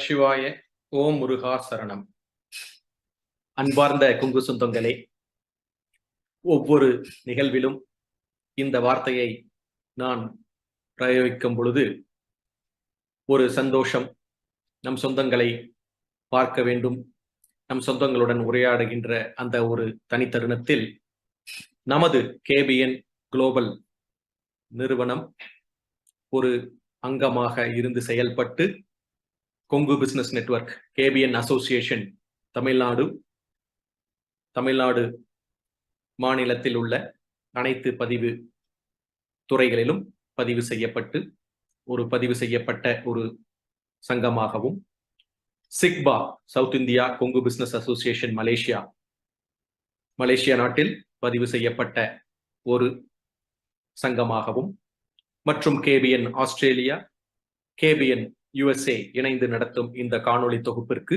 சிவாய. ஓம் முருகா சரணம். அன்பார்ந்த குங்கு சொந்தங்களே, ஒவ்வொரு நிகழ்விலும் இந்த வார்த்தையை நான் பிரயோகிக்கும் பொழுது ஒரு சந்தோஷம். நம் சொந்தங்களை பார்க்க வேண்டும், நம் சொந்தங்களுடன் உரையாடுகின்ற அந்த ஒரு தனித்தருணத்தில் நமது கேபிஎன் குளோபல் நிறுவனம் ஒரு அங்கமாக இருந்து செயல்பட்டு Kongu business network KPN association Tamil Nadu மாநிலத்தில் உள்ள அனைத்து பதிவு துறைகளிலும் பதிவு செய்யப்பட்ட ஒரு சங்கமாகவும், SIKBA south India Kongu business association Malaysia நாட்டில் பதிவு செய்யப்பட்ட ஒரு சங்கமாகவும், மற்றும் கேபிஎன் ஆஸ்திரேலியா, கேபிஎன் USA இணைந்து நடத்தும் இந்த காணொளி தொகுப்பிற்கு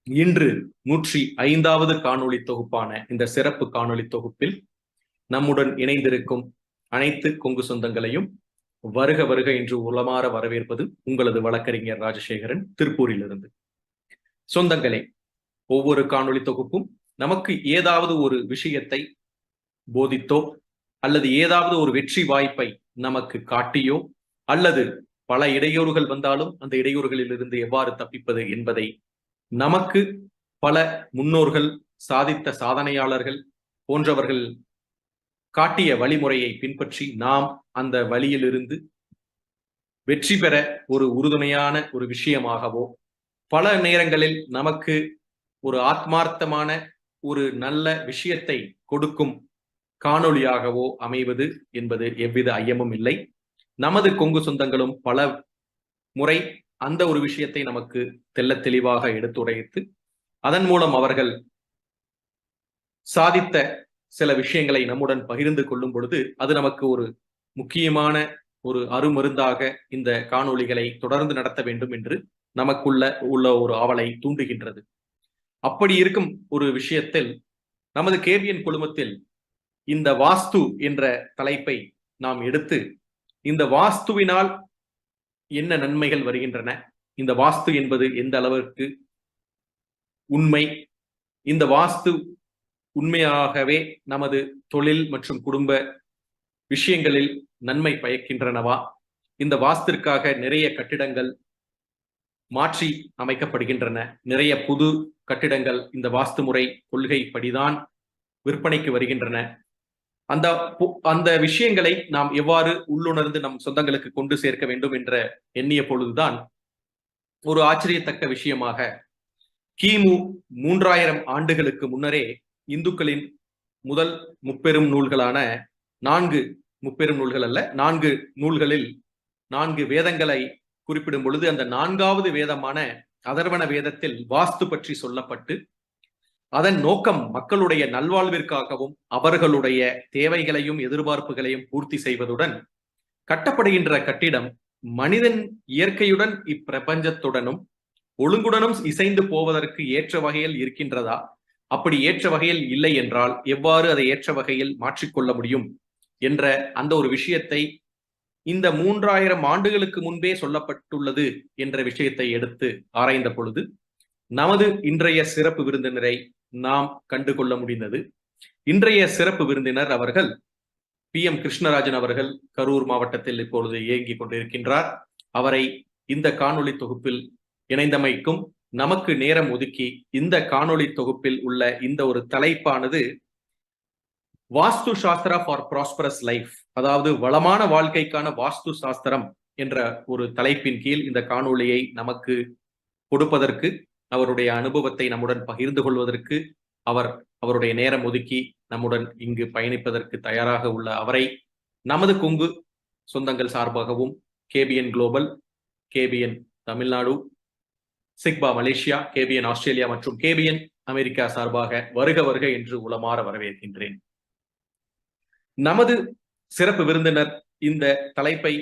இன்று 105வது காணொளி தொகுப்பான இந்த சிறப்பு காணொளி தொகுப்பில் நம்முடன் இணைந்திருக்கும் அனைத்து கொங்கு சொந்தங்களையும் வருக வருக என்று உளமாற வரவேற்பது உங்களது வழக்கறிஞர் ராஜசேகரன், திருப்பூரிலிருந்து. சொந்தங்களே, ஒவ்வொரு காணொளி தொகுப்பும் நமக்கு ஏதாவது ஒரு விஷயத்தை போதித்தோ அல்லது ஏதாவது ஒரு வெற்றி வாய்ப்பை நமக்கு காட்டியோ அல்லது பல இடையூறுகள் வந்தாலும் அந்த இடையூறுகளில் இருந்து எவ்வாறு தப்பிப்பது என்பதை நமக்கு பல முன்னோர்கள், சாதித்த சாதனையாளர்கள் போன்றவர்கள் காட்டிய வழிமுறையை பின்பற்றி நாம் அந்த வழியிலிருந்து வெற்றி பெற ஒரு உறுதுணையான ஒரு விஷயமாகவோ, பல நேரங்களில் நமக்கு ஒரு ஆத்மார்த்தமான ஒரு நல்ல விஷயத்தை கொடுக்கும் காணொளியாகவோ அமைவது என்பது எவ்வித ஐயமும் இல்லை. நமது கொங்கு சொந்தங்களும் பல முறை அந்த ஒரு விஷயத்தை நமக்கு தெள்ளத் தெளிவாக எடுத்துரைத்து அதன் மூலம் அவர்கள் சாதித்த சில விஷயங்களை நம்முடன் பகிர்ந்து கொள்ளும் பொழுது அது நமக்கு ஒரு முக்கியமான ஒரு அருமருந்தாக இந்த காணொளிகளை தொடர்ந்து நடத்த வேண்டும் என்று நமக்குள்ள ஒரு ஆவலை தூண்டுகின்றது. அப்படி இருக்கும் ஒரு விஷயத்தில் நமது கேபிஎன் குழுமத்தில் இந்த வாஸ்து என்ற தலைப்பை நாம் எடுத்து, இந்த வாஸ்துவினால் என்ன நன்மைகள் வருகின்றன, இந்த வாஸ்து என்பது எந்த அளவிற்கு உண்மை, இந்த வாஸ்து உண்மையாகவே நமது தொழில் மற்றும் குடும்ப விஷயங்களில் நன்மை பயக்கின்றனவா, இந்த வாஸ்திற்காக நிறைய கட்டிடங்கள் மாற்றி அமைக்கப்படுகின்றன, நிறைய புது கட்டிடங்கள் இந்த வாஸ்து முறை கொள்கைப்படிதான் விற்பனைக்கு வருகின்றன, அந்த விஷயங்களை நாம் எவ்வாறு உள்ளுணர்ந்து நம் சொந்தங்களுக்கு கொண்டு சேர்க்க வேண்டும் என்ற எண்ணிய பொழுதுதான் ஒரு ஆச்சரியத்தக்க விஷயமாக கிமு 3000 ஆண்டுகளுக்கு முன்னரே இந்துக்களின் முதல் முப்பெரும் நூல்களான 4 முப்பெரும் நூல்கள் அல்ல 4 நூல்களில் 4 வேதங்களை குறிப்பிடும் பொழுது அந்த 4வது வேதமான அதர்வண வேதத்தில் வாஸ்து பற்றி சொல்லப்பட்டு அதன் நோக்கம் மக்களுடைய நல்வாழ்விற்காகவும் அவர்களுடைய தேவைகளையும் எதிர்பார்ப்புகளையும் பூர்த்தி செய்வதுடன் கட்டப்படுகின்ற கட்டிடம் மனிதன் இயற்கையுடன் இப்பிரபஞ்சத்துடனும் ஒழுங்குடனும் இசைந்து போவதற்கு ஏற்ற வகையில் இருக்கின்றதா, அப்படி ஏற்ற வகையில் இல்லை என்றால் எவ்வாறு அதை ஏற்ற வகையில் மாற்றிக்கொள்ள முடியும் என்ற அந்த ஒரு விஷயத்தை இந்த 3000 ஆண்டுகளுக்கு முன்பே சொல்லப்பட்டுள்ளது என்ற விஷயத்தை எடுத்து ஆராய்ந்த பொழுது நமது இன்றைய சிறப்பு விருந்தினரை நாம் கண்டுகொள்ள முடிந்தது. இன்றைய சிறப்பு விருந்தினர் அவர்கள் PM கிருஷ்ணராஜன் அவர்கள், கரூர் மாவட்டத்தில் இப்பொழுது இயங்கிக் கொண்டிருக்கின்றார். அவரை இந்த காணொளி தொகுப்பில் இணைந்தமைக்கும் நமக்கு நேரம் ஒதுக்கி இந்த காணொளி தொகுப்பில் உள்ள இந்த ஒரு தலைப்பானது வாஸ்து சாஸ்திரா ஃபார் ப்ராஸ்பரஸ் லைஃப், அதாவது வளமான வாழ்க்கைக்கான வாஸ்து சாஸ்திரம் என்ற ஒரு தலைப்பின் கீழ் இந்த காணொளியை நமக்கு கொடுப்பதற்கு, அவருடைய அனுபவத்தை நம்முடன் பகிர்ந்து கொள்வதற்கு அவருடைய நேரம் ஒதுக்கி நம்முடன் இங்கு பயணிப்பதற்கு தயாராக உள்ள அவரை நமது கொங்கு சொந்தங்கள் சார்பாகவும் KPN global, KPN Tamil Nadu, SIKBA Malaysia, KPN Australia மற்றும் கேபிஎன் அமெரிக்கா சார்பாக வருக வருக என்று உளமாற வரவேற்கின்றேன். நமது சிறப்பு விருந்தினர் இந்த தலைப்பை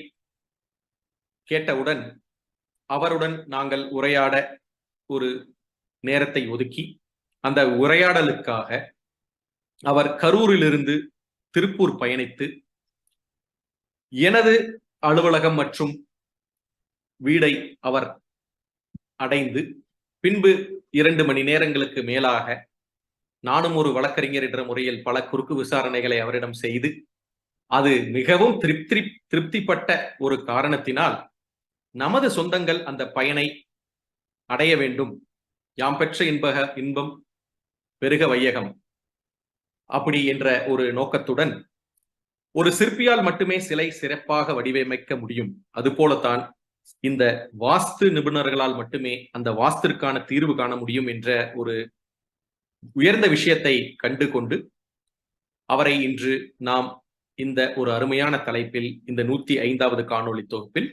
கேட்டவுடன் அவருடன் நாங்கள் உரையாட ஒரு நேரத்தை ஒதுக்கி அந்த உரையாடலுக்காக அவர் கரூரிலிருந்து திருப்பூர் பயணித்து எனது அலுவலகம் மற்றும் வீடை அவர் அடைந்து பின்பு 2 மணி நேரங்களுக்கு மேலாக நானும் ஒரு வழக்கறிஞர் என்ற முறையில் பல குறுக்கு விசாரணைகளை அவரிடம் செய்து அது மிகவும் திருப்திப்பட்ட ஒரு காரணத்தினால் நமது சொந்தங்கள் அந்த பயனை அடைய வேண்டும், யாம் பெற்ற இன்பம் பெருக வையகம் அப்படி என்ற ஒரு நோக்கத்துடன் ஒரு சிற்பியால் மட்டுமே சிலை சிறப்பாக வடிவமைக்க முடியும், அதுபோலத்தான் இந்த வாஸ்து நிபுணர்களால் மட்டுமே அந்த வாஸ்திற்கான தீர்வு காண முடியும் என்ற ஒரு உயர்ந்த விஷயத்தை கண்டு கொண்டு அவரை இன்று நாம் இந்த ஒரு அருமையான தலைப்பில் இந்த 105வது காணொளி தொகுப்பில்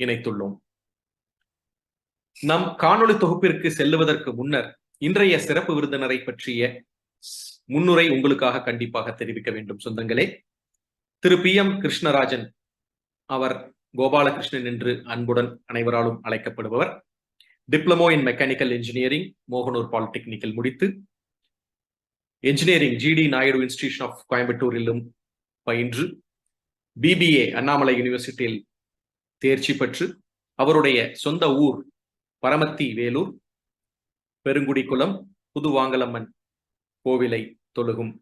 இணைத்துள்ளோம். நம் காணொளி தொகுப்பிற்கு செல்லுவதற்கு முன்னர் இன்றைய சிறப்பு விருந்தினரை பற்றிய முன்னுரை உங்களுக்காக கண்டிப்பாக தெரிவிக்க வேண்டும் சொந்தங்களே. திரு PM கிருஷ்ணராஜன், அவர் கோபாலகிருஷ்ணன் என்று அன்புடன் அனைவராலும் அழைக்கப்படுபவர். Diploma in mechanical engineering Mohanur பாலிடெக்னிக்கில் முடித்து engineering GD Naidu institution of கோயம்புத்தூரிலும் பயின்று BBA அண்ணாமலை யூனிவர்சிட்டியில் தேர்ச்சி பெற்று அவருடைய சொந்த ஊர் பரமத்தி வேலூர் பெருங்குடிக்குளம் புதுவாங்கலம்மன் கோவிலை தொழுகும்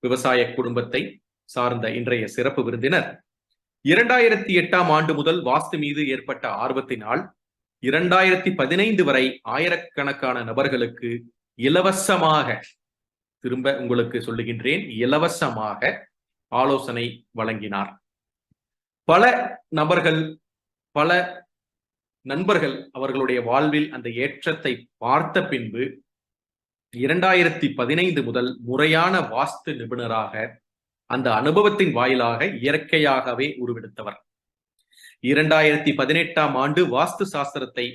விவசாய குடும்பத்தை சார்ந்த இன்றைய சிறப்பு விருந்தினர் 2008ஆம் ஆண்டு முதல் வாஸ்து மீது ஏற்பட்ட ஆர்வத்தினால் 2015 வரை ஆயிரக்கணக்கான நபர்களுக்கு இலவசமாக, திரும்ப உங்களுக்கு சொல்லுகின்றேன், இலவசமாக ஆலோசனை வழங்கினார். பல நபர்கள், பல நண்பர்கள் அவர்களுடைய வாழ்வில் அந்த ஏற்றத்தை பார்த்த பின்பு 2015 முதல் முறையான வாஸ்து நிபுணராக அந்த அனுபவத்தின் வாயிலாக இயற்கையாகவே உருவெடுத்தவர். 2018ஆம் ஆண்டு வாஸ்து சாஸ்திரத்தை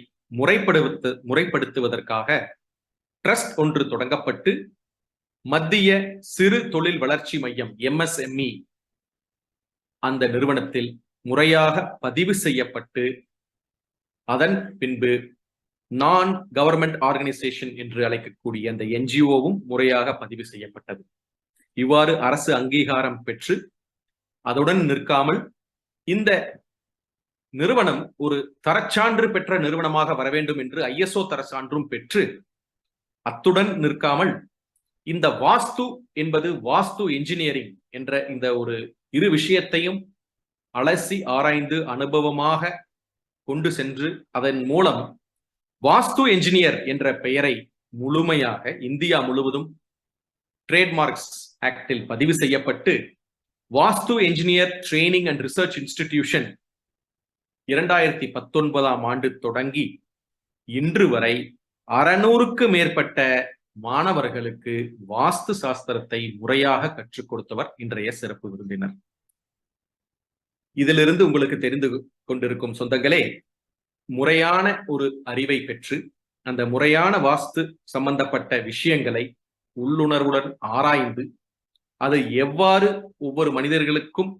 முறைப்படுத்துவதற்காக ட்ரஸ்ட் ஒன்று தொடங்கப்பட்டு மத்திய சிறு தொழில் வளர்ச்சி மையம் MSME அந்த நிறுவனத்தில் முறையாக பதிவு செய்யப்பட்டு அதன் பின்பு நான் கவர்மெண்ட் ஆர்கனைசேஷன் என்று அழைக்கக்கூடிய அந்த NGOவும் முறையாக பதிவு செய்யப்பட்டது. இவ்வாறு அரசு அங்கீகாரம் பெற்று அதுடன் நிற்காமல் இந்த நிறுவனம் ஒரு தரச்சான்று பெற்ற நிறுவனமாக வர வேண்டும் என்று ISO தரச்சான்றும் பெற்று அத்துடன் நிற்காமல் இந்த வாஸ்து என்பது வாஸ்து என்ஜினியரிங் என்ற இந்த ஒரு இரு விஷயத்தையும் அலசி ஆராய்ந்து அனுபவமாக கொண்டு சென்று அதன் மூலம் வாஸ்து என்ஜினியர் என்ற பெயரை முழுமையாக இந்தியா முழுவதும் ட்ரேட்மார்க்ஸ் ஆக்டில் பதிவு செய்யப்பட்டு vastu engineer training and research institution 2019ஆம் ஆண்டு தொடங்கி இன்று வரை 600க்கு மேற்பட்ட மாணவர்களுக்கு வாஸ்து சாஸ்திரத்தை முறையாக கற்றுக் கொடுத்தவர் இன்றைய சிறப்பு விருந்தினர். இதிலிருந்து உங்களுக்கு தெரிந்து கொண்டிருக்கும் சொந்தங்களே, முறையான ஒரு அறிவை பெற்று அந்த முறையான வாஸ்து சம்பந்தப்பட்ட விஷயங்களை உள்ளுணர்வுடன் ஆராய்ந்து அது எவ்வாறு ஒவ்வொரு மனிதர்களுக்கும்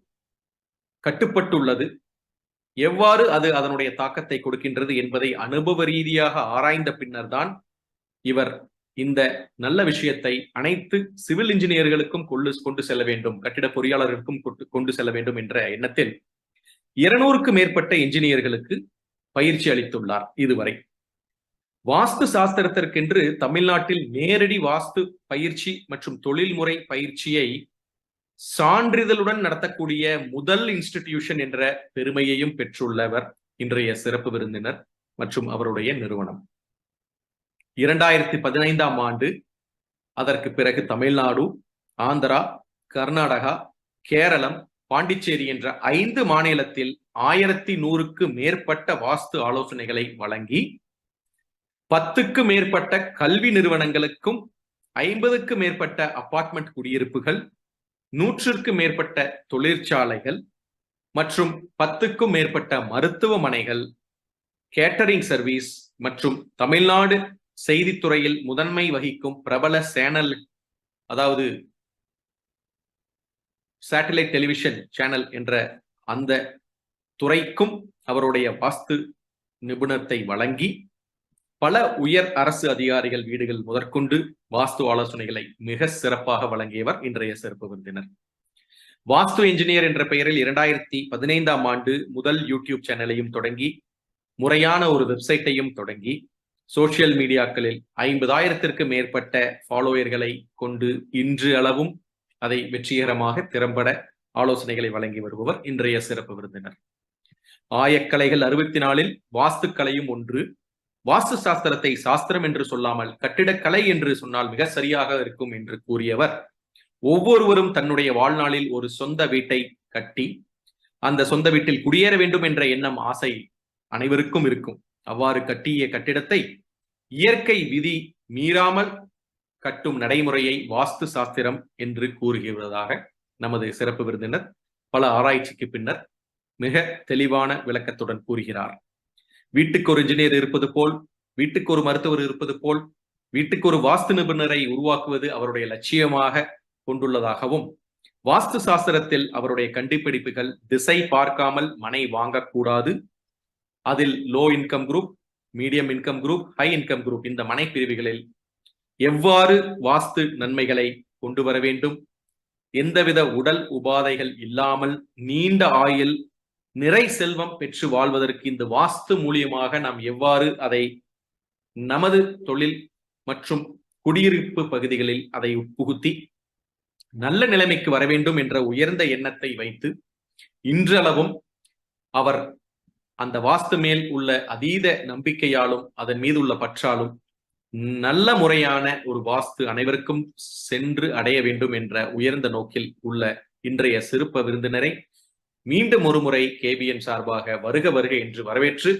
கட்டுப்பட்டுள்ளது, எவ்வாறு அது அதனுடைய தாக்கத்தை கொடுக்கின்றது என்பதை அனுபவ ரீதியாக ஆராய்ந்த பின்னர் தான் இவர் இந்த நல்ல விஷயத்தை அனைத்து சிவில் இன்ஜினியர்களுக்கும் கொண்டு செல்ல வேண்டும், கட்டிட பொறியாளர்களுக்கும் கொண்டு செல்ல வேண்டும் என்ற எண்ணத்தில் 200க்கு மேற்பட்ட என்ஜினியர்களுக்கு பயிற்சி அளித்துள்ளார். இதுவரை வாஸ்து சாஸ்திரத்திற்கென்று தமிழ்நாட்டில் நேரடி வாஸ்து பயிற்சி மற்றும் தொழில்முறை பயிற்சியை சான்றிதழுடன் நடத்தக்கூடிய முதல் இன்ஸ்டிடியூஷன் என்ற பெருமையையும் பெற்றுள்ளவர் இன்றைய சிறப்பு விருந்தினர் மற்றும் அவருடைய நிறுவனம். 2015ஆம் ஆண்டு அதற்கு பிறகு தமிழ்நாடு, ஆந்திரா, கர்நாடகா, கேரளம், பாண்டிச்சேரி என்ற 5 மாநிலத்தில் 1100க்கு மேற்பட்ட வாஸ்து ஆலோசனைகளை வழங்கி 10க்கு மேற்பட்ட கல்வி நிறுவனங்களுக்கும் 50க்கு மேற்பட்ட அபார்ட்மெண்ட் குடியிருப்புகள், 100ற்கு மேற்பட்ட தொழிற்சாலைகள் மற்றும் 10க்கும் மேற்பட்ட மருத்துவமனைகள், கேட்டரிங் சர்வீஸ் மற்றும் தமிழ்நாடு செய்தித்துறையில் முதன்மை வகிக்கும் பிரபல சேனல், அதாவது சேட்டலைட் டெலிவிஷன் சேனல் என்ற அந்த துறைக்கும் அவருடைய வாஸ்து நிபுணத்தை வழங்கி பல உயர் அரசு அதிகாரிகள் வீடுகள் முதற்கொண்டு வாஸ்து ஆலோசனைகளை மிக சிறப்பாக வழங்கியவர் இன்றைய சிறப்பு விருந்தினர். வாஸ்து என்ஜினியர் என்ற பெயரில் 2015ஆம் ஆண்டு முதல் யூடியூப் சேனலையும் தொடங்கி முறையான ஒரு வெப்சைட்டையும் தொடங்கி சோசியல் மீடியாக்களில் 50,000ற்கு மேற்பட்ட ஃபாலோயர்களை கொண்டு இன்று அளவும் அதை வெற்றிகரமாக திறம்பட ஆலோசனைகளை வழங்கி வருபவர் இன்றைய சிறப்பு விருந்தினர். ஆயக்கலைகள் 64ல் வாஸ்துக்கலையும் ஒன்று. வாஸ்து சாஸ்திரத்தை சாஸ்திரம் என்று சொல்லாமல் கட்டிடக்கலை என்று சொன்னால் மிக சரியாக இருக்கும் என்று கூறியவர், ஒவ்வொருவரும் தன்னுடைய வாழ்நாளில் ஒரு சொந்த வீட்டை கட்டி அந்த சொந்த வீட்டில் குடியேற வேண்டும் என்ற எண்ணம், ஆசை அனைவருக்கும் இருக்கும். அவ்வாறு கட்டிய கட்டிடத்தை இயற்கை விதி மீறாமல் கட்டும் நடைமுறையை வாஸ்து சாஸ்திரம் என்று கூறுகிறதாக நமது சிறப்பு விருந்தினர் பல ஆராய்ச்சிக்கு பின்னர் மிக தெளிவான விளக்கத்துடன் கூறுகிறார். வீட்டுக்கு ஒரு இன்ஜினியர் இருப்பது போல், வீட்டுக்கு ஒரு மருத்துவர் இருப்பது போல், வீட்டுக்கு ஒரு வாஸ்து நிபுணரை உருவாக்குவது அவருடைய லட்சியமாக கொண்டுள்ளதாகவும், வாஸ்து சாஸ்திரத்தில் அவருடைய கண்டுபிடிப்புகள் திசை பார்க்காமல் மனை வாங்கக்கூடாது, அதில் low income group, medium income group, high income group இந்த மனை பிரிவுகளில் எவ்வாறு வாஸ்து நன்மைகளை கொண்டு வர வேண்டும், எந்தவித உடல் உபாதைகள் இல்லாமல் நீண்ட ஆயுள் நிறை செல்வம் பெற்று வாழ்வதற்கு இந்த வாஸ்து மூலியமாக நாம் எவ்வாறு அதை நமது தொழில் மற்றும் குடியிருப்பு பகுதிகளில் அதை உட்புகுத்தி நல்ல நிலைமைக்கு வர வேண்டும் என்ற உயர்ந்த எண்ணத்தை வைத்து இன்றளவும் அவர் அந்த வாஸ்து மேல் உள்ள அதீத நம்பிக்கையாலும் அதன் மீது உள்ள பற்றாலும் நல்ல முறையான ஒரு வாஸ்து அனைவருக்கும் சென்று அடைய வேண்டும் என்ற உயர்ந்த நோக்கில் உள்ள இன்றைய சிறப்பு விருந்தினரை மீண்டும் ஒரு முறை KBN சார்பாக வருக வருக என்று வரவேற்று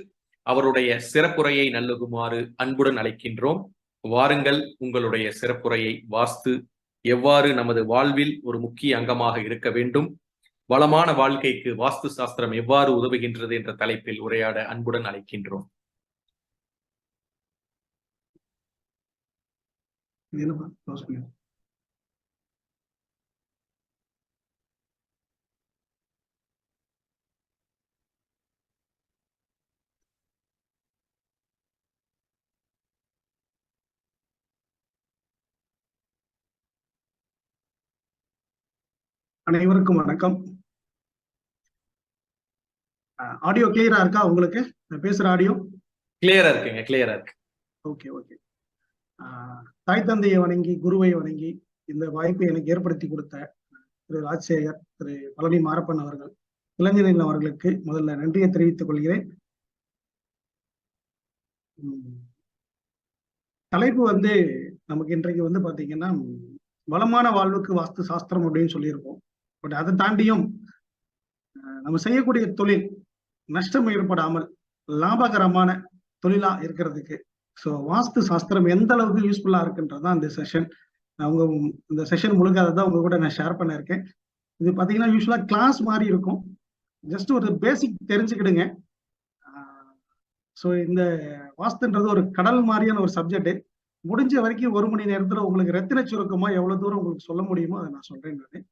அவருடைய சிறப்புரையை நல்லுகுமாறு அன்புடன் அழைக்கின்றோம். வாருங்கள், உங்களுடைய சிறப்புரையை வாஸ்து எவ்வாறு நமது வாழ்வில் ஒரு முக்கிய அங்கமாக இருக்க வேண்டும், வளமான வாழ்க்கைக்கு வாஸ்து சாஸ்திரம் எவ்வாறு உதவுகின்றது என்ற தலைப்பில் உரையாட அன்புடன் அழைக்கின்றோம். அனைவருக்கும் வணக்கம். ஆடியோ கிளியரா இருக்கா உங்களுக்கு? பேசுற ஆடியோ கிளியரா இருக்குங்க, கிளியரா இருக்கு. Okay okay. தாய் தந்தையை வணங்கி குருவை வணங்கி இந்த வாய்ப்பை எனக்கு ஏற்படுத்தி கொடுத்த திரு ராஜசேகர், திரு பழனி மாரப்பன் அவர்கள், இளைஞர்கள் அவர்களுக்கு முதல்ல நன்றியை தெரிவித்துக் கொள்கிறேன். தலைப்பு வந்து நமக்கு இன்றைக்கு பாத்தீங்கன்னா வளமான வாழ்வுக்கு வாஸ்து சாஸ்திரம் அப்படின்னு சொல்லியிருக்கோம். பட் அதை தாண்டியும் நம்ம செய்யக்கூடிய தொழில் நஷ்டம் ஏற்படாமல் லாபகரமான தொழிலா இருக்கிறதுக்கு வாஸ்து சாஸ்திரம் எந்த அளவுக்கு யூஸ்ஃபுல்லா இருக்குன்றதுதான் இந்த செஷன். இந்த செஷன் முழுக்க அதை தான் உங்க கூட நான் ஷேர் பண்ண இருக்கேன். இது பாத்தீங்கன்னா யூஸ்வலா கிளாஸ் மாதிரி இருக்கும். ஜஸ்ட் ஒரு பேசிக் தெரிஞ்சுக்கிடுங்க. இந்த வாஸ்துன்றது ஒரு கடல் மாதிரியான ஒரு சப்ஜெக்ட். முடிஞ்ச வரைக்கும் 1 மணி நேரத்துல உங்களுக்கு ரத்தின சுருக்கமா எவ்வளவு தூரம் உங்களுக்கு சொல்ல முடியுமோ அதை நான் சொல்றேன். நான்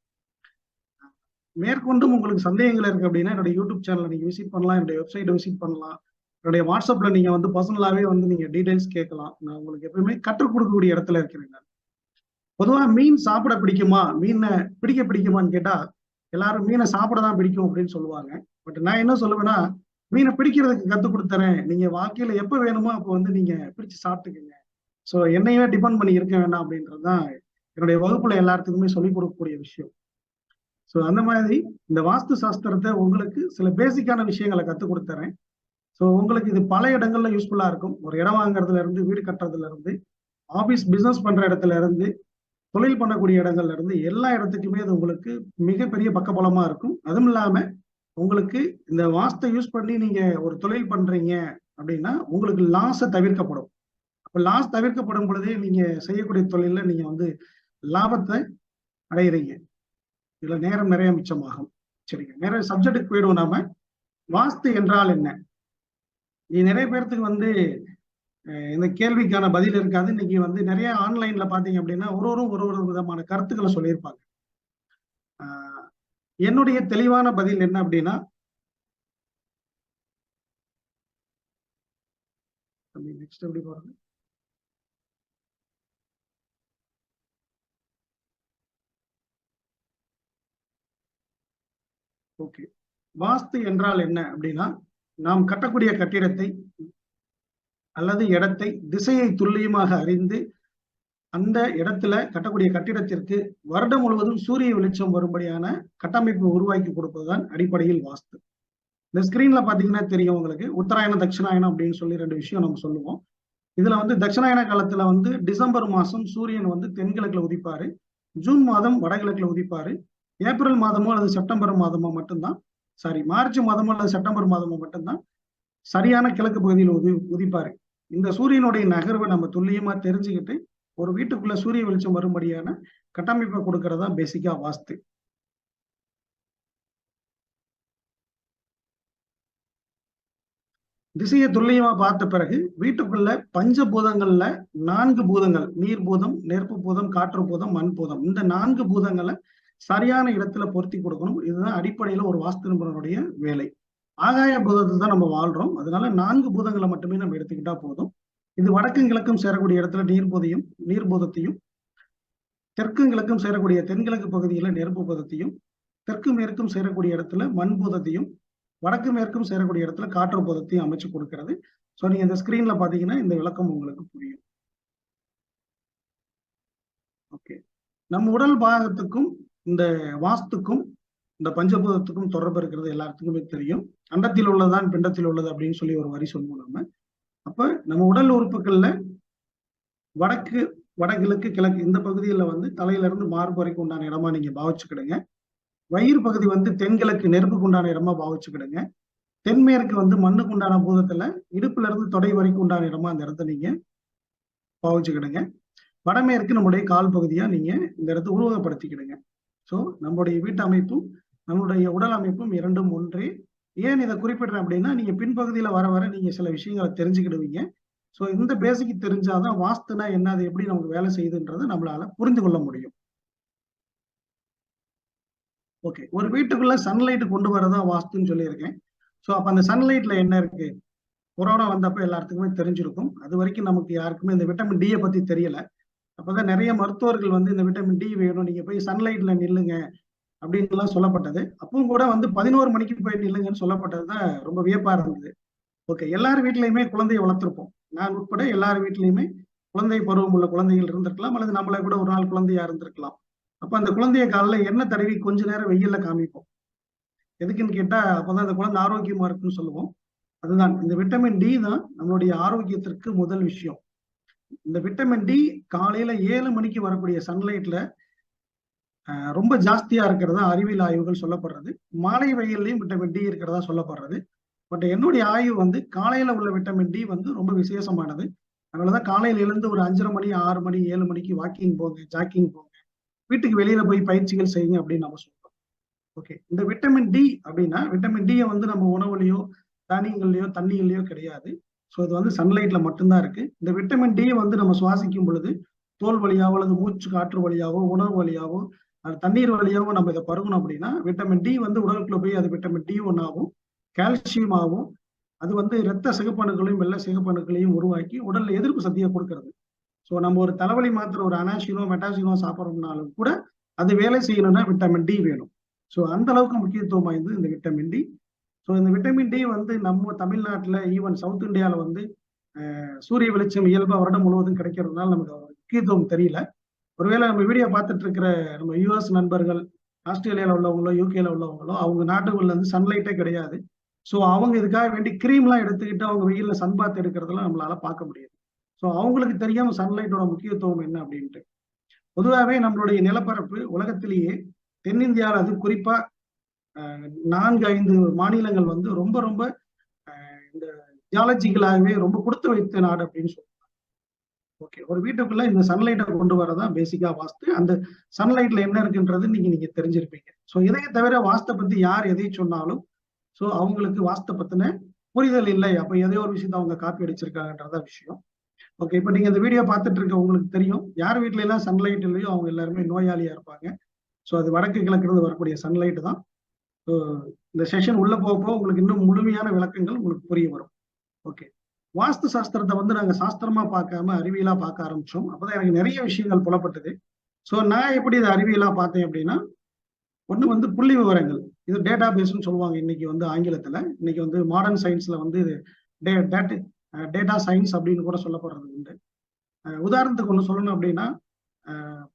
மேற்கொண்டும் உங்களுக்கு சந்தேகங்கள் இருக்கு அப்படின்னா என்னோட யூடியூப் சேனலை நீங்க விசிட் பண்ணலாம், என்னுடைய வெப்சைட்டை விசிட் பண்ணலாம், என்னுடைய வாட்ஸ்அப்ல நீங்க பர்சனலாவே நீங்க டீடைல்ஸ் கேட்கலாம். நான் உங்களுக்கு எப்பவுமே கற்றுக் கொடுக்கக்கூடிய இடத்துல இருக்கிறேன். நான் பொதுவா மீன் சாப்பிட பிடிக்குமா, மீனை பிடிக்க பிடிக்குமான்னு கேட்டா எல்லாரும் மீனை சாப்பிட தான் பிடிக்கும் அப்படின்னு சொல்லுவாங்க. பட் நான் என்ன சொல்லுவேன்னா, மீனை பிடிக்கிறதுக்கு கற்றுக் கொடுத்துறேன், நீங்க வாழ்க்கையில எப்ப வேணுமோ அப்போ நீங்க பிடிச்சு சாப்பிட்டுக்குங்க. என்னையே டிபெண்ட் பண்ணி இருக்க வேண்டாம் அப்படின்றதுதான் என்னுடைய வகுப்புல எல்லாத்துக்குமே சொல்லிக் கொடுக்கக்கூடிய விஷயம். அந்த மாதிரி இந்த வாஸ்து சாஸ்திரத்தை உங்களுக்கு சில பேசிக்கான விஷயங்களை கற்றுக் கொடுத்துறேன். உங்களுக்கு இது பல இடங்கள்ல யூஸ்ஃபுல்லா இருக்கும். ஒரு இடம் வாங்குறதுல இருந்து, வீடு கட்டுறதுல இருந்து, ஆபீஸ் பிசினஸ் பண்ற இடத்துல இருந்து, தொழில் பண்ணக்கூடிய இடங்கள்ல இருந்து எல்லா இடத்துக்குமே அது உங்களுக்கு மிகப்பெரிய பக்கபலமா இருக்கும். அதுவும் இல்லாம உங்களுக்கு இந்த வாஸ்தை யூஸ் பண்ணி நீங்க ஒரு தொழில் பண்றீங்க அப்படின்னா உங்களுக்கு லாஸை தவிர்க்கப்படும். அப்ப லாஸ் தவிர்க்கப்படும் பொழுதே நீங்க செய்யக்கூடிய தொழில நீங்க லாபத்தை அடையிறீங்க. இதுல நேரம் நிறைய மிச்சமாகும். சரிங்க, நிறைய சப்ஜெக்டுக்கு போயிடுவோம். நாம வாஸ்து என்றால் என்ன? இது நிறைய பேர்த்துக்கு இந்த கேள்விக்கான பதில் இருக்காது. இன்னைக்கு நிறைய ஆன்லைன்ல பாத்தீங்க அப்படின்னா ஒரு விதமான கருத்துக்களை சொல்லியிருப்பாங்க. என்னுடைய தெளிவான பதில் என்ன அப்படின்னா, நெக்ஸ்ட் எப்படி போறது? ஓகே, வாஸ்து என்றால் என்ன அப்படின்னா, நாம் கட்டக்கூடிய கட்டிடத்தை அல்லது இடத்தை திசையை துல்லியமாக அறிந்து அந்த இடத்துல கட்டக்கூடிய கட்டிடத்திற்கு வருடம் முழுவதும் சூரிய வெளிச்சம் வரும்படியான கட்டமைப்பு உருவாக்கி கொடுப்பதுதான் அடிப்படையில் வாஸ்து. இந்த ஸ்கிரீன்ல பாத்தீங்கன்னா தெரியும் உங்களுக்கு, உத்தராயணம் தட்சிணாயணம் அப்படின்னு சொல்லி 2 விஷயம் நம்ம சொல்லுவோம். இதுல வந்து தட்சிணாயன காலத்துல வந்து டிசம்பர் மாசம் சூரியன் வந்து தென்கிழக்குல உதிப்பாரு, ஜூன் மாதம் வடகிழக்குல உதிப்பாரு, ஏப்ரல் மாதமோ அல்லது செப்டம்பர் மாதமோ மட்டும்தான், மார்ச் மாதமோ அல்லது செப்டம்பர் மாதமோ மட்டும்தான் சரியான கிழக்கு பகுதியில் உதிப்பாரு. இந்த சூரியனுடைய நகர்வை நம்ம துல்லியமா தெரிஞ்சுக்கிட்டு ஒரு வீட்டுக்குள்ள சூரிய வெளிச்சம் வரும்படியான கட்டமைப்பை கொடுக்கறதா பேசிக்கா வாஸ்து. திசையை துல்லியமா பார்த்த பிறகு வீட்டுக்குள்ள பஞ்சபூதங்கள்ல 4 பூதங்கள், நீர் பூதம், நெருப்பு பூதம், காற்று பூதம், மண் பூதம், இந்த 4 பூதங்களை சரியான இடத்துல பொருத்தி கொடுக்கணும். இதுதான் அடிப்படையில ஒரு வாஸ்து நிபுணருடைய வேலை. ஆகாய பூதத்தில் தான் நம்ம வாழ்றோம், அதனால 4 பூதங்களை மட்டுமே நம்ம எடுத்துக்கிட்டா போதும். இது வடக்கும் கிழக்கும் சேரக்கூடிய இடத்துல நீர் பூதத்தையும், தெற்கும் கிழக்கும் சேரக்கூடிய தென்கிழக்கு பகுதியில நெருப்பு பூதத்தையும், தெற்கு மேற்கும் சேரக்கூடிய இடத்துல மண் பூதத்தையும், வடக்கு மேற்கும் சேரக்கூடிய இடத்துல காற்று பூதத்தையும் அமைச்சு கொடுக்கிறது. ஸோ நீங்க இந்த ஸ்கிரீன்ல பாத்தீங்கன்னா இந்த விளக்கம் உங்களுக்கு புரியும். ஓகே, நம்ம உடல் பாகத்துக்கும் இந்த வாஸ்துக்கும் இந்த பஞ்சபூதத்துக்கும் தொடர்பு இருக்கிறது எல்லாத்துக்குமே தெரியும். அண்டத்தில் உள்ளதுதான் பிண்டத்தில் உள்ளது அப்படின்னு சொல்லி ஒரு வரி சொல்லுவோம் நம்ம. அப்ப நம்ம உடல் உறுப்புகள்ல வடக்கு, வடகிழக்கு, கிழக்கு இந்த பகுதியில வந்து தலையில இருந்து மார்பு வரைக்கும் உண்டான இடமா நீங்க பாவிச்சுக்கிடுங்க. வயிறு பகுதி வந்து தென்கிழக்கு நெருப்புக்கு உண்டான இடமா பாவிச்சுக்கிடுங்க. தென்மேற்கு வந்து மண்ணுக்கு உண்டான பூதத்துல இடுப்புல இருந்து தொடை வரைக்கும் உண்டான இடமா அந்த இடத்த நீங்க பாவிச்சுக்கிடுங்க. வடமேற்கு நம்முடைய கால் பகுதியா நீங்க இந்த இடத்த உருவகப்படுத்திக்கிடுங்க. ஸோ நம்மளுடைய வீட்டு அமைப்பும் நம்மளுடைய உடல் அமைப்பும் இரண்டும் ஒன்றே. ஏன் இதை குறிப்பிடுறேன் அப்படின்னா, நீங்க பின்பகுதியில வர வர நீங்க சில விஷயங்களை தெரிஞ்சுக்கிடுவீங்க. ஸோ இந்த பேசிக் தெரிஞ்சாதான் வாஸ்துனா என்ன, அது எப்படி நமக்கு வேலை செய்யுதுன்றதை நம்மளால புரிந்து கொள்ள முடியும். ஓகே, ஒரு வீட்டுக்குள்ள சன்லைட் கொண்டு வரதா வாஸ்துன்னு சொல்லியிருக்கேன். ஸோ அப்ப அந்த சன்லைட்ல என்ன இருக்கு? கொரோனா வந்தப்ப எல்லாத்துக்குமே தெரிஞ்சிருக்கும். அது வரைக்கும் நமக்கு யாருக்குமே இந்த விட்டமின் டியை பத்தி தெரியல. அப்பதான் நிறைய மருத்துவர்கள் வந்து இந்த விட்டமின் டி வேணும், நீங்க போய் சன்லைட்ல நில்லுங்க அப்படின்னு எல்லாம் சொல்லப்பட்டது. அப்பவும் கூட வந்து 11 மணிக்கு போய் நில்லுங்கன்னு சொல்லப்பட்டதுதான் ரொம்ப வியப்பா இருந்தது. ஓகே, எல்லார் வீட்லயுமே குழந்தையை வளர்த்திருப்போம். நான் உட்பட எல்லார் வீட்லயுமே குழந்தை பருவம் உள்ள குழந்தைகள் இருந்திருக்கலாம், அல்லது நம்மளை கூட ஒரு நாள் குழந்தையா இருந்திருக்கலாம். அப்ப அந்த குழந்தைய காலில் எண்ணெய் தடவி கொஞ்ச நேரம் வெயில்ல காமிப்போம். எதுக்குன்னு கேட்டா, அப்பதான் அந்த குழந்தை ஆரோக்கியமா இருக்குன்னு சொல்லுவோம். அதுதான் இந்த விட்டமின் டி தான் நம்மளுடைய ஆரோக்கியத்திற்கு முதல் விஷயம். இந்த விட்டமின் டி காலையில 7 மணிக்கு வரக்கூடிய சன்லைட்ல ரொம்ப ஜாஸ்தியா இருக்கிறதா அறிவியல் ஆய்வுகள் சொல்லப்படுறது. மாலை வெயிலையும் விட்டமின் டி இருக்கிறதா சொல்லப்படுறது. பட் என்னுடைய ஆய்வு வந்து காலையில உள்ள விட்டமின் டி வந்து ரொம்ப விசேஷமானது. அதனாலதான் காலையில எழுந்து ஒரு 5:30 மணி, 6 மணி, 7 மணிக்கு வாக்கிங் போங்க, ஜாக்கிங் போங்க, வீட்டுக்கு வெளியில போய் பயிற்சிகள் செய்யுங்க அப்படின்னு நம்ம சொல்றோம். ஓகே, இந்த விட்டமின் டி அப்படின்னா, விட்டமின் டியை வந்து நம்ம உணவுலையோ தானியங்கள்லயோ தண்ணிகள்லயோ கிடையாது. ஸோ இது வந்து சன்லைட்ல மட்டும்தான் இருக்கு. இந்த விட்டமின் டி வந்து நம்ம சுவாசிக்கும் பொழுது தோல் வழியாவோ அல்லது மூச்சு காற்று வழியாவோ உணவு வழியாவோ அது தண்ணீர் வழியாவோ நம்ம இதை பருகணும் அப்படின்னா, விட்டமின் டி வந்து உடலுக்குள்ள போய் அது விட்டமின் டி ஒன்னாகவும் கால்சியம் ஆகும். அது வந்து இரத்த சிகப்பணுக்களையும் வெள்ளை சிகப்பணுக்களையும் உருவாக்கி உடல்ல எதிர்ப்பு சக்தியை கொடுக்கறது. ஸோ நம்ம ஒரு தலைவலி மாத்திரை, ஒரு அனாசினோ மெட்டாசினோ சாப்பிட்றோம்னாலும் கூட அது வேலை செய்யணும்னா விட்டமின் டி வேணும். ஸோ அந்த அளவுக்கு முக்கியத்துவம் வாய்ந்தது இந்த விட்டமின் டி. ஸோ இந்த விட்டமின் டி வந்து நம்ம தமிழ்நாட்டில், ஈவன் சவுத் இந்தியாவில் வந்து சூரிய வெளிச்சம் இயல்பா வருடம் முழுவதும் கிடைக்கிறதுனால நமக்கு முக்கியத்துவம் தெரியல. ஒருவேளை நம்ம வீடியோ பார்த்துட்டு இருக்கிற நம்ம யூஎஸ் நண்பர்கள், ஆஸ்திரேலியாவில் உள்ளவங்களோ யூகேல உள்ளவங்களோ, அவங்க நாட்டுகள்ல வந்து சன்லைட்டே கிடையாது. ஸோ அவங்க இதுக்காக வேண்டி கிரீம்லாம் எடுத்துக்கிட்டு அவங்க வெயில்ல சன்பாத் எடுக்கிறதெல்லாம் நம்மளால பார்க்க முடியாது. ஸோ அவங்களுக்கு தெரியாம சன்லைட்டோட முக்கியத்துவம் என்ன அப்படின்ட்டு. பொதுவாகவே நம்மளுடைய நிலப்பரப்பு உலகத்திலேயே தென்னிந்தியாவில், அது குறிப்பா 4-5 மாநிலங்கள் வந்து ரொம்ப ரொம்ப இந்த ஜியாலஜிக்கலாகவே ரொம்ப கொடுத்து வைத்த நாடு அப்படின்னு சொல்லுவாங்க. ஓகே, ஒரு வீட்டுக்குள்ள இந்த சன்லைட்டை கொண்டு வரதான் பேசிக்கா வாஸ்து. அந்த சன்லைட்ல என்ன இருக்குன்றது நீங்க தெரிஞ்சிருப்பீங்க. ஸோ இதையே தவிர வாஸ்தை பத்தி யார் எதை சொன்னாலும் ஸோ அவங்களுக்கு வாஸ்தை பத்தின புரிதல் இல்லை. அப்ப எதையோ ஒரு விஷயத்த அவங்க காப்பி அடிச்சிருக்காங்கன்றதான் விஷயம். ஓகே, இப்ப நீங்க இந்த வீடியோ பார்த்துட்டு இருக்க உங்களுக்கு தெரியும், யார் வீட்டுல எல்லாம் சன்லைட் இல்லையோ அவங்க எல்லாருமே நோயாளியா இருப்பாங்க. ஸோ அது வடக்கு கிழக்கு இருந்து வரக்கூடிய சன்லைட் தான். ஸோ இந்த செஷன் உள்ள போக உங்களுக்கு இன்னும் முழுமையான விளக்கங்கள் உங்களுக்கு புரிய வரும். ஓகே, வாஸ்து சாஸ்திரத்தை வந்து நாங்க சாஸ்திரமா பார்க்காம அறிவியலா பார்க்க ஆரம்பிச்சோம். அப்பதான் எனக்கு நிறைய விஷயங்கள் புலப்பட்டது. ஸோ நான் எப்படி இதை அறிவியலா பார்த்தேன் அப்படின்னா, ஒண்ணு வந்து புள்ளி விவரங்கள், இது டேட்டா பேஸ்ன்னு சொல்லுவாங்க இன்னைக்கு வந்து ஆங்கிலத்துல. இன்னைக்கு வந்து மாடர்ன் சயின்ஸ்ல வந்து இது டேட்டா சயின்ஸ் அப்படின்னு கூட சொல்லப்படுறது உண்டு. உதாரணத்துக்கு ஒன்று சொல்லணும் அப்படின்னா,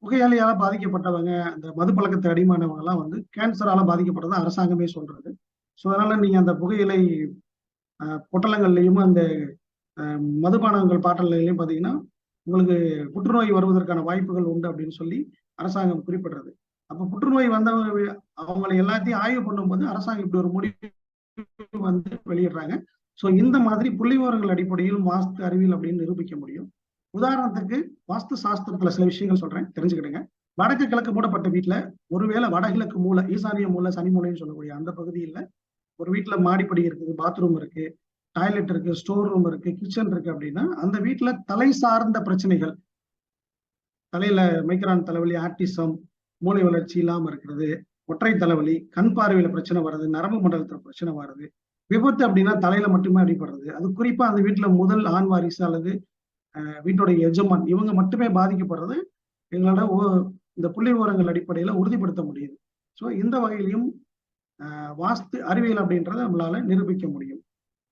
புகையிலையால பாதிக்கப்பட்டவங்க, அந்த மது பழக்கத்தை அடிமானவங்க எல்லாம் வந்து கேன்சரால பாதிக்கப்பட்டதா அரசாங்கமே சொல்றது. ஸோ அதனால நீங்க அந்த புகையிலை பொட்டலங்கள்லையும் அந்த மதுபானங்கள் பாட்டிலையும் பார்த்தீங்கன்னா உங்களுக்கு புற்றுநோய் வருவதற்கான வாய்ப்புகள் உண்டு அப்படின்னு சொல்லி அரசாங்கம் குறிப்பிடுறது. அப்ப புற்றுநோய் வந்தவங்க அவங்களை எல்லாத்தையும் ஆய்வு பண்ணும்போது அரசாங்கம் இப்படி ஒரு முடிவு வந்து வெளியிடுறாங்க. ஸோ இந்த மாதிரி புள்ளிவிவரங்கள் அடிப்படையில் வாஸ்து அறிவியல் அப்படின்னு நிரூபிக்க முடியும். உதாரணத்துக்கு வாஸ்து சாஸ்திரத்துல சில விஷயங்கள் சொல்றேன், தெரிஞ்சுக்கிடுங்க. வடக்கு கிழக்கு மூடப்பட்ட வீட்டுல ஒருவேளை வடகிழக்கு மூலை, ஈசானிய மூலை, சனி மூலைன்னு சொல்லக்கூடிய அந்த பகுதியில் ஒரு வீட்டுல மாடிப்படி இருக்குது, பாத்ரூம் இருக்கு, டாய்லெட் இருக்கு, ஸ்டோர் ரூம் இருக்கு, கிச்சன் இருக்கு அப்படின்னா அந்த வீட்டுல தலை சார்ந்த பிரச்சனைகள், தலையில மைக்ரான் தலைவலி, ஆர்டிசம், மூளை வளர்ச்சி இல்லாம இருக்கிறது, ஒற்றை தலைவலி, கண் பார்வையில பிரச்சனை வருது, நரம்பு மண்டலத்துல பிரச்சனை வருது, விபத்து அப்படின்னா தலையில மட்டுமே அடிபடுறது, அது குறிப்பா அந்த வீட்டுல முதல் ஆண் வாரிசு அல்லது வீட்டுடைய எஜமான் இவங்க மட்டுமே பாதிக்கப்படுறது எங்களோட இந்த புள்ளி விவரங்கள் அடிப்படையில உறுதிப்படுத்த முடியுது. ஸோ இந்த வகையிலையும் வாஸ்து அறிவியல் அப்படின்றத நம்மளால நிரூபிக்க முடியும்.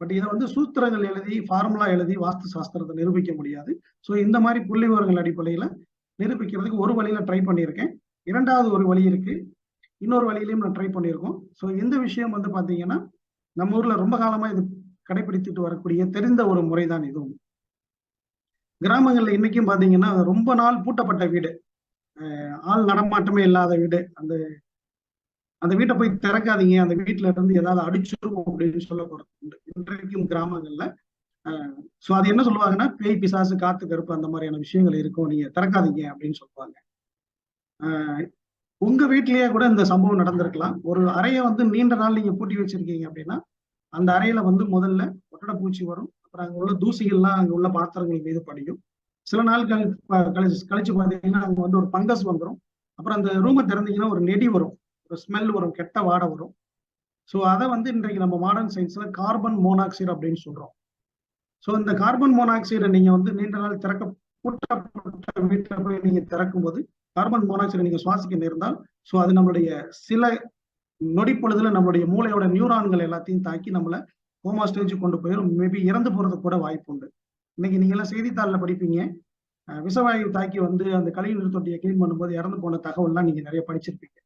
பட் இதை வந்து சூத்திரங்கள் எழுதி, ஃபார்முலா எழுதி வாஸ்து சாஸ்திரத்தை நிரூபிக்க முடியாது. ஸோ இந்த மாதிரி புள்ளி விவரங்கள் அடிப்படையில நிரூபிக்கிறதுக்கு ஒரு வழியில ட்ரை பண்ணியிருக்கேன். இரண்டாவது ஒரு வழி இருக்கு, இன்னொரு வழியிலையும் நான் ட்ரை பண்ணியிருக்கோம். ஸோ இந்த விஷயம் வந்து பாத்தீங்கன்னா நம்ம ஊர்ல ரொம்ப காலமா இது கடைபிடித்துட்டு வரக்கூடிய தெரிந்த ஒரு முறைதான் இதுவும். கிராமங்கள்ல இன்னைக்கும் பாத்தீங்கன்னா ரொம்ப நாள் பூட்டப்பட்ட வீடு, ஆள் நடமாட்டமே இல்லாத வீடு, அந்த அந்த வீட்டை போய் திறக்காதீங்க, அந்த வீட்டுல இருந்து ஏதாவது அடிச்சிரும் அப்படின்னு சொல்லப்படுறது இன்றைக்கும் கிராமங்கள்ல. ஸோ அது என்ன சொல்லுவாங்கன்னா, பேய் பிசாசு காத்து கருப்பு அந்த மாதிரியான விஷயங்கள் இருக்கும், நீங்க திறக்காதீங்க அப்படின்னு சொல்லுவாங்க. உங்க வீட்லயே கூட இந்த சம்பவம் நடந்திருக்கலாம். ஒரு அறையை வந்து நீண்ட நாள் நீங்க பூட்டி வச்சிருக்கீங்க அப்படின்னா அந்த அறையில வந்து முதல்ல ஒட்டட பூச்சி வரும், அப்புறம் அங்க உள்ள தூசிகள்லாம் அங்க உள்ள பாத்திரங்கள் மீது படியும். சில நாள் கழிச்சு பாத்தீங்கன்னா அங்க வந்து ஒரு பங்கஸ் வந்துடும். அப்புறம் அந்த ரூமை திறந்தீங்கன்னா ஒரு நெடி வரும், ஒரு ஸ்மெல் வரும், கெட்ட வாடை வரும். ஸோ அதை வந்து இன்றைக்கு நம்ம மாடர்ன் சயின்ஸ்ல கார்பன் மோனாக்சைடு அப்படின்னு சொல்றோம். ஸோ இந்த கார்பன் மோனாக்சைடை நீங்க வந்து நீண்ட நாள் பூட்டப்பட்ட வீட்டை போய் நீங்க திறக்கும் போது கார்பன் மோனாக்சைடை நீங்க சுவாசிக்க நேர்ந்தால், ஸோ அது நம்மளுடைய சில நொடி பொழுதுல நம்மளுடைய மூளையோட நியூரான்கள் எல்லாத்தையும் தாக்கி நம்மள கோமா ஸ்டேஜ் கொண்டு போயிடும். மேபி இறந்து போறதுக்கு கூட வாய்ப்பு உண்டு. இன்னைக்கு நீங்க எல்லாம் செய்தித்தாளில் படிப்பீங்க, விஷவாயு தாக்கி வந்து அந்த கழிவுநீர் தொட்டியை கிளீன் பண்ணும்போது இறந்து போன தகவல்லாம் நீங்க நிறைய படிச்சிருப்பீங்க.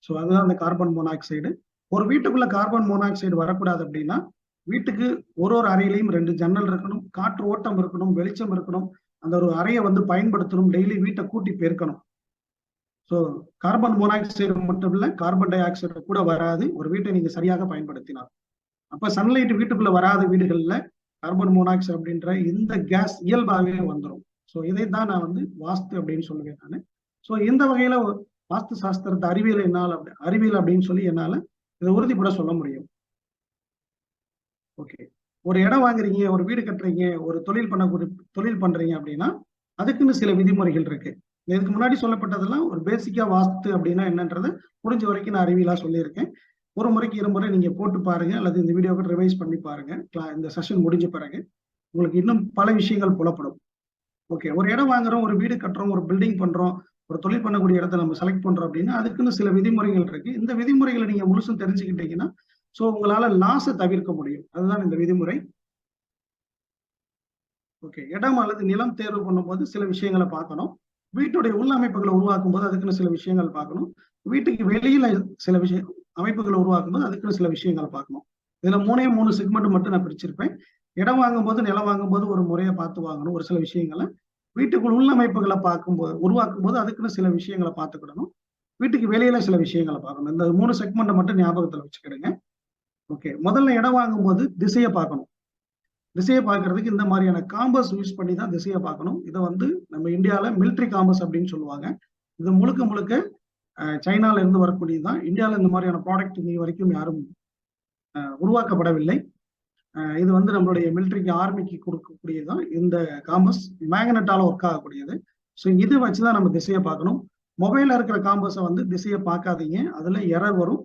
ஸோ அதுதான் அந்த கார்பன் மோனாக்சைடு. ஒரு வீட்டுக்குள்ள கார்பன் மோனாக்சைடு வரக்கூடாது அப்படின்னா வீட்டுக்கு ஒரு அறையிலையும் 2 ஜன்னல் இருக்கணும், காற்று ஓட்டம் இருக்கணும், வெளிச்சம் இருக்கணும், அந்த ஒரு அறையை வந்து பயன்படுத்தணும், டெய்லி வீட்டை கூட்டி பெருக்கணும். ஸோ கார்பன் மோனாக்சைடு மட்டும் இல்ல, கார்பன் டை ஆக்சைடு கூட வராது ஒரு வீட்டை நீங்க சரியாக பயன்படுத்தினால். அப்ப சன்லைட் வீட்டுக்குள்ள வராத வீடுகள்ல கார்பன் மோனாக்சைடு அப்படின்ற இந்த கேஸ் இயல்பாகவே வந்துடும். ஸோ இதைத்தான் நான் வந்து வாஸ்து அப்படின்னு சொல்லுவேன் நான். ஸோ இந்த வகையில வாஸ்து சாஸ்திரத்தை அறிவியல் அப்படின்னு சொல்லி என்னால இதை உறுதிப்பட சொல்ல முடியும். ஓகே, ஒரு இடம் வாங்குறீங்க, ஒரு வீடு கட்டுறீங்க, ஒரு தொழில் பண்றீங்க அப்படின்னா அதுக்குன்னு சில விதிமுறைகள் இருக்கு. இதுக்கு முன்னாடி சொல்லப்பட்டதெல்லாம் ஒரு பேசிக்கா வாஸ்து அப்படின்னா என்னன்றதை முடிஞ்ச வரைக்கும் நான் அறிவியலா சொல்லியிருக்கேன். ஒரு முறைக்கு 2 முறை நீங்க போட்டு பாருங்க, அல்லது இந்த வீடியோவை ரிவைஸ் பண்ணி பாருங்க. இந்த செஷன் முடிஞ்ச பிறகு உங்களுக்கு இன்னும் பல விஷயங்கள் புலப்படும். ஓகே, ஒரு இடம் வாங்குறோம், ஒரு வீடு கட்டுறோம், ஒரு பில்டிங் பண்றோம், ஒரு தொழில் பண்ணக்கூடிய இடத்த நம்ம செலக்ட் பண்றோம் அப்படின்னா அதுக்குன்னு சில விதிமுறைகள் இருக்கு. இந்த விதிமுறைகளை நீங்க முழுசும் தெரிஞ்சுக்கிட்டீங்கன்னா சோ உங்களால லாஸை தவிர்க்க முடியும். அதுதான் இந்த விதிமுறை. ஓகே, இடம் அல்லது நிலம் தேர்வு பண்ணும்போது சில விஷயங்களை பார்க்கணும். வீட்டுடைய உள்ளமைப்புகளை உருவாக்கும் போது அதுக்குன்னு சில விஷயங்கள் பார்க்கணும். வீட்டுக்கு வெளியில சில அமைப்புகளை உருவாக்கும் போது அதுக்குன்னு சில விஷயங்களை பார்க்கணும். இதுல 3 செக்மெண்ட் மட்டும் நான் பிரிச்சிருப்பேன். இடம் வாங்கும்போது, நிலம் வாங்கும்போது ஒரு முறையை பார்த்து வாங்கணும் ஒரு சில விஷயங்களை. வீட்டுக்குள் உள்ளமைப்புகளை உருவாக்கும் போது அதுக்குன்னு சில விஷயங்களை பார்த்துக்கிடணும். வீட்டுக்கு வெளியில சில விஷயங்களை பார்க்கணும். இந்த 3 செக்மெண்ட்டை மட்டும் ஞாபகத்துல வச்சுக்கிடுங்க. ஓகே, முதல்ல இடம் வாங்கும் போது திசையை பார்க்கணும். திசையை பார்க்கறதுக்கு இந்த மாதிரியான காம்பஸ் யூஸ் பண்ணி தான் திசையை பார்க்கணும். இதை வந்து நம்ம இந்தியாவில் மிலிட்ரி காம்பஸ் அப்படின்னு சொல்லுவாங்க. இது முழுக்க சைனால இருந்து வரக்கூடியதுதான். இந்தியாவில் இந்த மாதிரியான ப்ராடக்ட் இன்னி வரைக்கும் யாரும் உருவாக்கப்படவில்லை. இது வந்து நம்மளுடைய மிலிட்ரிக்கு, ஆர்மிக்கு கொடுக்கக்கூடியதுதான். இந்த காம்பஸ் மேக்னெட்டால ஒர்க் ஆகக்கூடியது. ஸோ இது வச்சுதான் நம்ம திசையை பார்க்கணும். மொபைல்ல இருக்கிற காம்பஸை வந்து திசையை பார்க்காதீங்க, அதுல எரர் வரும்.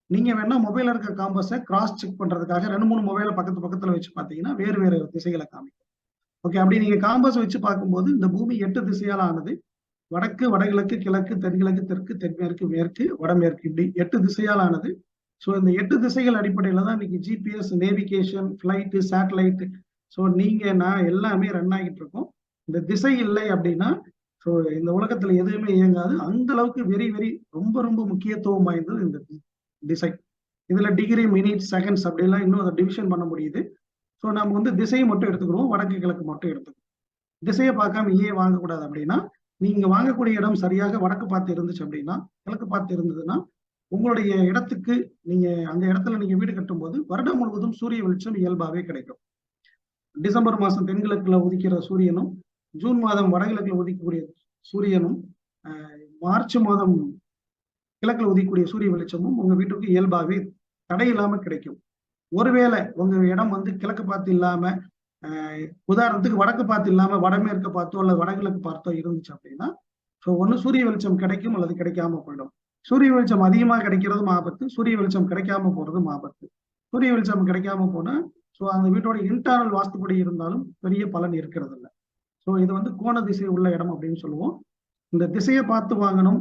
நீங்க வேணா மொபைல்ல இருக்கிற காம்பஸை கிராஸ் செக் பண்றதுக்காக 2-3 மொபைலை பக்கத்துல வச்சு பார்த்தீங்கன்னா வேறு திசைகளை காமிக்கும். ஓகே, அப்படி நீங்க காம்பஸ் வச்சு பார்க்கும்போது இந்த பூமி 8 திசையால் ஆனது. வடக்கு, வடகிழக்கு, கிழக்கு, தென்கிழக்கு, தெற்கு, தென்மேற்கு, மேற்கு, வடமேற்கு, இப்படி 8 திசையால் ஆனது. ஸோ இந்த 8 திசைகள் அடிப்படையில தான் இன்னைக்கு GPS, navigation, flight, satellite, so நான் எல்லாமே ரன் ஆகிட்டு இருக்கோம். இந்த திசை இல்லை அப்படின்னா ஸோ இந்த உலகத்துல எதுவுமே இயங்காது. அந்த அளவுக்கு வெரி வெரி ரொம்ப ரொம்ப முக்கியத்துவம் வாய்ந்தது இந்த திசை. இதுல டிகிரி, மினிட், செகண்ட்ஸ் அப்படிலாம் இன்னும் அதை டிவிஷன் பண்ண முடியுது. ஸோ நம்ம வந்து திசையை மட்டும் எடுத்துக்கிறோம், வடக்கு கிழக்கு மட்டும் எடுத்துக்கிறோம். திசையை பார்க்காம ஏன் வாங்கக்கூடாது அப்படின்னா, நீங்க வாங்கக்கூடிய இடம் சரியாக வடக்கு பார்த்து இருந்துச்சு அப்படின்னா, கிழக்கு பார்த்து இருந்ததுன்னா, உங்களுடைய இடத்துக்கு நீங்க அந்த இடத்துல நீங்க வீடு கட்டும் போது வருடம் முழுவதும் சூரிய வெளிச்சம் இயல்பாவே கிடைக்கும். டிசம்பர் மாசம் தென்கிழக்குல உதிக்கிற சூரியனும், ஜூன் மாதம் வடகிழக்குல உதிக்கக்கூடிய சூரியனும், மார்ச் மாதம் கிழக்குல உதிக்கக்கூடிய சூரிய வெளிச்சமும் உங்க வீட்டுக்கு இயல்பாவே தடை இல்லாம கிடைக்கும். ஒருவேளை உங்க இடம் வந்து கிழக்கு பார்த்து இல்லாம, உதாரணத்துக்கு வடக்கு பார்த்து இல்லாம வடமேற்கு பார்த்தோ அல்லது வடகிழக்கு பார்த்தோ இருந்துச்சு அப்படின்னா, ஸோ ஒண்ணு சூரிய வெளிச்சம் கிடைக்கும் அல்லது கிடைக்காம போயிடும். சூரிய வெளிச்சம் அதிகமாக கிடைக்கிறதும் ஆபத்து, சூரிய வெளிச்சம் கிடைக்காம போறதும் ஆபத்து. சூரிய வெளிச்சம் கிடைக்காம போனா ஸோ அந்த வீட்டோட இன்டர்னல் வாஸ்துப்படி இருந்தாலும் பெரிய பலன் இருக்கிறது இல்லை. ஸோ இது வந்து கோண திசை உள்ள இடம் அப்படின்னு சொல்லுவோம். இந்த திசையை பார்த்து வாங்கணும்,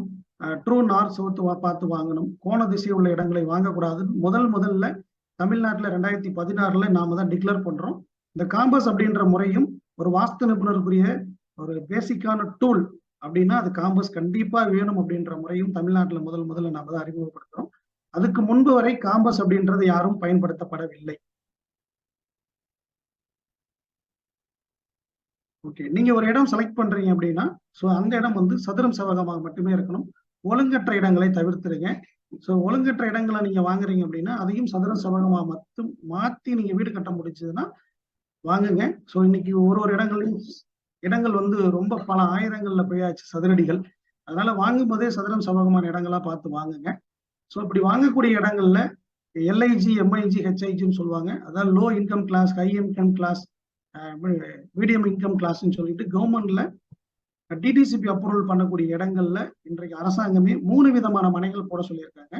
ட்ரூ நார்த் சவுத் பார்த்து வாங்கணும். கோண திசை உள்ள இடங்களை வாங்கக்கூடாது. முதல்ல தமிழ்நாட்டில் 2016 நாம தான் டிக்ளேர் பண்றோம். இந்த காம்பஸ் அப்படின்ற முறையும் ஒரு வாஸ்து நிபுணருக்குரிய ஒரு பேசிக்கான டூல் அப்படின்னா அது காம்பஸ் கண்டிப்பா வேணும் அப்படின்ற முறையும் தமிழ்நாட்டில் முதல்ல நாம தான் அறிமுகப்படுத்துறோம். அதுக்கு முன்பு வரை காம்பஸ் அப்படின்றது யாரும் பயன்படுத்தப்படவில்லை. ஓகே, நீங்க ஒரு இடம் செலக்ட் பண்றீங்க அப்படின்னா ஸோ அந்த இடம் வந்து சதுரம் செவ்வகமாக மட்டுமே இருக்கணும். ஒழுங்கற்ற இடங்களை தவிர்த்துருங்க. ஸோ ஒழுங்கற்ற இடங்களை நீங்க வாங்குறீங்க அப்படின்னா அதையும் சதுரம் செவ்வகமா மட்டும் மாத்தி நீங்க வீடு கட்ட முடிச்சதுன்னா வாங்குங்க. ஸோ இன்னைக்கு ஒரு இடங்களையும் இடங்கள் வந்து ரொம்ப பல ஆயிரங்கள்ல போயாச்சு சதுரடிகள். அதனால வாங்கும் போதே சதுரம் செவ்வகமான இடங்களா பார்த்து வாங்குங்க. ஸோ இப்படி வாங்கக்கூடிய இடங்கள்ல எல்ஐஜி, எம்ஐஜி, ஹெச்ஐஜின்னு சொல்லுவாங்க. அதாவது low income class, high income class, medium income கிளாஸ்ன்னு சொல்லிட்டு கவர்மெண்ட்ல டிடிசிபி அப்ரூவல் பண்ணக்கூடிய இடங்கள்ல இன்றைக்கு அரசாங்கமே 3 விதமான மனைகள் போட சொல்லியிருக்காங்க.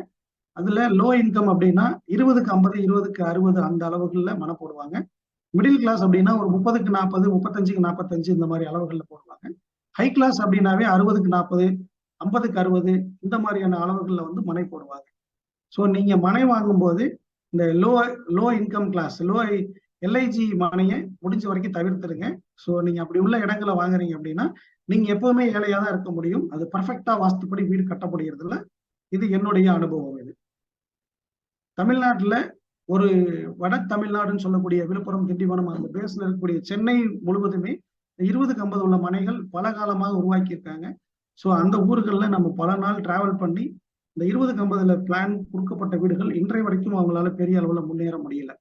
அதுல லோ இன்கம் அப்படின்னா 20க்கு 50, 20க்கு 60 அந்த அளவுகள்ல மனை போடுவாங்க. மிடில் கிளாஸ் அப்படின்னா ஒரு 30க்கு 40, 35க்கு 45 இந்த மாதிரி அளவுகள்ல போடுவாங்க. ஹை கிளாஸ் அப்படின்னாவே 60க்கு 40, 50க்கு 60 இந்த மாதிரியான அளவுகள்ல வந்து மனை போடுவாங்க. ஸோ நீங்க மனை வாங்கும்போது இந்த லோ இன்கம் கிளாஸ், எல்ஐஜி மனையை முடிஞ்ச வரைக்கும் தவிர்த்துருங்க. ஸோ நீங்க அப்படி உள்ள இடங்களை வாங்குறீங்க அப்படின்னா நீங்க எப்பவுமே ஏழையா தான் இருக்க முடியும். அது பர்ஃபெக்டா வாஸ்துப்படி வீடு கட்டப்படுகிறதுல இது என்னுடைய அனுபவம். இது தமிழ்நாட்டுல ஒரு வட தமிழ்நாடுன்னு சொல்லக்கூடிய விழுப்புரம், திண்டிவனம் அந்த பேஸ்ல இருக்கக்கூடிய சென்னை முழுவதுமே 20க்கு 50 உள்ள மனைகள் பல காலமாக உருவாக்கி இருக்காங்க. ஸோ அந்த ஊர்கள்ல நம்ம பல நாள் டிராவல் பண்ணி இந்த 20க்கு 50ல பிளான் கொடுக்கப்பட்ட வீடுகள் இன்றைய வரைக்கும் அவங்களால பெரிய அளவுல முன்னேற முடியல.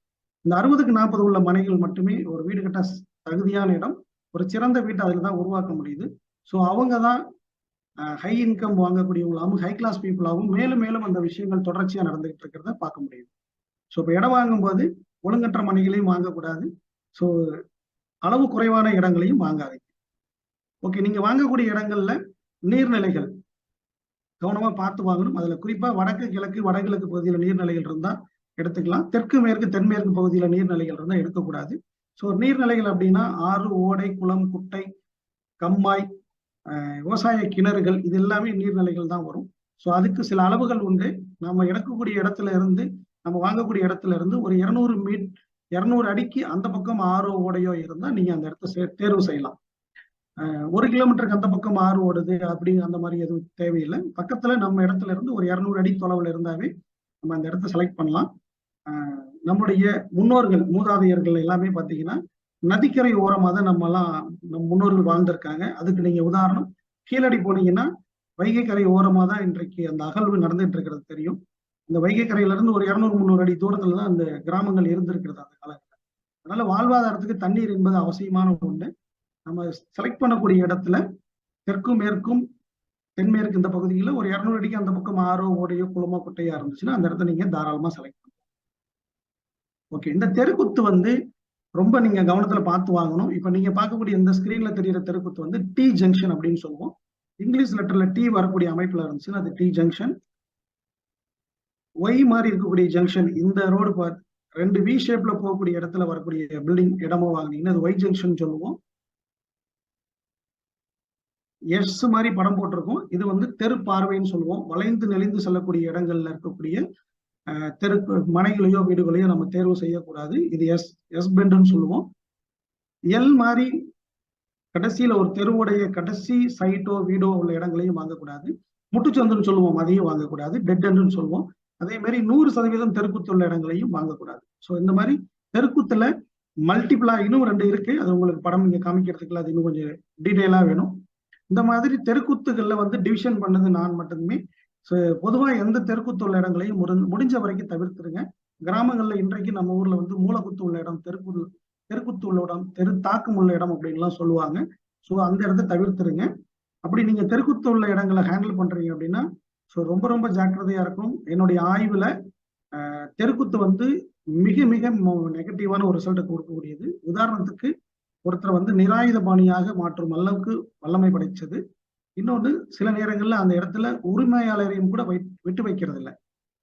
இந்த 60க்கு 40 உள்ள மனைகள் மட்டுமே ஒரு வீடு கட்ட தகுதியான இடம், ஒரு சிறந்த வீட்டை அதில் தான் உருவாக்க முடியுது. ஸோ அவங்க தான் ஹை இன்கம் வாங்கக்கூடியவங்களாகவும் ஹை கிளாஸ் பீப்புளாகவும் மேலும் மேலும் அந்த விஷயங்கள் தொடர்ச்சியாக நடந்துகிட்டு இருக்கிறத பார்க்க முடியுது. ஸோ இப்போ இடம் வாங்கும்போது ஒழுங்கற்ற மனைகளையும் வாங்கக்கூடாது. ஸோ அளவு குறைவான இடங்களையும் வாங்காதீங்க. ஓகே, நீங்க வாங்கக்கூடிய இடங்கள்ல நீர்நிலைகள் கவனமா பார்த்து வாங்கணும். அதுல குறிப்பா வடக்கு கிழக்கு, வடகிழக்கு பகுதியில நீர்நிலைகள் இருந்தா எடுத்துக்கலாம். தெற்கு மேற்கு, தென்மேற்கு பகுதியில நீர்நிலைகள் இருந்தா எடுக்கக்கூடாது. ஸோ நீர்நிலைகள் அப்படின்னா ஆறு, ஓடை, குளம், குட்டை, கம்மாய், விவசாய கிணறுகள் இது எல்லாமே நீர்நிலைகள் தான் வரும். ஸோ அதுக்கு சில அளவுகள் உண்டு. நம்ம எடுக்கக்கூடிய இடத்துல இருந்து நம்ம வாங்கக்கூடிய இடத்துல இருந்து ஒரு 200 அடிக்கு அந்த பக்கம் ஆறோ ஓடையோ இருந்தா நீங்க அந்த இடத்த தேர்வு செய்யலாம். 1 கிலோமீட்டருக்கு அந்த பக்கம் ஆறு ஓடுது அப்படி அந்த மாதிரி எதுவும் தேவையில்லை. பக்கத்துல நம்ம இடத்துல இருந்து ஒரு 200 அடி தொலைவில் இருந்தாவே நம்ம அந்த இடத்த செலக்ட் பண்ணலாம். நம்முடைய முன்னோர்கள், மூதாதையர்கள் எல்லாமே பார்த்தீங்கன்னா நதிக்கரை ஓரமாக தான் நம்ம முன்னோர்கள் வாழ்ந்திருக்காங்க. அதுக்கு நீங்க உதாரணம் கீழடி போனீங்கன்னா வைகை கரை ஓரமாக தான் இன்றைக்கு அந்த அகழ்வு நடந்துட்டு இருக்கிறது தெரியும். இந்த வைகை கரையில இருந்து ஒரு 200-300 அடி தூரத்துல தான் அந்த கிராமங்கள் இருந்திருக்கிறது அந்த காலத்துல. அதனால வாழ்வாதாரத்துக்கு தண்ணீர் என்பது அவசியமான ஒண்ணு. நம்ம செலக்ட் பண்ணக்கூடிய இடத்துல தெற்கும் மேற்கும் தென்மேற்கு இந்த பகுதியில ஒரு 200 அடிக்கு அந்த பக்கம் ஆறோ ஓடையோ குளமோ குட்டையா இருந்துச்சுன்னா அந்த இடத்த நீங்க தாராளமா செலக்ட் பண்ணலாம். ஓகே, இந்த தெருக்குத்து வந்து ரொம்ப நீங்க கவனத்துல பார்த்து வாங்கணும். இப்ப நீங்க பார்க்கக்கூடிய இந்த ஸ்கிரீன்ல தெரியுற தெருக்குத்து வந்து டி ஜங்ஷன் அப்படின்னு சொல்லுவோம். இங்கிலீஷ் லெட்டர்ல டி வரக்கூடிய அமைப்புல இருந்துச்சுன்னா அது டி ஜங்ஷன். ஒய் மாதிரி இருக்கக்கூடிய ஜங்ஷன், இந்த ரோடு 2 வி ஷேப்ல போகக்கூடிய இடத்துல வரக்கூடிய பில்டிங் இடமோ வாங்கினீங்கன்னா அது ஒய் ஜங்ஷன் சொல்லுவோம். எஸ் மாதிரி படம் போட்டிருக்கோம். இது வந்து தெரு பார்வைன்னு சொல்லுவோம். வளைந்து நெளிந்து செல்லக்கூடிய இடங்கள்ல இருக்கக்கூடிய தெரு மனைகளையோ வீடுகளையோ நம்ம தேர்வு செய்யக்கூடாது. இது எஸ் பெண்டுன்னு சொல்லுவோம். எல் மாதிரி கடைசியில ஒரு தெருவுடைய கடைசி சைட்டோ வீடோ உள்ள இடங்களையும் வாங்கக்கூடாது. முட்டுச்சந்துன்னு சொல்லுவோம், அதையும் வாங்கக்கூடாது. டெட் எண்டுன்னு சொல்லுவோம். அதே மாதிரி 100% தெருக்குத்து உள்ள இடங்களையும் வாங்கக்கூடாது. ஸோ இந்த மாதிரி தெருக்குத்துல மல்டிபிளா இன்னும் 2 இருக்கு. அது உங்களுக்கு படம் இங்க காமிக்கிறதுக்குள்ள அது இன்னும் கொஞ்சம் டீட்டெயிலா வேணும். இந்த மாதிரி தெருக்குத்துகள்ல வந்து டிவிஷன் பண்ணது நான் மட்டுமே. பொதுவா எந்த தெருக்குத்து உள்ள இடங்களையும் முடிஞ்ச வரைக்கும் தவிர்த்துருங்க. கிராமங்கள்ல இன்றைக்கு நம்ம ஊர்ல வந்து மூலக்குத்து உள்ள இடம், தெருக்குத்து உள்ள இடம், தெரு தாக்கம் உள்ள இடம் அப்படின்லாம் சொல்லுவாங்க. ஸோ அந்த இடத்த தவிர்த்துருங்க. அப்படி நீங்க தெருக்குத்து உள்ள இடங்களை ஹேண்டில் பண்றீங்க அப்படின்னா ஸோ ரொம்ப ரொம்ப ஜாக்கிரதையா இருக்கும். என்னுடைய ஆய்வுல தெருக்குத்து வந்து மிக மிக நெகட்டிவான ஒரு ரிசல்ட்டை கொடுக்கக்கூடியது. உதாரணத்துக்கு ஒருத்தரை வந்து நிராயுதபாணியாக மாற்றும் அளவுக்கு வல்லமை படைச்சது. இன்னொன்று சில நேரங்கள்ல அந்த இடத்துல உரிமையாளரையும் கூட விட்டு வைக்கிறது இல்லை.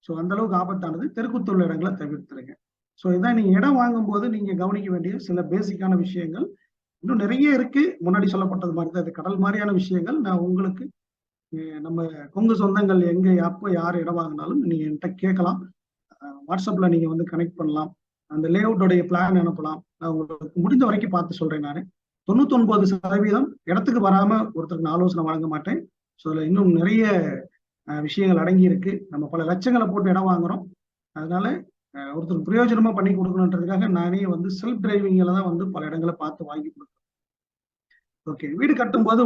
ஸோ அந்த அளவுக்கு ஆபத்தானது. தெருக்குத்து உள்ள இடங்களை தவிர்த்துருங்க. ஸோ இதான் நீங்க இடம் வாங்கும் போது நீங்க கவனிக்க வேண்டிய சில பேசிக்கான விஷயங்கள். இன்னும் நிறைய இருக்கு. முன்னாடி சொல்லப்பட்டது மாதிரி தான் அது கடல் மாதிரியான விஷயங்கள். நான் உங்களுக்கு நம்ம கொங்கு சொந்தங்கள் எங்க அப்போ யார் இடம் வாங்கினாலும் நீங்க என்கிட்ட கேட்கலாம். வாட்ஸ்அப்ல நீங்க வந்து கனெக்ட் பண்ணலாம். அந்த லே அவுட்டோடைய பிளான் அனுப்பலாம். நான் உங்களுக்கு முடிந்த வரைக்கும் பார்த்து சொல்றேன். நான் 99% இடத்துக்கு வராம ஒருத்தருக்கு நான் ஆலோசனை வழங்க மாட்டேன். ஸோ அதுல இன்னும் நிறைய விஷயங்கள் அடங்கி இருக்கு. நம்ம பல லட்சங்களை போட்டு இடம் வாங்குறோம். அதனால ஒருத்தருக்கு பிரயோஜனமா பண்ணி கொடுக்கணுன்றதுக்காக நானே வந்து செல்ஃப் டிரைவிங்ல தான் வந்து பல இடங்களை பார்த்து வாங்கி கொடுக்குறேன். ஓகே, வீடு கட்டும் போது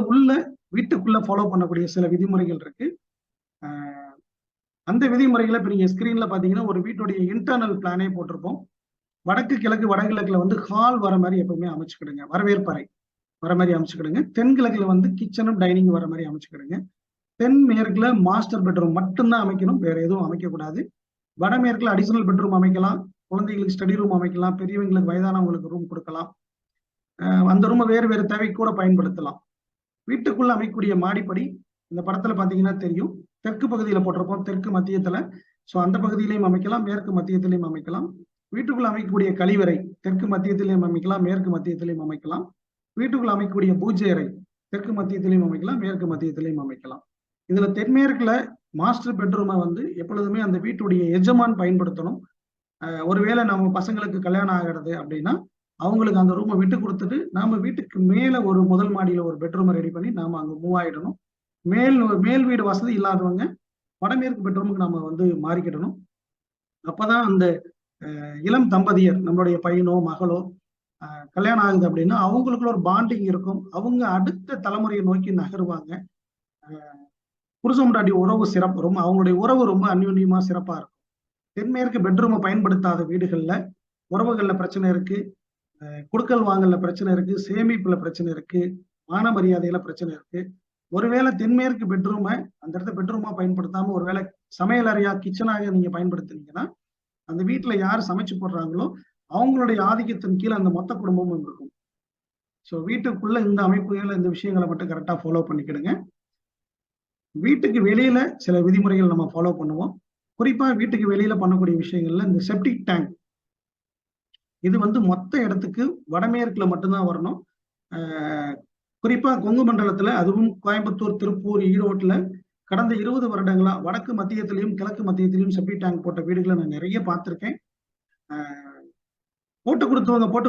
வீட்டுக்குள்ள ஃபாலோ பண்ணக்கூடிய சில விதிமுறைகள் இருக்கு. அந்த விதிமுறைகளை இப்ப நீங்க ஸ்கிரீன்ல பாத்தீங்கன்னா ஒரு வீட்டுடைய இன்டர்னல் பிளானே போட்டிருப்போம். வடக்கு கிழக்கு வடகிழக்குல வந்து ஹால் வர மாதிரி எப்பவுமே அமைச்சுக்கிடுங்க. வரவேற்பறை வர மாதிரி அமைச்சுக்கிடுங்க. தென்கிழக்குல வந்து கிச்சனும் டைனிங் வர மாதிரி அமைச்சுக்கிடுங்க. தென்மேற்குல மாஸ்டர் பெட்ரூம் மட்டும்தான் அமைக்கணும், வேற எதுவும் அமைக்கக்கூடாது. வடமேற்குல அடிஷனல் பெட்ரூம் அமைக்கலாம், குழந்தைகளுக்கு ஸ்டடி ரூம் அமைக்கலாம், பெரியவங்களுக்கு வயதானவங்களுக்கு ரூம் கொடுக்கலாம். அந்த ரூமை வேறு வேறு தேவைக்கு கூட பயன்படுத்தலாம். வீட்டுக்குள்ள அமைக்கக்கூடிய மாடிப்படி இந்த படத்துல பாத்தீங்கன்னா தெரியும். தெற்கு பகுதியில போட்டிருப்போம், தெற்கு மத்தியத்துல. ஸோ அந்த பகுதியிலையும் அமைக்கலாம், மேற்கு மத்தியத்திலையும் அமைக்கலாம். வீட்டுக்குள்ள அமைக்கக்கூடிய கழிவறை தெற்கு மத்தியத்திலையும் அமைக்கலாம், மேற்கு மத்தியத்திலையும் அமைக்கலாம். வீட்டுக்குள்ள அமைக்கக்கூடிய பூஜை அறை தெற்கு மத்தியத்திலையும் அமைக்கலாம், மேற்கு மத்தியத்திலையும் அமைக்கலாம். இதுல தென்மேற்குல மாஸ்டர் பெட்ரூமை வந்து எப்பொழுதுமே அந்த வீட்டுடைய எஜமான் பயன்படுத்தணும். ஒருவேளை நம்ம பசங்களுக்கு கல்யாணம் ஆகிறது அப்படின்னா அவங்களுக்கு அந்த ரூமை விட்டு கொடுத்துட்டு நாம வீட்டுக்கு மேல ஒரு முதல் மாடியில ஒரு பெட்ரூமை ரெடி பண்ணி நாம அங்க மூவ் ஆயிடணும். மேல் வீடு வசதி இல்லாதவங்க வடமேற்கு பெட்ரூமுக்கு நம்ம வந்து மாறிக்கிடணும். அப்பதான் அந்த இளம் தம்பதியர் நம்மளுடைய பையனோ மகளோ கல்யாணம் ஆகுது அப்படின்னா அவங்களுக்குள்ள ஒரு பாண்டிங் இருக்கும். அவங்க அடுத்த தலைமுறையை நோக்கி நகருவாங்க. புருஷன் முன்னாடி உறவு சிறப்பு, ரொம்ப அவங்களுடைய உறவு ரொம்ப அந்யோன்யமா சிறப்பா இருக்கும். தென்மேற்கு பெட்ரூமை பயன்படுத்தாத வீடுகள்ல உறவுகள்ல பிரச்சனை இருக்கு, குடுக்கல் வாங்கல பிரச்சனை இருக்கு, சேமிப்புல பிரச்சனை இருக்கு, மான மரியாதையில பிரச்சனை இருக்கு. ஒருவேளை தென்மேற்கு பெட்ரூமை அந்த இடத்த பெட்ரூமா பயன்படுத்தாம ஒருவேளை சமையல் அறையா கிச்சனாக நீங்க பயன்படுத்தினீங்கன்னா அந்த வீட்டுல யார் சமைச்சு போடுறாங்களோ அவங்களுடைய ஆதிக்கத்தின் கீழே அந்த மொத்த குடும்பமும் இருக்கும். ஸோ வீட்டுக்குள்ள இந்த அமைப்புகள் இந்த விஷயங்களை மட்டும் கரெக்டா ஃபாலோ பண்ணிக்கிடுங்க. வீட்டுக்கு வெளியில சில விதிமுறைகள் நம்ம ஃபாலோ பண்ணுவோம். குறிப்பா வீட்டுக்கு வெளியில பண்ணக்கூடிய விஷயங்கள்ல இந்த செப்டிக் டேங்க், இது வந்து மொத்த இடத்துக்கு வடமேற்குல மட்டும்தான் வரணும். குறிப்பா கொங்கு மண்டலத்துல, அதுவும் கோயம்புத்தூர், திருப்பூர், ஈரோட்டுல கடந்த 20 வருடங்களா வடக்கு மத்தியத்திலையும் கிழக்கு மத்தியத்திலையும் செப்டிக் டேங்க் போட்ட வீடுகளை நான் நிறைய பார்த்திருக்கேன். போட்டு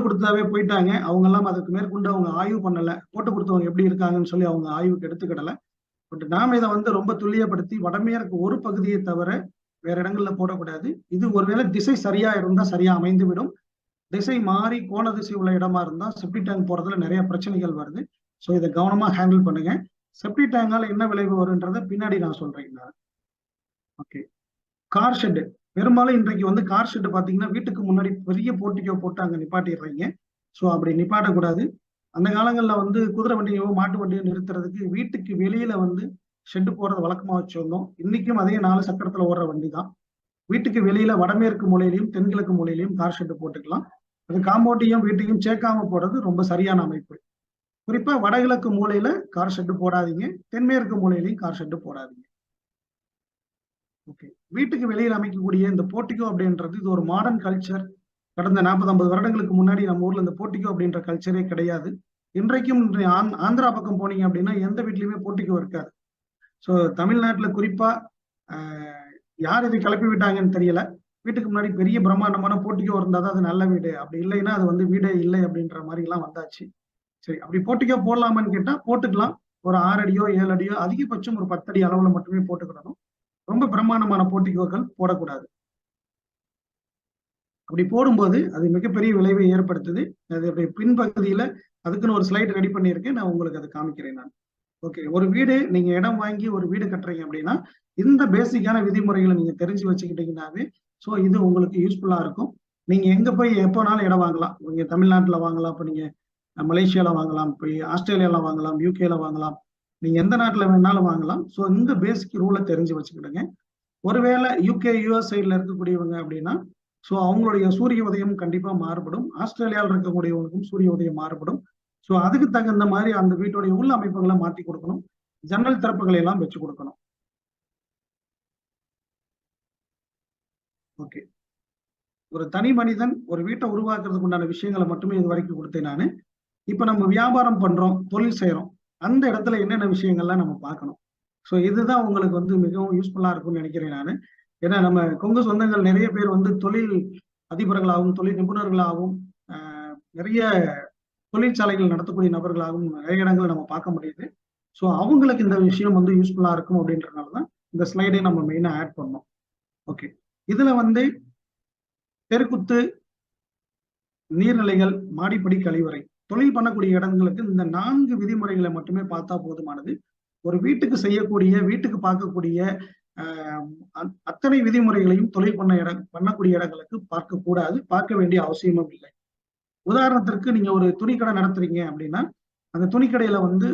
கொடுத்ததாவே போயிட்டாங்க. அவங்க எல்லாம் அதுக்கு மேற்கொண்டு அவங்க ஆய்வு பண்ணல. போட்டு கொடுத்தவங்க எப்படி இருக்காங்கன்னு சொல்லி அவங்க ஆய்வுக்கு எடுத்துக்கிடல. பட் நாம இதை வந்து ரொம்ப துல்லியப்படுத்தி வடமேற்கு ஒரு பகுதியை தவிர வேற இடங்கள்ல போடக்கூடாது. இது ஒருவேளை திசை சரியா இருந்தா சரியா அமைந்து விடும். திசை மாறி கோண திசை உள்ள இடமா இருந்தா செப்டிக் டேங்க் போறதுல நிறைய பிரச்சனைகள் வருது. ஸோ இதை கவனமா ஹேண்டில் பண்ணுங்க. செப்டிக் டேங்கால என்ன விளைவு வரும்ன்றத பின்னாடி நான் சொல்றேன். Okay, car shed. பெரும்பாலும் இன்றைக்கு வந்து கார் ஷெட் பாத்தீங்கன்னா வீட்டுக்கு முன்னாடி பெரிய போர்ட்டிகோ போட்டு அங்க நிப்பாட்டிடுறீங்க. ஸோ அப்படி நிப்பாட்டக்கூடாது. அந்த காலங்கள்ல வந்து குதிரை வண்டியோ மாட்டு வண்டியோ நிறுத்துறதுக்கு வீட்டுக்கு வெளியில வந்து ஷெட்டு போடுறது வழக்கமா வச்சிருந்தோம். இன்னைக்கும் அதே 4 சக்கரத்துல ஓடுற வண்டி தான். வீட்டுக்கு வெளியில வடமேற்கு மூலையிலையும் தென்கிழக்கு மூலையிலையும் கார் ஷெட்டு போட்டுக்கலாம். அது காம்பவுண்டையும் வீட்டையும் சேர்க்காம போடுறது ரொம்ப சரியான அமைப்பு. குறிப்பா வடகிழக்கு மூலையில கார் ஷெட்டு போடாதீங்க, தென்மேற்கு மூலையிலையும் கார் ஷெட்டு போடாதீங்க. ஓகே, வீட்டுக்கு வெளியில் அமைக்கக்கூடிய இந்த போர்ட்டிகோ அப்படின்றது இது ஒரு மாடர்ன் கல்ச்சர். கடந்த 40-50 வருடங்களுக்கு முன்னாடி நம்ம ஊர்ல இந்த போர்ட்டிகோ அப்படின்ற கல்ச்சரே கிடையாது. இன்றைக்கும் ஆந்திரா பக்கம் போனீங்க அப்படின்னா எந்த வீட்லயுமே போர்ட்டிகோ இருக்காது. ஸோ தமிழ்நாட்டுல குறிப்பா யார் இதை கிளப்பி விட்டாங்கன்னு தெரியல. வீட்டுக்கு முன்னாடி பெரிய பிரம்மாண்டமான போர்ட்டிகோ இருந்தாதான் அது நல்ல வீடு, அப்படி இல்லைன்னா அது வந்து வீடே இல்லை அப்படின்ற மாதிரி எல்லாம் வந்தாச்சு. சரி, அப்படி போர்ட்டிகோ போடலாமான்னு கேட்டா போட்டுக்கலாம். ஒரு 6 அடியோ 7 அடியோ அதிகபட்சம் ஒரு 10 அடி அளவுல மட்டுமே போட்டுக்கிடணும். ரொம்ப பிரம்மாண்டமான போர்ட்டிகோக்கள் போடக்கூடாது. அப்படி போடும்போது அது மிகப்பெரிய விளைவை ஏற்படுத்துது. அதோடைய பின்பகுதியில அதுக்குன்னு ஒரு ஸ்லைடு ரெடி பண்ணியிருக்கேன், நான் உங்களுக்கு அதை காமிக்கிறேன் நான். ஓகே, ஒரு வீடு நீங்க இடம் வாங்கி ஒரு வீடு கட்டுறீங்க அப்படின்னா இந்த பேசிக்கான விதிமுறைகளை நீங்க தெரிஞ்சு வச்சுக்கிட்டீங்கன்னாவே ஸோ இது உங்களுக்கு யூஸ்ஃபுல்லா இருக்கும். நீங்க எங்க போய் எப்போனாலும் இடம் வாங்கலாம். நீங்க தமிழ்நாட்டுல வாங்கலாம், இப்போ நீங்க மலேசியால வாங்கலாம், இப்போ ஆஸ்திரேலியால வாங்கலாம், யூகேல வாங்கலாம், நீங்க எந்த நாட்டுல வேணாலும் வாங்கலாம். ஸோ இந்த பேசிக் ரூலை தெரிஞ்சு வச்சுக்கிடுங்க. ஒருவேளை யூகே யூஎஸ் சைட்ல இருக்கக்கூடியவங்க அப்படின்னா ஸோ அவங்களுடைய சூரிய உதயம் கண்டிப்பா மாறுபடும். ஆஸ்திரேலியாவில் இருக்கக்கூடியவங்களுக்கும் சூரிய உதயம் மாறுபடும். ஸோ அதுக்கு தகுந்த மாதிரி அந்த வீட்டுடைய உள்ள அமைப்புகளை மாற்றி கொடுக்கணும். ஜன்னல் திறப்புகளை எல்லாம் வச்சு கொடுக்கணும். ஓகே, ஒரு தனி மனிதன் ஒரு வீட்டை உருவாக்குறதுக்கு உண்டான விஷயங்களை மட்டுமே இது வரைக்கும் கொடுத்தேன் நான். இப்ப நம்ம வியாபாரம் பண்றோம், தொழில் செய்யறோம், அந்த இடத்துல என்னென்ன விஷயங்கள்லாம் நம்ம பார்க்கணும். ஸோ இதுதான் உங்களுக்கு வந்து மிகவும் யூஸ்ஃபுல்லா இருக்கும்னு நினைக்கிறேன் நான். ஏன்னா நம்ம கொங்கு சொந்தங்கள் நிறைய பேர் வந்து தொழில் அதிபர்களாகவும் தொழில் நிபுணர்களாகவும் நிறைய தொழிற்சாலைகள் நடத்தக்கூடிய நபர்களாகவும் நிறைய இடங்களை நம்ம பார்க்க முடியுது. ஸோ அவங்களுக்கு இந்த விஷயம் வந்து யூஸ்ஃபுல்லா இருக்கும் அப்படின்றதுனால தான் இந்த ஸ்லைடை நம்ம மெயினா ஆட் பண்ணோம். ஓகே, இதுல வந்து தெருக்குத்து, நீர்நிலைகள், மாடிப்படி, கழிவறை, தொழில் பண்ணக்கூடிய இடங்களுக்கு இந்த 4 விதிமுறைகளை மட்டுமே பார்த்தா போதுமானது. ஒரு வீட்டுக்கு செய்யக்கூடிய, வீட்டுக்கு பார்க்கக்கூடிய அத்தனை விதிமுறைகளையும் தொழில் பண்ணக்கூடிய இடங்களுக்கு பார்க்க கூடாது, பார்க்க வேண்டிய அவசியமும் இல்லை. உதாரணத்திற்கு நீங்க ஒரு துணிக்கடை நடத்துறீங்க அப்படின்னா அந்த துணிக்கடையில வந்து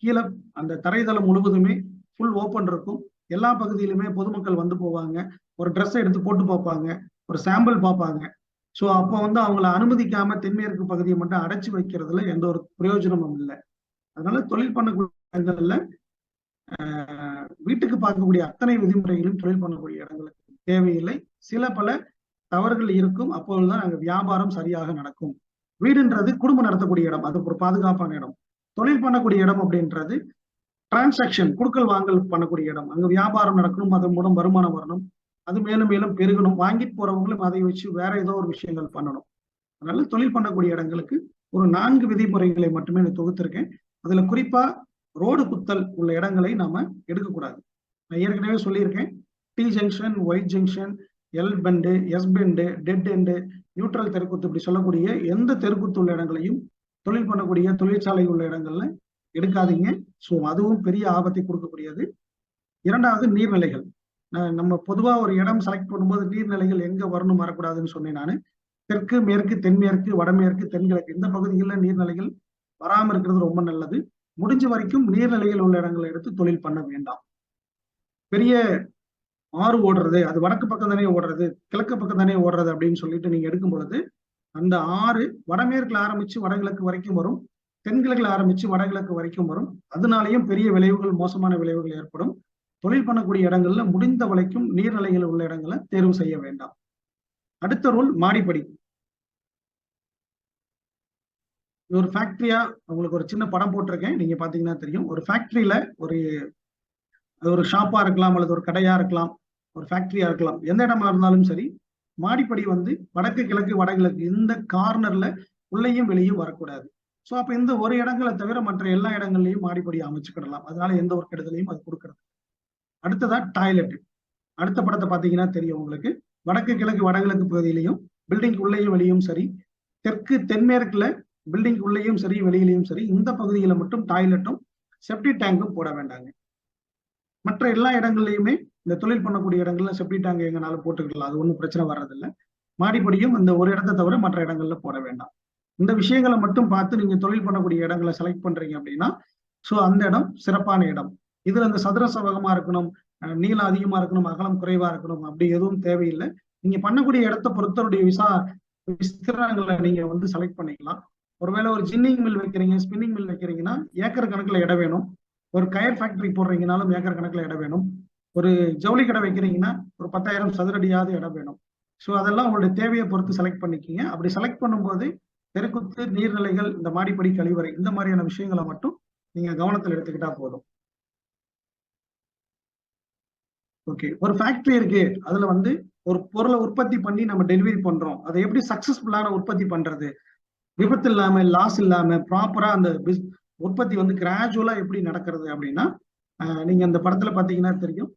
கீழே அந்த தரைதளம் முழுவதுமே ஃபுல் ஓப்பன் இருக்கும். எல்லா பகுதியிலுமே பொதுமக்கள் வந்து போவாங்க, ஒரு ட்ரெஸ் எடுத்து போட்டு பார்ப்பாங்க, ஒரு சாம்பிள் பார்ப்பாங்க. ஸோ அப்போ வந்து அவங்கள அனுமதிக்காம தென்மேற்கு பகுதியை மட்டும் அடைச்சு வைக்கிறதுல எந்த ஒரு பிரயோஜனமும் இல்லை. அதனால தொழில் பண்ணக்கூடிய இடங்கள்ல வீட்டுக்கு பார்க்கக்கூடிய அத்தனை விதிமுறைகளும் தொழில் பண்ணக்கூடிய இடங்களுக்கு தேவையில்லை. சில பல தவறுகள் இருக்கும், அப்போதுதான் அங்க வியாபாரம் சரியாக நடக்கும். வீடுன்றது குடும்பம் நடத்தக்கூடிய இடம், அது ஒரு பாதுகாப்பான இடம். தொழில் பண்ணக்கூடிய இடம் அப்படின்றது டிரான்சாக்சன், குடுக்கல் வாங்கல் பண்ணக்கூடிய இடம். அங்க வியாபாரம் நடக்கணும், அதன் மூலம் வருமானம் வரணும், அது மேலும் மேலும் பெருகணும். வாங்கிட்டு போறவங்களும் அதை வச்சு வேற ஏதோ ஒரு விஷயங்கள் பண்ணணும். அதனால தொழில் பண்ணக்கூடிய இடங்களுக்கு ஒரு 4 விதிமுறைகளை மட்டுமே நான் தொகுத்திருக்கேன். அதுல குறிப்பா ரோடு குத்தல் உள்ள இடங்களை நாம எடுக்கக்கூடாது. நான் ஏற்கனவே சொல்லியிருக்கேன், T junction, white junction, L bend, S bend, dead end, neutral தெருக்குத்து இப்படி சொல்லக்கூடிய எந்த தெருக்குத்து உள்ள இடங்களையும் தொழில் பண்ணக்கூடிய தொழிற்சாலை உள்ள இடங்கள்ல எடுக்காதீங்க. ஸோ அதுவும் பெரிய ஆபத்தை கொடுக்கக்கூடியது. இரண்டாவது, நீர்நிலைகள். நம்ம பொதுவா ஒரு இடம் செலக்ட் பண்ணும்போது நீர்நிலைகள் எங்க வரணும் வரக்கூடாதுன்னு சொன்னேன் நான். தெற்கு, மேற்கு, தென்மேற்கு, வடமேற்கு, தென்கிழக்கு இந்த பகுதிகளில் நீர்நிலைகள் வராமல் இருக்கிறது ரொம்ப நல்லது. முடிஞ்ச வரைக்கும் நீர்நிலைகள் உள்ள இடங்களை எடுத்து தொழில் பண்ண வேண்டாம். பெரிய ஆறு ஓடுறது, அது வடக்கு பக்கம் தானே ஓடுறது, கிழக்கு பக்கம் தானே ஓடுறது அப்படின்னு சொல்லிட்டு நீங்க எடுக்கும் பொழுது அந்த ஆறு வடமேற்குல ஆரம்பிச்சு வடகிழக்கு வரைக்கும் வரும், தென்கிழக்குல ஆரம்பிச்சு வடகிழக்கு வரைக்கும் வரும். அதனாலேயும் பெரிய விளைவுகள், மோசமான விளைவுகள் ஏற்படும். தொழில் பண்ணக்கூடிய இடங்கள்ல முடிந்த வரைக்கும் நீர்நிலைகள் உள்ள இடங்களை தேர்வு செய்ய வேண்டாம். அடுத்த ரூல், மாடிப்படி. ஒரு ஃபேக்டரியா உங்களுக்கு ஒரு சின்ன படம் போட்டிருக்கேன், நீங்க பாத்தீங்கன்னா தெரியும். ஒரு ஃபேக்டரியில ஒரு ஷாப்பா இருக்கலாம், அல்லது ஒரு கடையா இருக்கலாம், ஒரு ஃபேக்டரியா இருக்கலாம், எந்த இடமா இருந்தாலும் சரி, மாடிப்படி வந்து வடக்கு, கிழக்கு, வடகிழக்கு இந்த கார்னர்ல உள்ளேயும் வெளியும் வரக்கூடாது. ஸோ அப்ப இந்த ஒரு இடங்களை தவிர மற்ற எல்லா இடங்கள்லையும் மாடிப்படி அமைச்சுக்கிடலாம். அதனால எந்த ஒரு கெடுதலையும் அது கொடுக்கறது. அடுத்ததா டாய்லெட். அடுத்த படத்தை பார்த்தீங்கன்னா தெரியும் உங்களுக்கு. வடக்கு, கிழக்கு, வடகிழக்கு பகுதியிலையும் பில்டிங் உள்ளேயும் வெளியும் சரி, தெற்கு, தென்மேற்குல பில்டிங் உள்ளேயும் சரி, வெளியிலையும் சரி, இந்த பகுதியில மட்டும் டாய்லெட்டும் செப்டி டேங்கும் போட வேண்டாங்க. மற்ற எல்லா இடங்கள்லையுமே இந்த தொழில் பண்ணக்கூடிய இடங்கள்ல செப்டி டேங்க் எங்கனாலும் போட்டுக்கலாம், அது ஒன்றும் பிரச்சனை வர்றதில்லை. மாடிப்படியும் இந்த ஒரு இடத்தை தவிர மற்ற இடங்கள்ல போட வேண்டாம். இந்த விஷயங்களை மட்டும் பார்த்து நீங்க தொழில் பண்ணக்கூடிய இடங்களை செலக்ட் பண்றீங்க அப்படின்னா ஸோ அந்த இடம் சிறப்பான இடம். இதுல இந்த சதுர செவ்வகமா இருக்கணும், நீளம் அதிகமா இருக்கணும், அகலம் குறைவா இருக்கணும் அப்படி எதுவும் தேவையில்லை. நீங்க பண்ணக்கூடிய இடத்தை பொறுத்தவருடைய விஸ்திரங்களை நீங்க வந்து செலக்ட் பண்ணிக்கலாம். ஒருவேளை ஒரு ஜின்னிங் மில் வைக்கிறீங்க, ஸ்பின்னிங் மில் வைக்கிறீங்கன்னா ஏக்கர் கணக்குல இடம் வேணும். ஒரு கயர் ஃபேக்டரி போடுறீங்கனாலும் ஏக்கர் கணக்குல இடம் வேணும். ஒரு ஜவுளி கடை வைக்கிறீங்கன்னா ஒரு 10,000 சதுரடியாவது இடம் வேணும். ஸோ அதெல்லாம் உங்களுடைய தேவையை பொறுத்து செலக்ட் பண்ணிக்கிங்க. அப்படி செலக்ட் பண்ணும்போது தெருக்குத்து, நீர்நிலைகள், இந்த மாடிப்படி, கழிவறை இந்த மாதிரியான விஷயங்களை மட்டும் நீங்க கவனத்தில் எடுத்துக்கிட்டா போதும். ஓகே, ஒரு ஃபேக்டரி இருக்கு, அதுல வந்து ஒரு பொருளை உற்பத்தி பண்ணி நம்ம டெலிவரி பண்றோம், அதை எப்படி சக்சஸ்ஃபுல்லான உற்பத்தி பண்றது, விபத்து இல்லாம லாஸ் இல்லாம ப்ராப்பரா அந்த உற்பத்தி வந்து கிராஜுவலா எப்படி நடக்கிறது அப்படின்னா, நீங்க அந்த படத்துல பாத்தீங்கன்னா தெரியும்,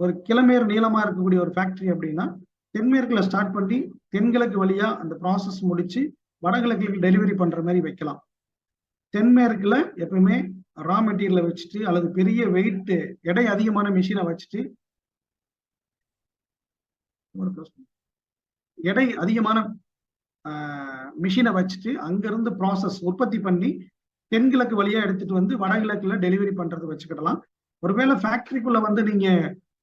ஒரு கிலோமீட்டர் நீளமா இருக்கக்கூடிய ஒரு ஃபேக்டரி அப்படின்னா தென்மேற்குல ஸ்டார்ட் பண்ணி தென்கிழக்கு வழியா அந்த ப்ராசஸ் முடிச்சு வடகிழக்கு டெலிவரி பண்ற மாதிரி வைக்கலாம். தென்மேற்குல எப்பவுமே ரா மெட்டீரியலை வச்சுட்டு அல்லது பெரிய வெயிட் எடை அதிகமான மிஷினை வச்சுட்டு எடை அதிகமான மிஷினை வச்சுட்டு அங்கிருந்து ப்ராசஸ் உற்பத்தி பண்ணி தென்கிழக்கு வழியா எடுத்துட்டு வந்து வடகிழக்குல டெலிவரி பண்றது வச்சுக்கிடலாம். ஒருவேளை ஃபேக்டரிக்குள்ள வந்து நீங்க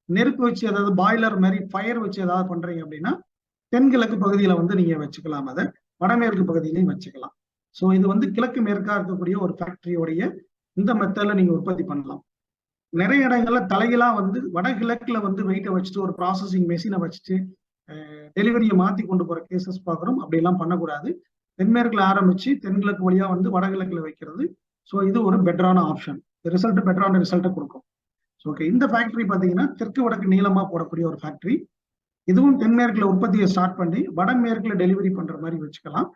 நெருப்பு வச்சு அதாவது பாய்லர் மாதிரி ஃபயர் வச்சு ஏதாவது பண்றீங்க அப்படின்னா தென்கிழக்கு பகுதியில வந்து நீங்க வச்சுக்கலாம், அதை வடமேற்கு பகுதியிலையும் வச்சுக்கலாம். ஸோ இது வந்து கிழக்கு மேற்கா இருக்கக்கூடிய ஒரு ஃபேக்டரியோடைய இந்த மெத்தட்ல நீங்க உற்பத்தி பண்ணலாம். நிறைய இடங்கள்ல தலைகளா வந்து வடகிழக்குல வந்து வெயிட்டை வச்சுட்டு ஒரு ப்ராசஸிங் மெஷினை வச்சுட்டு டெலிவரியை மாத்தி கொண்டு போற கேசஸ் பார்க்குறோம். அப்படி எல்லாம் பண்ணக்கூடாது. தென்மேற்குல ஆரம்பிச்சு தென்கிழக்கு வழியா வந்து வடகிழக்குல வைக்கிறது. ஸோ இது ஒரு பெட்டரான ஆப்ஷன், பெட்டரான ரிசல்ட்டை கொடுக்கும். ஓகே, இந்த ஃபேக்டரி பாத்தீங்கன்னா தெற்கு வடக்கு நீளமா போடக்கூடிய ஒரு ஃபேக்டரி. இதுவும் தென்மேற்குல உற்பத்தியை ஸ்டார்ட் பண்ணி வடமேற்குல டெலிவரி பண்ற மாதிரி வச்சுக்கலாம்.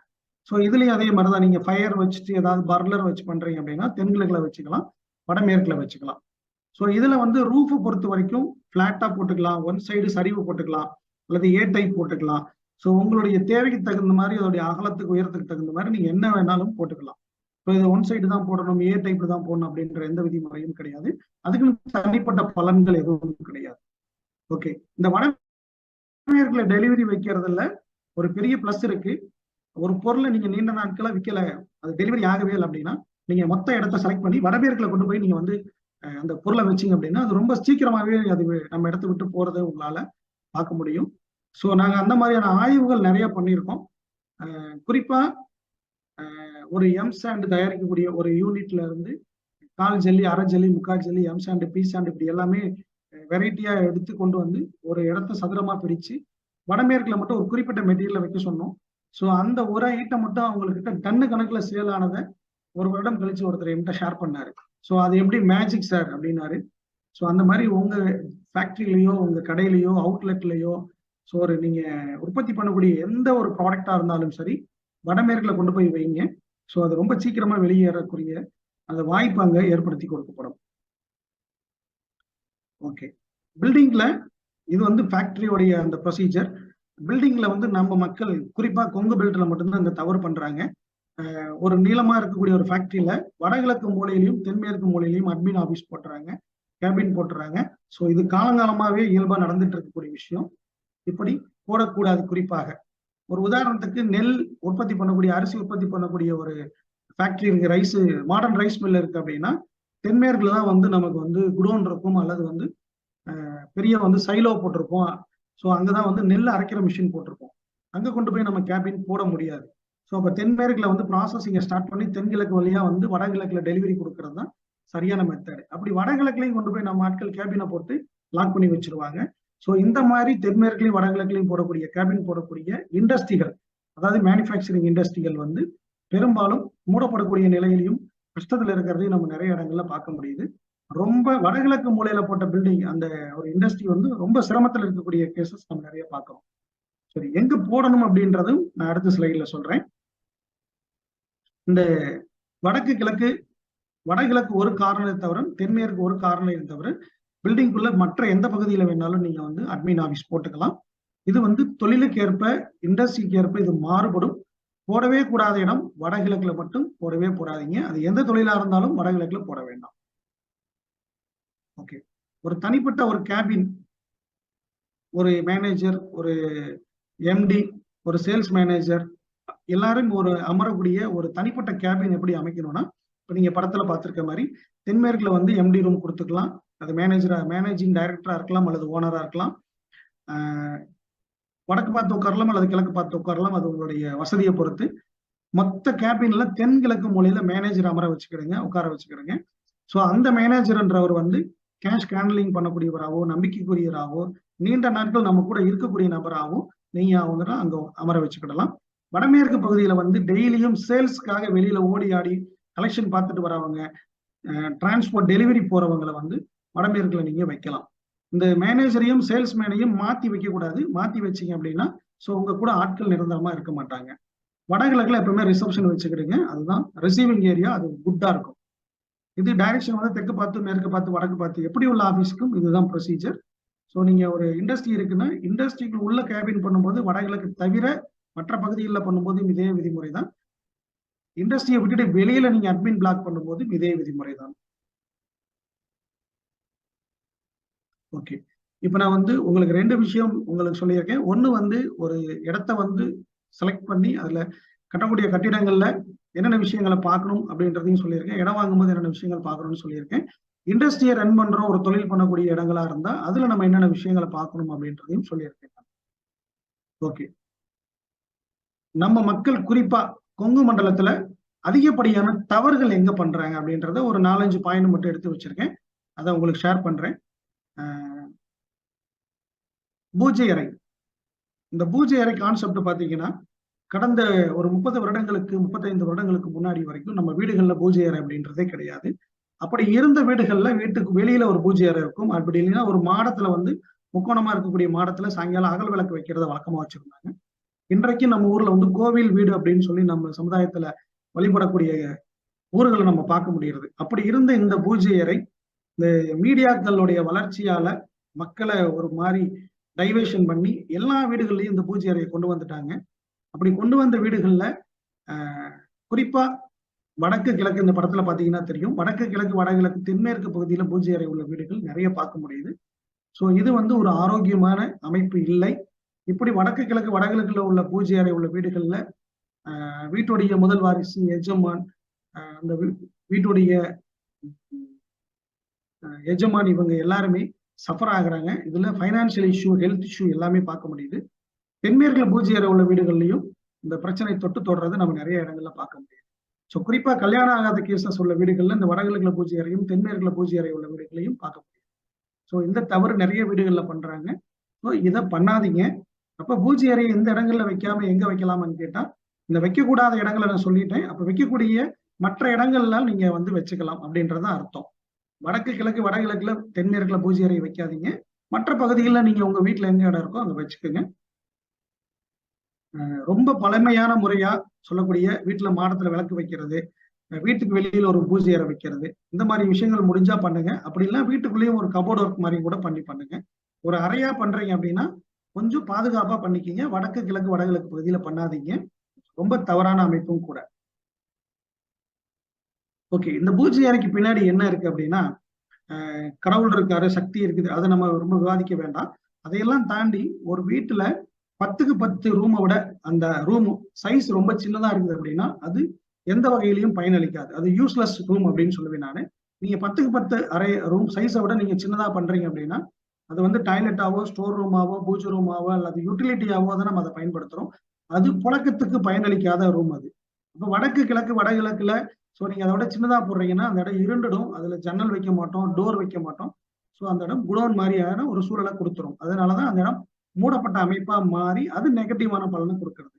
ஸோ இதுலயும் அதே மாதிரிதான், நீங்க ஃபயர் வச்சுட்டு ஏதாவது பர்லர் வச்சு பண்றீங்க அப்படின்னா தென்கிழக்குல வச்சுக்கலாம், வடமேற்குல வச்சுக்கலாம். ஸோ இதுல வந்து ரூஃப் பொறுத்த வரைக்கும் பிளாட்டா போட்டுக்கலாம், ஒன் சைடு சரிவு போட்டுக்கலாம், அல்லது ஏ டைப் போட்டுக்கலாம். ஸோ உங்களுடைய தேவைக்கு தகுந்த மாதிரி அதோடைய அகலத்துக்கு உயரத்துக்கு தகுந்த மாதிரி நீங்க என்ன வேணாலும் போட்டுக்கலாம். ஸோ இது ஒன் சைடு தான் போடணும், ஏ டைப் தான் போடணும் அப்படின்ற எந்த விதிமுறையும் கிடையாது. அதுக்கு தனிப்பட்ட பலன்கள் எதுவும் கிடையாது. ஓகே, இந்த வடமேற்குல டெலிவரி வைக்கிறதுல ஒரு பெரிய பிளஸ் இருக்கு. ஒரு பொருளை நீங்க நீண்ட நாட்களா விற்கல, அது டெலிவரி ஆகவே இல்லை அப்படின்னா நீங்க மொத்த இடத்த செலக்ட் பண்ணி வடமேற்குல கொண்டு போய் நீங்க வந்து அந்த பொருளை வச்சிங்க அப்படின்னா அது ரொம்ப சீக்கிரமாவே அது நம்ம இடத்த விட்டு போறதை உங்களால பார்க்க முடியும். ஸோ நாங்க அந்த மாதிரியான ஆய்வுகள் நிறைய பண்ணியிருக்கோம். குறிப்பா ஒரு எம் சாண்ட் தயாரிக்கக்கூடிய ஒரு யூனிட்ல இருந்து கால் ஜல்லி, அரை ஜல்லி, முக்கால் ஜல்லி, எம் சாண்ட், பி சாண்ட் இப்படி எல்லாமே வெரைட்டியா எடுத்து கொண்டு வந்து ஒரு இடத்த சதுரமா பிரிச்சு வடமேற்குல மட்டும் ஒரு குறிப்பிட்ட மெட்டீரியலை வைக்க சொன்னோம். ஸோ அந்த ஒரு ஐட்டம் மட்டும் அவங்கக்கிட்ட டன்னு கணக்குல சேல் ஆனதை ஒரு வருடம் கழிச்சு ஒருத்தர் என்கிட்ட ஷேர் பண்ணாரு. ஸோ அது எப்படி மேஜிக் சார் அப்படின்னாரு. ஸோ அந்த மாதிரி உங்க ஃபேக்டரியிலையோ உங்க கடையிலையோ அவுட்லெட்லயோ ஸோ ஒரு நீங்க உற்பத்தி பண்ணக்கூடிய எந்த ஒரு ப்ராடக்டா இருந்தாலும் சரி வடமேற்குல கொண்டு போய் வைங்க. ஸோ அது ரொம்ப சீக்கிரமா வெளியேறக்கூடிய அந்த வாய்ப்பு அங்க ஏற்படுத்தி கொடுக்கப்படும். ஓகே, பில்டிங்ல இது வந்து ஃபேக்டரியோடைய அந்த ப்ரொசீஜர். பில்டிங்ல வந்து நம்ம மக்கள் குறிப்பா கொங்கு பெல்ட்ல மட்டும்தான் இந்த தவறு பண்றாங்க. ஒரு நீளமா இருக்கக்கூடிய ஒரு ஃபேக்டரியில வடகிழக்கு மூலையிலையும் தென்மேற்கு மூலையிலையும் அட்மின் ஆபீஸ் போட்டுறாங்க, கேபின் போட்டுறாங்க. ஸோ இது காலங்காலமாவே இயல்பா நடந்துட்டு இருக்கக்கூடிய விஷயம். இப்படி போடக்கூடாது. குறிப்பாக ஒரு உதாரணத்துக்கு நெல் உற்பத்தி பண்ணக்கூடிய, அரிசி உற்பத்தி பண்ணக்கூடிய ஒரு ஃபேக்டரி இருக்கு, ரைஸ் மாடர்ன் ரைஸ் மில் இருக்கு அப்படின்னா தென்மேற்குல தான் வந்து நமக்கு வந்து குடோன் இருக்கும் அல்லது வந்து பெரிய வந்து சைலோ போட்டிருப்போம். ஸோ அங்கதான் வந்து நெல் அரைக்கிற மிஷின் போட்டிருப்போம். அங்க கொண்டு போய் நம்ம கேபின் போட முடியாது. ஸோ அப்போ தென்மேற்குல வந்து ப்ராசஸிங்கை ஸ்டார்ட் பண்ணி தென்கிழக்கு வழியா வந்து வடகிழக்குல டெலிவரி கொடுக்கறது தான் சரியான மெத்தட். அப்படி வடகிழக்குலையும் கொண்டு போய் நம்ம ஆட்கள் கேபினை போட்டு லாக் பண்ணி வச்சிருவாங்க. ஸோ இந்த மாதிரி தென்மேற்குலையும் வடகிழக்குலையும் போடக்கூடிய கேபின் போடக்கூடிய இண்டஸ்ட்ரிகள், அதாவது மேனுஃபேக்சரிங் இண்டஸ்ட்ரிகள் வந்து பெரும்பாலும் மூடப்படக்கூடிய நிலையிலையும் கஷ்டத்துல இருக்கிறதையும் நம்ம நிறைய இடங்கள்ல பார்க்க முடியுது. ரொம்ப வடகிழக்கு மூலையில போட்ட பில்டிங் அந்த ஒரு இண்டஸ்ட்ரி வந்து ரொம்ப சிரமத்தில் இருக்கக்கூடிய கேசஸ் நம்ம நிறைய பார்க்கிறோம். சரி, எங்க போடணும் அப்படின்றதும் நான் அடுத்த ஸ்லைட்ல சொல்றேன். இந்த வடகிழக்கு ஒரு காரணத்தை தவிர தென்மேற்கு ஒரு காரணம் தவிர பில்டிங்குள்ள மற்ற எந்த பகுதியில வேணாலும் நீங்க வந்து அட்மின் ஆபீஸ் போட்டுக்கலாம். இது வந்து தொழிலுக்கு ஏற்ப, இண்டஸ்ட்ரிக்கு ஏற்ப இது மாறுபடும். போடவே கூடாத இடம் வடகிழக்குல மட்டும் போடவே போடாதீங்க. அது எந்த தொழிலா இருந்தாலும் வடகிழக்குல போட வேண்டாம். ஓகே, ஒரு தனிப்பட்ட ஒரு கேபின், ஒரு மேனேஜர், ஒரு எம்டி, ஒரு சேல்ஸ் மேனேஜர் எல்லாரும் ஒரு அமரக்கூடிய ஒரு தனிப்பட்ட கேபின் எப்படி அமைக்கணும்னா, இப்ப நீங்க படத்துல பார்த்திருக்க மாதிரி தென்மேற்குல வந்து எம்டி ரூம் கொடுத்துக்கலாம். அது மேனேஜிங் டைரக்டரா இருக்கலாம் அல்லது ஓனரா இருக்கலாம். வடக்கு பார்த்து உட்காரலாம் அல்லது கிழக்கு பார்த்து உட்காரலாம், அது உங்களுடைய வசதியை பொறுத்து. மொத்த கேபின்ல தென்கிழக்கு மூலையில மேனேஜர் அமர வச்சுக்கிடுங்க, உட்கார வச்சுக்கிடுங்க. ஸோ அந்த மேனேஜர்ன்றவர் வந்து கேஷ் ஹேண்ட்லிங் பண்ணக்கூடியவராகவோ, நம்பிக்கைக்குரியவராகவோ, நீண்ட நாட்கள் நம்ம கூட இருக்கக்கூடிய நபராகவும் நீங்க அவங்க அங்க அமர வச்சுக்கிடலாம். வடமேற்கு பகுதியில வந்து டெய்லியும் சேல்ஸ்க்காக வெளியில ஓடி ஆடி கலெக்ஷன் பார்த்துட்டு வரவங்க, டிரான்ஸ்போர்ட் டெலிவரி போறவங்களை வந்து வடமேற்குல நீங்க வைக்கலாம். இந்த மேனேஜரையும் சேல்ஸ்மேனையும் மாத்தி வைக்க கூடாது. மாத்தி வச்சீங்க அப்படின்னா ஸோ உங்க கூட ஆட்கள் நிரந்தரமா இருக்க மாட்டாங்க. வடகிழக்குல எப்பவுமே ரிசப்ஷன் வச்சுக்கிடுங்க. அதுதான் ரிசீவிங் ஏரியா, அது குட்டா இருக்கும். இது டைரக்ஷன் வந்து தெற்கு பார்த்து, மேற்கு பார்த்து, வடக்கு பார்த்து எப்படி உள்ள ஆஃபீஸுக்கும் இதுதான் ப்ரொசீஜர். ஸோ நீங்க ஒரு இண்டஸ்ட்ரி இருக்குன்னா இண்டஸ்ட்ரிக்கு உள்ள கேபின் பண்ணும்போது வடகிழக்கு தவிர மற்ற பகுதிகளில் பண்ணும்போது இதே விதிமுறை தான். இண்டஸ்ட்ரியை விட்டுட்டு வெளியில நீங்க அட்மின் பிளாக் பண்ணும்போது இதே விதிமுறை தான். ஓகே, இப்போ நான் வந்து உங்களுக்கு 2 விஷயம் உங்களுக்கு சொல்லியிருக்கேன். ஒன்று வந்து ஒரு இடத்த வந்து செலக்ட் பண்ணி அதுல கட்டக்கூடிய கட்டிடங்கள்ல என்னென்ன விஷயங்களை பார்க்கணும் அப்படின்றதையும் சொல்லியிருக்கேன். இடம் வாங்கும்போது என்னென்ன விஷயங்கள் பார்க்கணும்னு சொல்லியிருக்கேன். இண்டஸ்ட்ரியை ரன் பண்றோம், ஒரு தொழில் பண்ணக்கூடிய இடங்களா இருந்தா அதுல நம்ம என்னென்ன விஷயங்களை பார்க்கணும் அப்படின்றதையும் சொல்லியிருக்கேன். ஓகே, நம்ம மக்கள் குறிப்பா கொங்கு மண்டலத்துல அதிகப்படியான தவறுகள் எங்க பண்றாங்க அப்படின்றத ஒரு 4-5 பாயிண்ட் மட்டும் எடுத்து வச்சிருக்கேன். அதை உங்களுக்கு ஷேர் பண்றேன். பூஜை அறை. இந்த பூஜை அறை கான்செப்ட் பாத்தீங்கன்னா கடந்த ஒரு 30 வருடங்களுக்கு 35 வருடங்களுக்கு முன்னாடி வரைக்கும் நம்ம வீடுகள்ல பூஜை அறை அப்படின்றதே கிடையாது. அப்படி இருந்த வீடுகள்ல வீட்டுக்கு வெளியில ஒரு பூஜை அறை இருக்கும். அப்படி இல்லைன்னா ஒரு மாடத்துல வந்து முக்கோணமா இருக்கக்கூடிய மாடத்துல சாயங்காலம் அகல் விளக்கு வைக்கிறத வழக்கமா வச்சிருந்தாங்க. இன்றைக்கு நம்ம ஊர்ல வந்து கோவில் வீடு அப்படின்னு சொல்லி நம்ம சமுதாயத்துல வழிபடக்கூடிய ஊர்களை நம்ம பார்க்க முடிகிறது. அப்படி இருந்த இந்த பூஜை அறை இந்த மீடியாக்களுடைய வளர்ச்சியால மக்களை ஒரு மாதிரி டைவர்ஷன் பண்ணி எல்லா வீடுகள்லயும் இந்த பூஜை அறையை கொண்டு வந்துட்டாங்க. அப்படி கொண்டு வந்த வீடுகள்ல குறிப்பா வடக்கு கிழக்கு இந்த படத்துல பாத்தீங்கன்னா தெரியும். வடக்கு கிழக்கு வடகிழக்கு தென்மேற்கு பகுதியில பூஜை அறை உள்ள வீடுகள் நிறைய பார்க்க முடியுது. ஸோ இது வந்து ஒரு ஆரோக்கியமான அமைப்பு இல்லை. இப்படி வடக்கு கிழக்கு வடகிழக்குல உள்ள பூஜை அறை உள்ள வீடுகள்ல வீட்டுடைய முதல் வாரிசு எஜமான், அந்த வீட்டுடைய எஜமான் இவங்க எல்லாருமே சஃபர் ஆகுறாங்க. இதுல பைனான்சியல் இஷ்யூ, ஹெல்த் இஷ்யூ எல்லாமே பார்க்க முடியுது. தென்மேற்குல பூஜை அறை உள்ள வீடுகள்லையும் இந்த பிரச்சனை தொடுறதை நம்ம நிறைய இடங்கள்ல பார்க்க முடியும். ஸோ குறிப்பா கல்யாணம் ஆகாத கேசஸ் உள்ள வீடுகள்ல இந்த வடகிழக்குல பூஜை அறையும் தென்மேற்குல பூஜை அறை உள்ள வீடுகளையும் பார்க்க முடியும். ஸோ இந்த தவறு நிறைய வீடுகள்ல பண்றாங்க. ஸோ இதை பண்ணாதீங்க. அப்ப பூஜை அறையை எந்த இடங்கள்ல வைக்காம எங்க வைக்கலாமான்னு கேட்டா இந்த வைக்கக்கூடாத இடங்களை நான் சொல்லிட்டேன். அப்ப வைக்கக்கூடிய மற்ற இடங்கள்ல நீங்க வந்து வச்சுக்கலாம் அப்படின்றதான் அர்த்தம். வடக்கு கிழக்கு வடகிழக்குல தென்மேற்குல பூஜை அறை வைக்காதீங்க. மற்ற பகுதிகளில் நீங்க உங்க வீட்டுல எங்க இடம் இருக்கோ அங்க வச்சுக்கோங்க. ரொம்ப பழமையான முறையா சொல்லக்கூடிய வீட்டுல மாடத்துல விளக்கு வைக்கிறது, வீட்டுக்கு வெளியில ஒரு பூஜை அறை வைக்கிறது, இந்த மாதிரி விஷயங்கள் முடிஞ்சா பண்ணுங்க. அப்படி இல்லைன்னா வீட்டுக்குள்ளேயும் ஒரு கபோர்ட் ஒர்க் மாதிரி கூட பண்ணுங்க. ஒரு அறையா பண்றீங்க அப்படின்னா கொஞ்சம் பாதுகாப்பா பண்ணிக்கிங்க. வடக்கு கிழக்கு வடகிழக்கு பகுதியில பண்ணாதீங்க. ரொம்ப தவறான அமைப்பும் கூட. ஓகே, இந்த பூஜை அறைக்கு பின்னாடி என்ன இருக்கு அப்படின்னா கடவுள் இருக்காரு, சக்தி இருக்குது, அதை நம்ம ரொம்ப விவாதிக்க வேண்டாம். அதையெல்லாம் தாண்டி ஒரு வீட்டுல 10க்கு 10 ரூமை விட அந்த ரூம் சைஸ் ரொம்ப சின்னதா இருக்குது அப்படின்னா அது எந்த வகையிலையும் பயனளிக்காது. அது யூஸ்லெஸ் ரூம் அப்படின்னு சொல்லுவேன் நான். நீங்க 10க்கு 10 அறை ரூம் சைஸை விட நீங்க சின்னதா பண்றீங்க அப்படின்னா அது வந்து டாய்லெட்டாவோ ஸ்டோர் ரூமாவோ பூஜை ரூமாவோ அல்லது யூட்டிலிட்டியாவோ தான் நம்ம அதை பயன்படுத்துறோம். அது புழக்கத்துக்கு பயனளிக்காத ரூம் அது. இப்போ வடக்கு கிழக்கு வடகிழக்குல ஸோ நீங்க அதை விட சின்னதா போடுறீங்கன்னா அந்த இடம் இருண்டுடும். அதுல ஜன்னல் வைக்க மாட்டோம், டோர் வைக்க மாட்டோம். ஸோ அந்த இடம் குடோன் மாதிரியான ஒரு சூழலை கொடுத்துரும். அதனாலதான் அந்த இடம் மூடப்பட்ட அமைப்பா மாறி அது நெகட்டிவான பலனை கொடுக்கறது.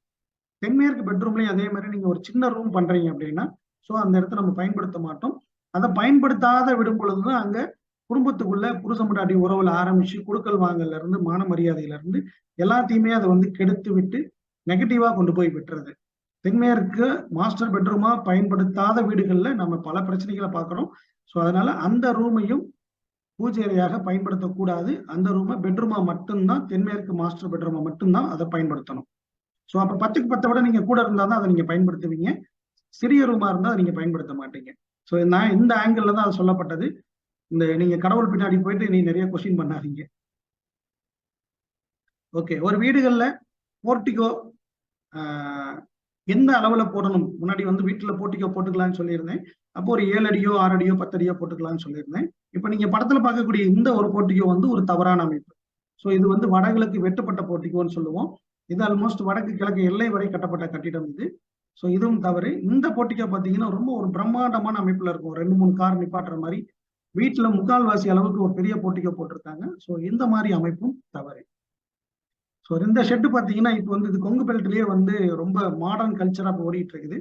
தென்மேற்கு பெட்ரூம்லயும் அதே மாதிரி நீங்க ஒரு சின்ன ரூம் பண்றீங்க அப்படின்னா ஸோ அந்த இடத்த நம்ம பயன்படுத்த மாட்டோம். அதை பயன்படுத்தாத விடும் பொழுதுதான் அங்க குடும்பத்துக்குள்ள புருஷ முன்னாடி உறவுல ஆரம்பிச்சு குடுக்கல் வாங்கல இருந்து மான மரியாதையில இருந்து எல்லாத்தையுமே அதை வந்து கெடுத்து விட்டு நெகட்டிவா கொண்டு போய் விட்டுறது. தென்மேற்கு மாஸ்டர் பெட்ரூமா பயன்படுத்தாத வீடுகள்ல நம்ம பல பிரச்சனைகளை பார்க்கிறோம். ஸோ அதனால அந்த ரூமையும் பூஜை அறையாக பயன்படுத்தக்கூடாது. அந்த ரூமை பெட்ரூமா மட்டும்தான், தென்மேற்கு மாஸ்டர் பெட்ரூமா மட்டும்தான் அதை பயன்படுத்தணும். ஸோ அப்ப 10க்கு 10 விட நீங்க கூட இருந்தா தான் அதை நீங்க பயன்படுத்துவீங்க. சிறிய ரூமா இருந்தா அதை நீங்க பயன்படுத்த மாட்டீங்க. ஸோ நான் இந்த ஆங்கிள் தான் அது சொல்லப்பட்டது. இந்த நீங்க கடவுள் பின்னாடி போயிட்டு நீ நிறைய கொஸ்டின் பண்ணாதீங்க. ஓகே, ஒரு வீடுகள்ல போர்ட்டிகோ எந்த அளவுல போடணும், முன்னாடி வந்து வீட்டுல போர்ட்டிகோ போட்டுக்கலாம்னு சொல்லியிருந்தேன். அப்போ ஒரு 7 அடியோ 6 அடியோ 10 அடியோ போட்டுக்கலாம்னு சொல்லியிருந்தேன். இப்ப நீங்க படத்துல பார்க்கக்கூடிய இந்த ஒரு போர்ட்டிகோ வந்து ஒரு தவறான அமைப்பு. ஸோ இது வந்து வடகிழக்கு வெட்டுப்பட்ட போர்ட்டிகோன்னு சொல்லுவோம். இது ஆல்மோஸ்ட் வடக்கு கிழக்கு எல்லை வரை கட்டப்பட்ட கட்டிடம் இது. ஸோ இதுவும் தவறு. இந்த போர்ட்டிகோ பார்த்தீங்கன்னா ரொம்ப ஒரு பிரம்மாண்டமான அமைப்புல இருக்கும். 2-3 கார் நிப்பாட்டுற மாதிரி வீட்டுல முக்கால்வாசி அளவுக்கு ஒரு பெரிய போர்ட்டிகோ போட்டிருக்காங்க. ஸோ இந்த மாதிரி அமைப்பும் தவறு. ஸோ இந்த ஷெட்டு பார்த்தீங்கன்னா இப்போ வந்து இது கொங்கு பெல்ட்லயே வந்து ரொம்ப மாடர்ன் கல்ச்சரா ஓடிட்டு இருக்குது.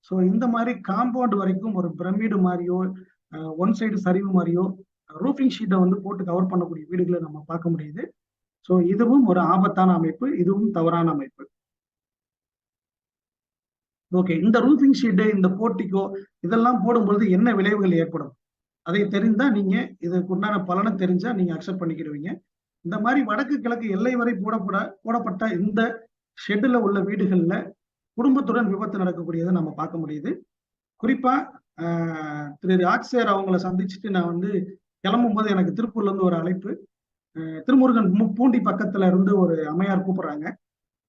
ஸோ இந்த மாதிரி காம்பவுண்ட் வரைக்கும் ஒரு பிரமிடு மாதிரியோ ஒன் சைடு சரிவு மாதிரியோ ரூஃபிங் ஷீட்டை வந்து போட்டு கவர் பண்ணக்கூடிய வீடுகளை நம்ம பார்க்க முடியுது. ஸோ இதுவும் ஒரு ஆபத்தான அமைப்பு, இதுவும் தவறான அமைப்பு. ஓகே, இந்த ரூஃபிங் ஷீட்டு, இந்த போர்ட்டிகோ இதெல்லாம் போடும்பொழுது என்ன விளைவுகள் ஏற்படும் அதை தெரிந்தா நீங்க இதுக்கு உண்டான பலனை தெரிஞ்சா நீங்க அக்செப்ட் பண்ணிக்கிடுவீங்க. இந்த மாதிரி வடக்கு கிழக்கு எல்லை வரை போடப்பட்ட இந்த ஷெட்ல உள்ள வீடுகள்ல குடும்பத்துடன் விபத்து நடக்கக்கூடியதை நம்ம பார்க்க முடியுது. குறிப்பா திரு ராஜ் சார் அவங்கள சந்திச்சுட்டு நான் வந்து கிளம்பும் போது எனக்கு திருப்பூர்ல இருந்து ஒரு அழைப்பு. திருமுருகன் பூண்டி பக்கத்துல இருந்து ஒரு அம்மையார் கூப்பிடுறாங்க.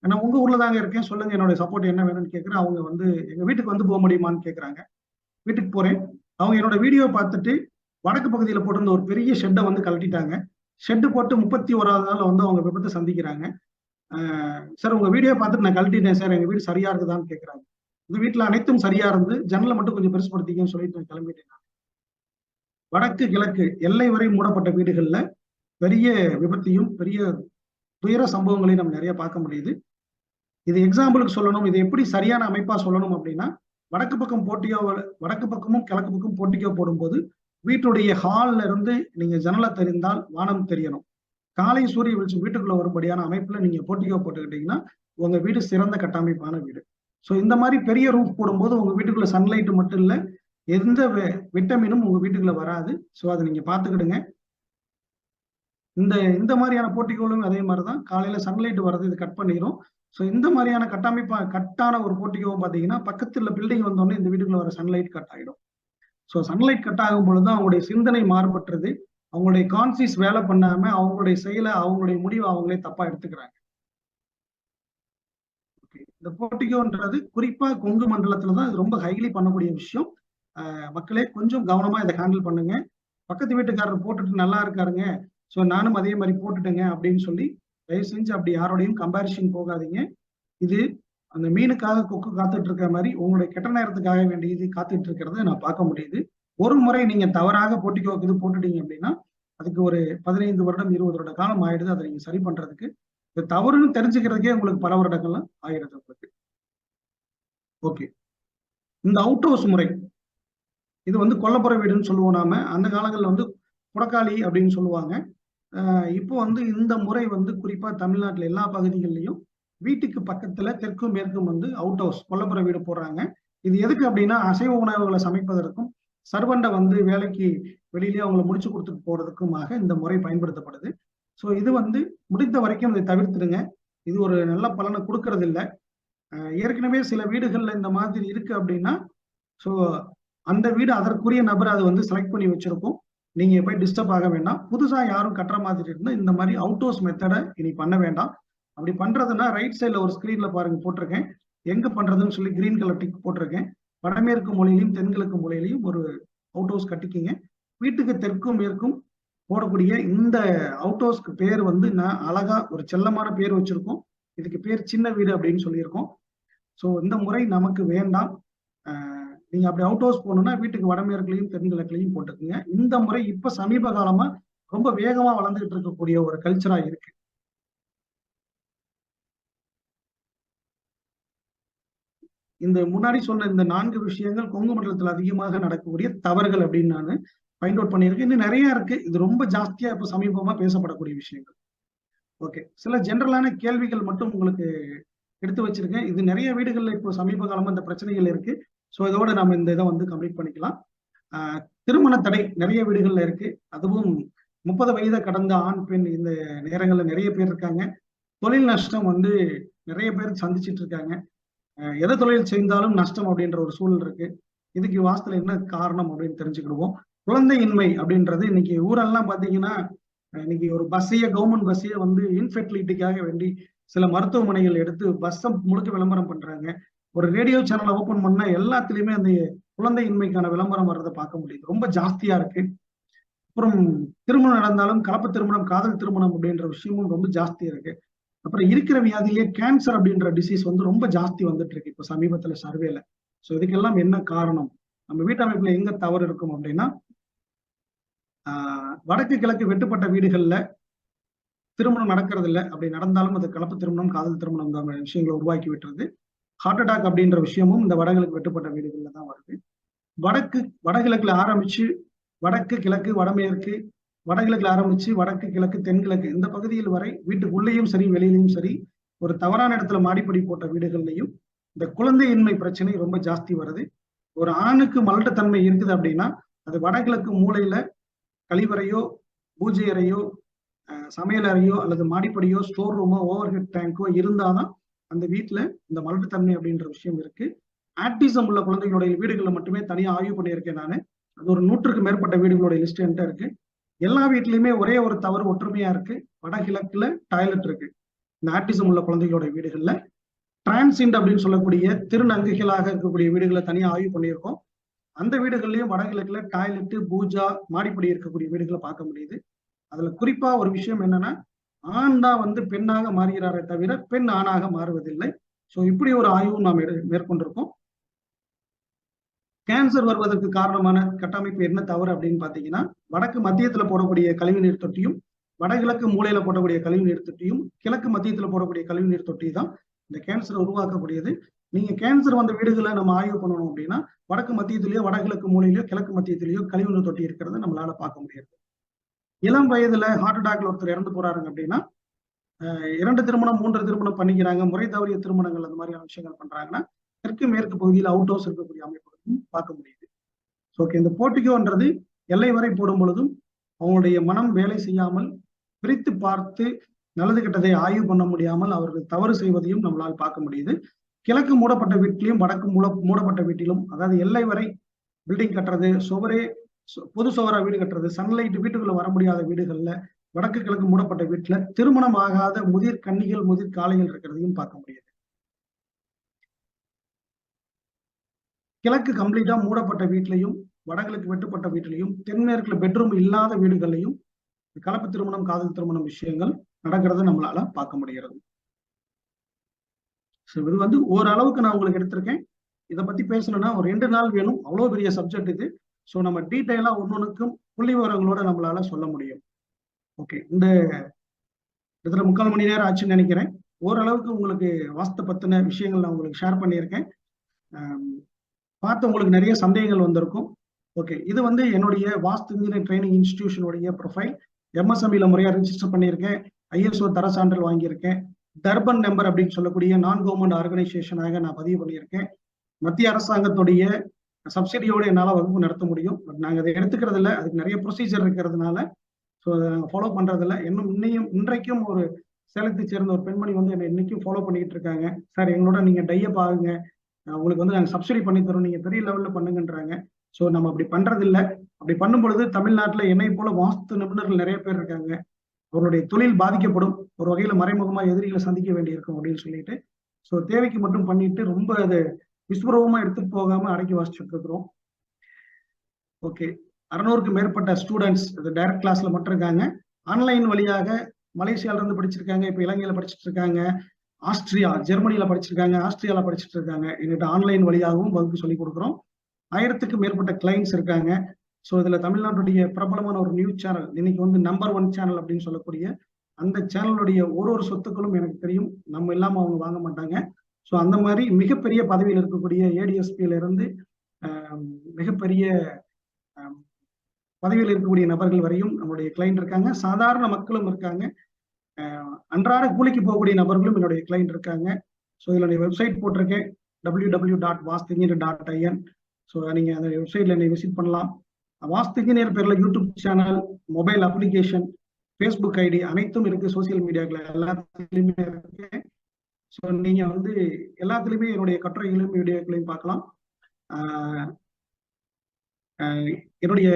நான் உங்க ஊர்ல தாங்க இருக்கேன், சொல்லுங்க என்னோட சப்போர்ட் என்ன வேணும்னு கேட்கிறேன். அவங்க வந்து எங்க வீட்டுக்கு வந்து போக முடியுமான்னு கேட்கறாங்க. வீட்டுக்கு போறேன். அவங்க என்னோட வீடியோ பார்த்துட்டு வடக்கு பகுதியில போட்டிருந்த ஒரு பெரிய ஷெட்டை வந்து கழட்டிட்டாங்க. ஷெட்டு போட்டு 31வது நாள் வந்து அவங்க விபத்தை சந்திக்கிறாங்க. சார் உங்க வீடியோ பார்த்துட்டு நான் கழட்டிட்டேன் சார், எங்க வீடு சரியா இருக்குதான்னு கேட்கறாங்க. இந்த வீட்டுல அனைத்தும் சரியா இருந்து ஜன்னலை மட்டும் கொஞ்சம் பெருசுபடுத்திக்கன்னு சொல்லிட்டு நான் கிளம்பிட்டேன். வடக்கு கிழக்கு எல்லை வரை மூடப்பட்ட வீடுகள்ல பெரிய விபத்தையும் பெரிய துயர சம்பவங்களையும் நம்ம நிறைய பார்க்க முடியுது. இது எக்ஸாம்பிளுக்கு சொல்லணும், இது எப்படி சரியான அமைப்பா சொல்லணும் அப்படின்னா, வடக்கு பக்கமும் கிழக்கு பக்கம் போர்ட்டிகோ போடும்போது வீட்டுடைய ஹால்ல இருந்து நீங்க ஜன்னலை தெரிந்தால் வானம் தெரியணும். காலை சூரிய வெளிச்சம் வீட்டுக்குள்ள வரும்படியான அமைப்புல நீங்க போர்ட்டிகோ போட்டுக்கிட்டீங்கன்னா உங்க வீடு சிறந்த கட்டமைப்பான வீடு. ஸோ இந்த மாதிரி பெரிய ரூஃப் போடும்போது உங்க வீட்டுக்குள்ள சன்லைட் மட்டும் இல்ல, எந்த விட்டமினும் உங்க வீட்டுக்குள்ள வராது. ஸோ அதை நீங்க பாத்துக்கிடுங்க. இந்த மாதிரியான போர்ட்டிகோலும் அதே மாதிரிதான், காலையில சன்லைட் வர்றது இது கட் பண்ணிடும். ஸோ இந்த மாதிரியான கட்டான ஒரு போர்ட்டிகோவும் பாத்தீங்கன்னா பக்கத்துல பில்டிங் வந்தோடனே இந்த வீட்டுக்குள்ள வர சன்லைட் கட் ஆகிடும். ஸோ சன்லைட் கட் ஆகும் பொழுது அவங்களுடைய சிந்தனை மாறுபட்டுறது, அவங்களுடைய கான்சியஸ் வேலை பண்ணாம அவங்களுடைய செயலை, அவங்களுடைய முடிவை அவங்களே தப்பா எடுத்துக்கிறாங்க. இந்த போர்ட்டிகோன்றது குறிப்பா கொங்கு மண்டலத்துலதான் இது ரொம்ப ஹைலி பண்ணக்கூடிய விஷயம். மக்களே கொஞ்சம் கவனமா இதை ஹேண்டில் பண்ணுங்க. பக்கத்து வீட்டுக்காரர் போட்டுட்டு நல்லா இருக்காருங்க, ஸோ நானும் அதே மாதிரி போட்டுட்டேங்க அப்படின்னு சொல்லி தயவு செஞ்சு அப்படி யாரோடையும் கம்பேரிஷன் போகாதீங்க. இது அந்த மீனுக்காக கொக்கு காத்துட்டு இருக்கிற மாதிரி உங்களுடைய கெட்ட நேரத்துக்காக வேண்டியது காத்துட்டு இருக்கிறத நான் பார்க்க முடியுது. ஒரு முறை நீங்க தவறாக போர்ட்டிகோக்கு இது போட்டுட்டீங்க அப்படின்னா அதுக்கு ஒரு 15 வருடம் 20 வருட காலம் ஆயிடுது. அதை நீங்க சரி பண்றதுக்கு, இது தவறுன்னு தெரிஞ்சுக்கிறதுக்கே உங்களுக்கு பல வருடங்கள்லாம் ஆயிடுது உங்களுக்கு. ஓகே, இந்த அவுட் ஹவுஸ் முறை இது வந்து கொல்லப்புற வீடுன்னு சொல்லுவோம் நாம. அந்த காலங்களில் வந்து புடக்காளி அப்படின்னு சொல்லுவாங்க. இப்போ வந்து இந்த முறை வந்து குறிப்பா தமிழ்நாட்டில் எல்லா பகுதிகளிலையும் வீட்டுக்கு பக்கத்துல தெற்கும் மேற்கும் வந்து அவுட் ஹவுஸ் கொல்லப்புற வீடு போடுறாங்க. இது எதுக்கு அப்படின்னா அசைவ உணவுகளை சமைப்பதற்கும் சர்வண்டை வந்து வேலைக்கு வெளியிலேயே அவங்களை முடிச்சு கொடுத்துட்டு போறதுக்குமாக இந்த முறை பயன்படுத்தப்படுது. ஸோ இது வந்து முடிந்த வரைக்கும் இதை தவிர்த்துடுங்க. இது ஒரு நல்ல பலனை கொடுக்கறது இல்லை. ஏற்கனவே சில வீடுகள்ல இந்த மாதிரி இருக்கு அப்படின்னா ஸோ அந்த வீடு அதற்குரிய நபர் அதை வந்து செலக்ட் பண்ணி வச்சிருக்கோம். நீங்க போய் டிஸ்டர்ப் ஆக வேண்டாம். புதுசா யாரும் கட்டுற மாதிரி இருந்தா இந்த மாதிரி அவுட் ஹவுஸ் மெத்தடை இனி பண்ண வேண்டாம். அப்படி பண்றதுன்னா ரைட் சைட்ல ஒரு ஸ்கிரீன்ல பாருங்க போட்டிருக்கேன், எங்க பண்றதுன்னு சொல்லி கிரீன் கலர் டிக் போட்டிருக்கேன். வடமேற்கு மூலையிலையும் தென்கிழக்கு மூலையிலையும் ஒரு அவுட் ஹவுஸ் கட்டிக்கிங்க. வீட்டுக்கு தெற்கும் மேற்கும் போடக்கூடிய இந்த அவுட் ஹவுஸ்க்கு பேர் வந்து நான் அழகா ஒரு செல்லமான பேர் வச்சிருக்கோம். இதுக்கு பேர் சின்ன வீடு அப்படின்னு சொல்லியிருக்கோம். ஸோ இந்த முறை நமக்கு வேண்டாம். நீங்க அப்படி அவுட் ஹவுஸ் போகணும்னா வீட்டுக்கு வடமேற்குலையும் தென்கிழக்குலையும் போட்டுக்குங்க. இந்த முறை இப்ப சமீப காலமா ரொம்ப வேகமா வளர்ந்துகிட்டு இருக்கக்கூடிய ஒரு கல்ச்சரா இருக்கு. இந்த முன்னாடி சொன்ன இந்த 4 விஷயங்கள் கொங்கு மண்டலத்தில் அதிகமாக நடக்கக்கூடிய தவறுகள் அப்படின்னு நான் ஃபைண்ட் அவுட் பண்ணியிருக்கேன். இன்னும் நிறைய இருக்கு. இது ரொம்ப ஜாஸ்தியா இப்ப சமீபமா பேசப்படக்கூடிய விஷயங்கள். ஓகே, சில ஜெனரலான கேள்விகள் மட்டும் உங்களுக்கு எடுத்து வச்சிருக்கேன். இது நிறைய வீடுகள்ல இப்போ சமீப காலமா இந்த பிரச்சனைகள் இருக்கு. ஸோ இதோட நம்ம இந்த இதை வந்து கம்ப்ளீட் பண்ணிக்கலாம். திருமண தடை நிறைய வீடுகள்ல இருக்கு. அதுவும் 30 வயதை கடந்த ஆண் பெண் இந்த நேரங்கள்ல நிறைய பேர் இருக்காங்க. தொழில் நஷ்டம் வந்து நிறைய பேர் சந்திச்சுட்டு இருக்காங்க. எதை தொழில் செய்தாலும் நஷ்டம் அப்படின்ற ஒரு சூழல் இருக்கு. இதுக்கு வாஸ்தவத்துல என்ன காரணம் அப்படின்னு தெரிஞ்சுக்கிடுவோம். குழந்தையின்மை அப்படின்றது இன்னைக்கு ஊரெல்லாம் பாத்தீங்கன்னா இன்னைக்கு ஒரு கவர்மெண்ட் பஸ்ஸையே வந்து இன்ஃபெர்டிலிட்டிக்காக வேண்டி சில மருத்துவமனைகள் எடுத்து பஸ்ஸை முழுக்க விளம்பரம் பண்றாங்க. ஒரு ரேடியோ சேனலை ஓபன் பண்ணா எல்லாத்துலயுமே அந்த குழந்தையின்மைக்கான விளம்பரம் வர்றதை பார்க்க முடியுது. ரொம்ப ஜாஸ்தியா இருக்கு. அப்புறம் திருமணம் நடந்தாலும் கலப்பு திருமணம், காதல் திருமணம் அப்படின்ற விஷயமும் ரொம்ப ஜாஸ்தியா இருக்கு. அப்புறம் இருக்கிற வியாதியிலேயே கேன்சர் அப்படின்ற டிசீஸ் வந்து ரொம்ப ஜாஸ்தி வந்துட்டு இருக்கு இப்போ சமீபத்துல சர்வேல. ஸோ இதுக்கெல்லாம் என்ன காரணம், நம்ம வீட்டமைப்புல எங்க தவறு இருக்கும் அப்படின்னா வடக்கு கிழக்கு வெட்டுப்பட்ட வீடுகள்ல திருமணம் நடக்கிறது இல்லை. அப்படி நடந்தாலும் அது கலப்பு திருமணம், காதல் திருமணம் தான் விஷயங்களை உருவாக்கி விட்டுறது. ஹார்ட் அட்டாக் அப்படின்ற விஷயமும் இந்த வடகிழக்கு வெட்டுப்பட்ட வீடுகள்ல தான் வருது. வடகிழக்குல ஆரம்பிச்சு வடக்கு கிழக்கு வடமேற்கு வடகிழக்குல ஆரம்பிச்சு வடக்கு, கிழக்கு, தென்கிழக்கு இந்த பகுதியில் வரை வீட்டுக்குள்ளேயும் சரி, வெளியிலையும் சரி, ஒரு தவறான இடத்துல மாடிப்படி போட்ட வீடுகள்லையும் இந்த குழந்தையின்மை பிரச்சனை ரொம்ப ஜாஸ்தி வருது. ஒரு ஆணுக்கு மலட்டுத்தன்மை இருக்குது அப்படின்னா, அது வடகிழக்கு மூலையில கழிவறையோ, பூஜை அறையோ, சமையல் அறையோ அல்லது மாடிப்படியோ, ஸ்டோர் ரூமோ, ஓவர் ஹெட் டேங்கோ இருந்தாதான் அந்த வீட்டுல இந்த மலட்டுத்தன்மை அப்படின்ற விஷயம் இருக்கு. ஆட்டிசம் உள்ள குழந்தைகளுடைய வீடுகள்ல மட்டுமே தனியா ஆய்வு பண்ணியிருக்கேன் நானு. அது ஒரு 100க்கு மேற்பட்ட வீடுகளுடைய லிஸ்ட் என்கிட்ட இருக்கு. எல்லா வீட்லயுமே ஒரே ஒரு தவறு ஒற்றுமையா இருக்கு. வடகிழக்குல டாய்லெட் இருக்கு. இந்த ஆட்டிசம் உள்ள குழந்தைகளுடைய வீடுகள்ல டிரான்சிண்ட் அப்படின்னு சொல்லக்கூடிய திருநங்கைகளாக இருக்கக்கூடிய வீடுகளை தனியா ஆய்வு பண்ணியிருக்கோம். அந்த வீடுகள்லயும் வடகிழக்குல டாய்லெட், பூஜா, மாடிப்படி இருக்கக்கூடிய வீடுகளை பார்க்க முடியுது. அதுல குறிப்பா ஒரு விஷயம் என்னன்னா, ஆண் தான் வந்து பெண்ணாக மாறுகிறாரே தவிர பெண் ஆணாக மாறுவதில்லை. சோ இப்படி ஒரு ஆய்வும் நாம் மேற்கொண்டிருக்கோம். கேன்சர் வருவதற்கு காரணமான கட்டமைப்பு என்ன தவறு அப்படின்னு பாத்தீங்கன்னா, வடக்கு மத்தியத்துல போடக்கூடிய கழிவுநீர் தொட்டியும், வடகிழக்கு மூலையில போடக்கூடிய கழிவுநீர் தொட்டியும், கிழக்கு மத்தியத்துல போடக்கூடிய கழிவுநீர் தொட்டி தான் இந்த கேன்சரை உருவாக்கக்கூடியது. நீங்க கேன்சர் வந்த வீடுகளை நம்ம ஆய்வு பண்ணணும் அப்படின்னா, வடக்கு மத்தியத்திலேயோ, வடகிழக்கு மூலையிலயோ, கிழக்கு மத்தியத்திலேயோ கழிவுநீர் தொட்டி இருக்கிறத நம்மளால பார்க்க முடியாது. இளம் வயதுல ஹார்ட் அட்டாக்ல ஒருத்தர் இறந்து போறாருங்க அப்படின்னா, 2 திருமணம், 3 திருமணம் பண்ணிக்கிறாங்க, முறை தவறிய திருமணங்கள் அந்த மாதிரியான விஷயங்கள் பண்றாங்கன்னா, தெற்கு மேற்கு பகுதியில் அவுட் ஹவுஸ் இருக்கக்கூடிய அமைப்புகளும் பார்க்க முடியுது. ஓகே, இந்த போர்ட்டிகோன்றது எல்லை வரை போடும் பொழுதும் அவங்களுடைய மனம் வேலை செய்யாமல், பிரித்து பார்த்து நல்லது கெட்டதை ஆய்வு பண்ண முடியாமல் அவர்கள் தவறு செய்வதையும் நம்மளால் பார்க்க முடியுது. கிழக்கு மூடப்பட்ட வீட்டிலும், வடக்கு மூடப்பட்ட வீட்டிலும், அதாவது எல்லை வரை பில்டிங் கட்டுறது, சுவரே பொது சுவரா வீடு கட்டுறது, சன்லைட் வீட்டுக்குள்ள வர முடியாத வீடுகள்ல, வடக்கு கிழக்கு மூடப்பட்ட வீட்டுல திருமணம் ஆகாத முதிர் கன்னிகள், முதிர் காளைகள் இருக்கிறதையும் பார்க்க முடியுது. கிழக்கு கம்ப்ளீட்டா மூடப்பட்ட வீட்லையும், வடகிழக்கு வெட்டுப்பட்ட வீட்டிலையும், தென்மேற்குல பெட்ரூம் இல்லாத வீடுகள்லையும் கலப்பு திருமணம், காதல் திருமணம் விஷயங்கள் நடக்கிறத நம்மளால பார்க்க முடிகிறது. இது வந்து ஓரளவுக்கு நான் உங்களுக்கு எடுத்திருக்கேன். இதை பத்தி பேசணும்னா ஒரு 2 நாள் வேணும். அவ்வளவு பெரிய சப்ஜெக்ட் இது. ஸோ நம்ம டீட்டெயிலா ஒன்னொன்னுக்கும் புள்ளி விவரங்களோட நம்மளால சொல்ல முடியும். ஓகே, இந்த இதுல 3/4 மணி நேரம் ஆச்சுன்னு நினைக்கிறேன். ஓரளவுக்கு உங்களுக்கு வாஸ்து பத்தின விஷயங்கள் நான் உங்களுக்கு ஷேர் பண்ணியிருக்கேன். பார்த்து உங்களுக்கு நிறைய சந்தேகங்கள் வந்திருக்கும். ஓகே, இது வந்து என்னுடைய வாஸ்து இன்ஜினியரிங் ட்ரைனிங் இன்ஸ்டிடியூஷனுடைய ப்ரொஃபைல். MSME முறையா ரிஜிஸ்டர் பண்ணியிருக்கேன். ISO தர சான்றிதழ் வாங்கியிருக்கேன். டர்பன் நம்பர் அப்படின்னு சொல்லக்கூடிய நான் கவர்மெண்ட் ஆர்கனைசேஷனாக நான் பதிவு பண்ணியிருக்கேன். மத்திய அரசாங்கத்துடைய சப்சிடியோட என்னால் வகுப்பு நடத்த முடியும். பட் நாங்கள் அதை எடுத்துக்கிறது இல்லை. அதுக்கு நிறைய ப்ரொசீஜர் இருக்கிறதுனால ஸோ அதை நாங்கள் ஃபாலோ பண்றதில்ல. இன்றைக்கும் ஒரு சேலத்தை சேர்ந்த ஒரு பெண்மணி வந்து என்னை இன்னைக்கும் ஃபாலோ பண்ணிட்டு இருக்காங்க. சார் எங்களோட நீங்க டையப் ஆகுங்க, உங்களுக்கு வந்து நாங்கள் சப்சிடி பண்ணி தரோம், நீங்க பெரிய லெவல்ல பண்ணுங்கன்றாங்க. ஸோ நம்ம அப்படி பண்றதில்லை. அப்படி பண்ணும் பொழுது தமிழ்நாட்டில் என்னை போல வாஸ்து நிபுணர்கள் நிறைய பேர் இருக்காங்க. அவருடைய தொழில் பாதிக்கப்படும், ஒரு வகையில மறைமுகமா எதிரிகளை சந்திக்க வேண்டியிருக்கும் அப்படின்னு சொல்லிட்டு ஸோ தேவைக்கு மட்டும் பண்ணிட்டு ரொம்ப அதை விஸ்வரூபமா எடுத்துட்டு போகாம அடக்கி வாசிச்சுட்டு இருக்கிறோம். ஓகே, 600க்கு மேற்பட்ட ஸ்டூடெண்ட்ஸ் டைரக்ட் கிளாஸ்ல மட்டும் இருக்காங்க. ஆன்லைன் வழியாக மலேசியால இருந்து படிச்சிருக்காங்க, இப்ப இலங்கையில படிச்சுட்டு இருக்காங்க, ஆஸ்திரியா, ஜெர்மனியில படிச்சிருக்காங்க, ஆஸ்திரியால படிச்சுட்டு இருக்காங்க. எங்கிட்ட ஆன்லைன் வழியாகவும் வகுப்பு சொல்லி கொடுக்குறோம். 1000க்கு மேற்பட்ட கிளைண்ட்ஸ் இருக்காங்க. ஸோ இதுல தமிழ்நாட்டுடைய பிரபலமான ஒரு நியூஸ் சேனல், இன்னைக்கு வந்து நம்பர் 1 சேனல் அப்படின்னு சொல்லக்கூடிய அந்த சேனலுடைய ஒரு சொத்துக்களும் எனக்கு தெரியும். நம்ம இல்லாம அவங்க வாங்க மாட்டாங்க. ஸோ அந்த மாதிரி மிகப்பெரிய பதவியில் இருக்கக்கூடிய ADSPல இருந்து மிகப்பெரிய பதவியில் இருக்கக்கூடிய நபர்கள் வரையும் நம்மளுடைய கிளைண்ட் இருக்காங்க. சாதாரண மக்களும் இருக்காங்க. அன்றாட கூலிக்கு போகக்கூடிய நபர்களும் என்னுடைய கிளைண்ட் இருக்காங்க. ஸோ இதுல வெப்சைட் போட்டிருக்கேன், www.vastuengineer.in. ஸோ நீங்க அந்த வெப்சைட்ல என்னை விசிட் பண்ணலாம். வாஸ்து இன்ஜினியர் பேர்ல YouTube channel, mobile application, Facebook ID அனைத்தும் இருக்கு. சோசியல் மீடியாக்கள் எல்லாத்துலயுமே இருக்கு. ஸோ நீங்க வந்து எல்லாத்துலயுமே என்னுடைய கட்டுரைகளையும் வீடியோக்களையும் பார்க்கலாம். என்னுடைய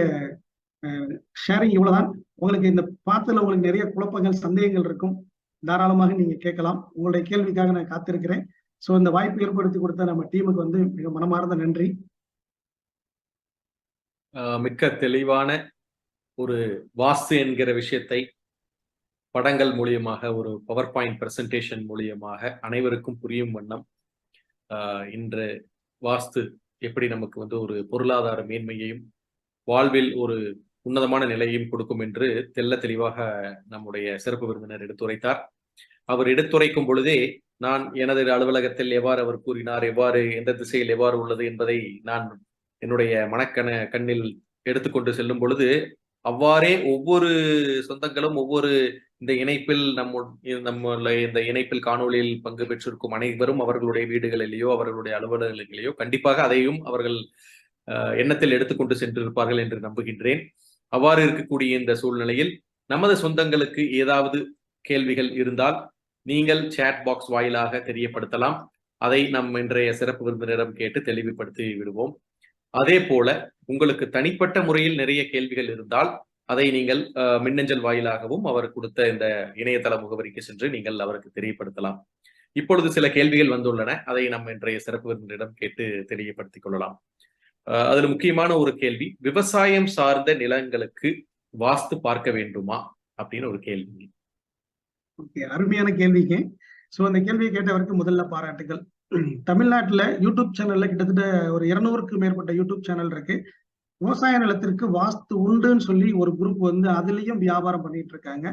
ஷேரிங் இவ்வளவுதான். உங்களுக்கு இந்த பார்த்ததுல உங்களுக்கு நிறைய குழப்பங்கள், சந்தேகங்கள் இருக்கும். தாராளமாக நீங்க கேட்கலாம். உங்களுடைய கேள்விக்காக நான் காத்திருக்கிறேன். ஸோ இந்த வாய்ப்பு ஏற்படுத்தி கொடுத்த நம்ம டீமுக்கு வந்து மிக மனமார்ந்த நன்றி. மிக்க தெளிவான ஒரு வாஸ்து என்கிற விஷயத்தை படங்கள் மூலியமாக, ஒரு பவர் பாயிண்ட் பிரசன்டேஷன் மூலியமாக அனைவருக்கும் புரியும் வண்ணம் இன்று வாஸ்து எப்படி நமக்கு வந்து ஒரு பொருளாதார மேன்மையையும் வாழ்வில் ஒரு உன்னதமான நிலையையும் கொடுக்கும் என்று தெல்ல தெளிவாக நம்முடைய சிறப்பு விருந்தினர் எடுத்துரைத்தார். அவர் எடுத்துரைக்கும் பொழுதே நான் எனது அலுவலகத்தில் எவ்வாறு அவர் கூறினார், எவ்வாறு எந்த திசையில் எவ்வாறு உள்ளது என்பதை நான் என்னுடைய கண்ணில் எடுத்துக்கொண்டு செல்லும் பொழுது அவ்வாறே ஒவ்வொரு சொந்தங்களும் ஒவ்வொரு இந்த இணைப்பில் இந்த இணைப்பில் காணொளியில் பங்கு பெற்றிருக்கும் அனைவரும் அவர்களுடைய வீடுகளிலேயோ அவர்களுடைய அலுவலகங்களிலேயோ கண்டிப்பாக அதையும் அவர்கள் எண்ணத்தில் எடுத்துக்கொண்டு சென்றிருப்பார்கள் என்று நம்புகின்றேன். அவ்வாறு இருக்கக்கூடிய இந்த சூழ்நிலையில் நமது சொந்தங்களுக்கு ஏதாவது கேள்விகள் இருந்தால் நீங்கள் சேட் பாக்ஸ் வாயிலாக தெரியப்படுத்தலாம். அதை நம் இன்றைய சிறப்பு விருந்தினரிடம் கேட்டு தெளிவுபடுத்தி விடுவோம். அதே போல உங்களுக்கு தனிப்பட்ட முறையில் நிறைய கேள்விகள் இருந்தால் அதை நீங்கள் மின்னஞ்சல் வாயிலாகவும் அவர் கொடுத்த இந்த இணையதள முகவரிக்கு சென்று நீங்கள் அவருக்கு தெரியப்படுத்தலாம். இப்பொழுது சில கேள்விகள் வந்துள்ளன. அதை நம்ம இன்றைய சிறப்பு விருந்தினரிடம் கேட்டு தெரியப்படுத்திக் கொள்ளலாம். அதுல முக்கியமான ஒரு கேள்வி, விவசாயம் சார்ந்த நிலங்களுக்கு வாஸ்து பார்க்க வேண்டுமா அப்படின்னு ஒரு கேள்வி. அருமையான கேள்விங்க. சோ அந்த கேள்வியை கேட்டவருக்கு முதல்ல பாராட்டுகள். தமிழ்நாட்டுல யூடியூப் சேனல்ல கிட்டத்தட்ட ஒரு 200க்கு மேற்பட்ட யூடியூப் சேனல் இருக்கு. விவசாய நிலத்திற்கு வாஸ்து உண்டுன்னு சொல்லி ஒரு குரூப் வந்து அதுலயும் வியாபாரம் பண்ணிட்டு இருக்காங்க.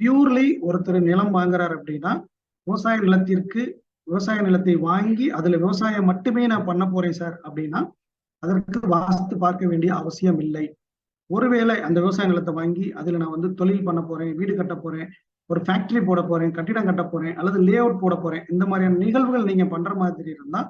பியூர்லி ஒருத்தர் நிலம் வாங்குறாரு அப்படின்னா விவசாய நிலத்தை வாங்கி அதுல விவசாயம் மட்டுமே நான் பண்ண போறேன் சார் அப்படின்னா அதற்கு வாஸ்து பார்க்க வேண்டிய அவசியம் இல்லை. ஒருவேளை அந்த விவசாய நிலத்தை வாங்கி அதுல நான் வந்து தொழில் பண்ண போறேன், வீடு கட்ட போறேன், ஒரு ஃபேக்டரி போட போறேன், கட்டிடம் கட்ட போறேன், அல்லது லே அவுட் போட போறேன், இந்த மாதிரியான நிகழ்வுகள் நீங்க பண்ற மாதிரி இருந்தா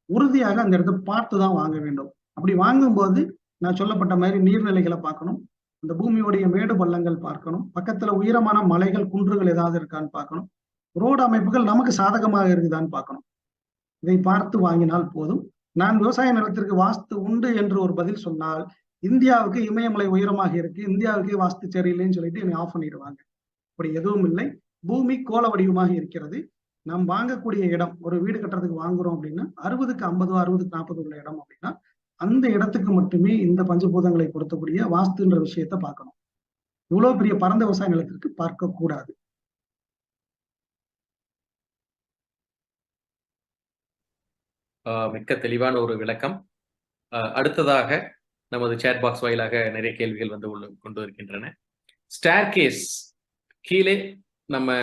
உறுதியாக அந்த இடத்தை பார்த்து தான் வாங்க வேண்டும். அப்படி வாங்கும்போது நான் சொல்லப்பட்ட மாதிரி நீர்நிலைகளை பார்க்கணும், அந்த பூமியுடைய மேடு பள்ளங்கள் பார்க்கணும், பக்கத்துல உயரமான மலைகள் குன்றுகள் ஏதாவது இருக்கான்னு பார்க்கணும், ரோடு அமைப்புகள் நமக்கு சாதகமாக இருக்குதான்னு பார்க்கணும். இதை பார்த்து வாங்கினால் போதும். நான் விவசாய நிலத்திற்கு வாஸ்து உண்டு என்று ஒரு பதில் சொன்னால் இந்தியாவுக்கு இமயமலை உயரமாக இருக்கு, இந்தியாவுக்கே வாஸ்து சரியில்லைன்னு சொல்லிட்டு என்னை ஆஃப் பண்ணிடுவாங்க. அப்படி எதுவும் இல்லை. பூமி கோள வடிவமாக இருக்கிறது. நாம் வாங்கக்கூடிய இடம், ஒரு வீடு கட்டுறதுக்கு வாங்குறோம் அப்படின்னா 60க்கு 50 60க்கு 40 உள்ள இடம் அப்படின்னா அந்த இடத்துக்கு மட்டுமே இந்த பஞ்சபூதங்களை பொருத்தக்கூடிய வாஸ்துன்ற விஷயத்த பார்க்கணும். இவ்வளவு பெரிய பரந்த விவசாய நிலத்திற்கு பார்க்க கூடாது. மிக்க தெளிவான ஒரு விளக்கம். அடுத்ததாக நமது சேட் பாக்ஸ் வாயிலாக நிறைய கேள்விகள் வந்து கொண்டு இருக்கின்றன. ஸ்டேர்கேஸ் கீழே நம்ம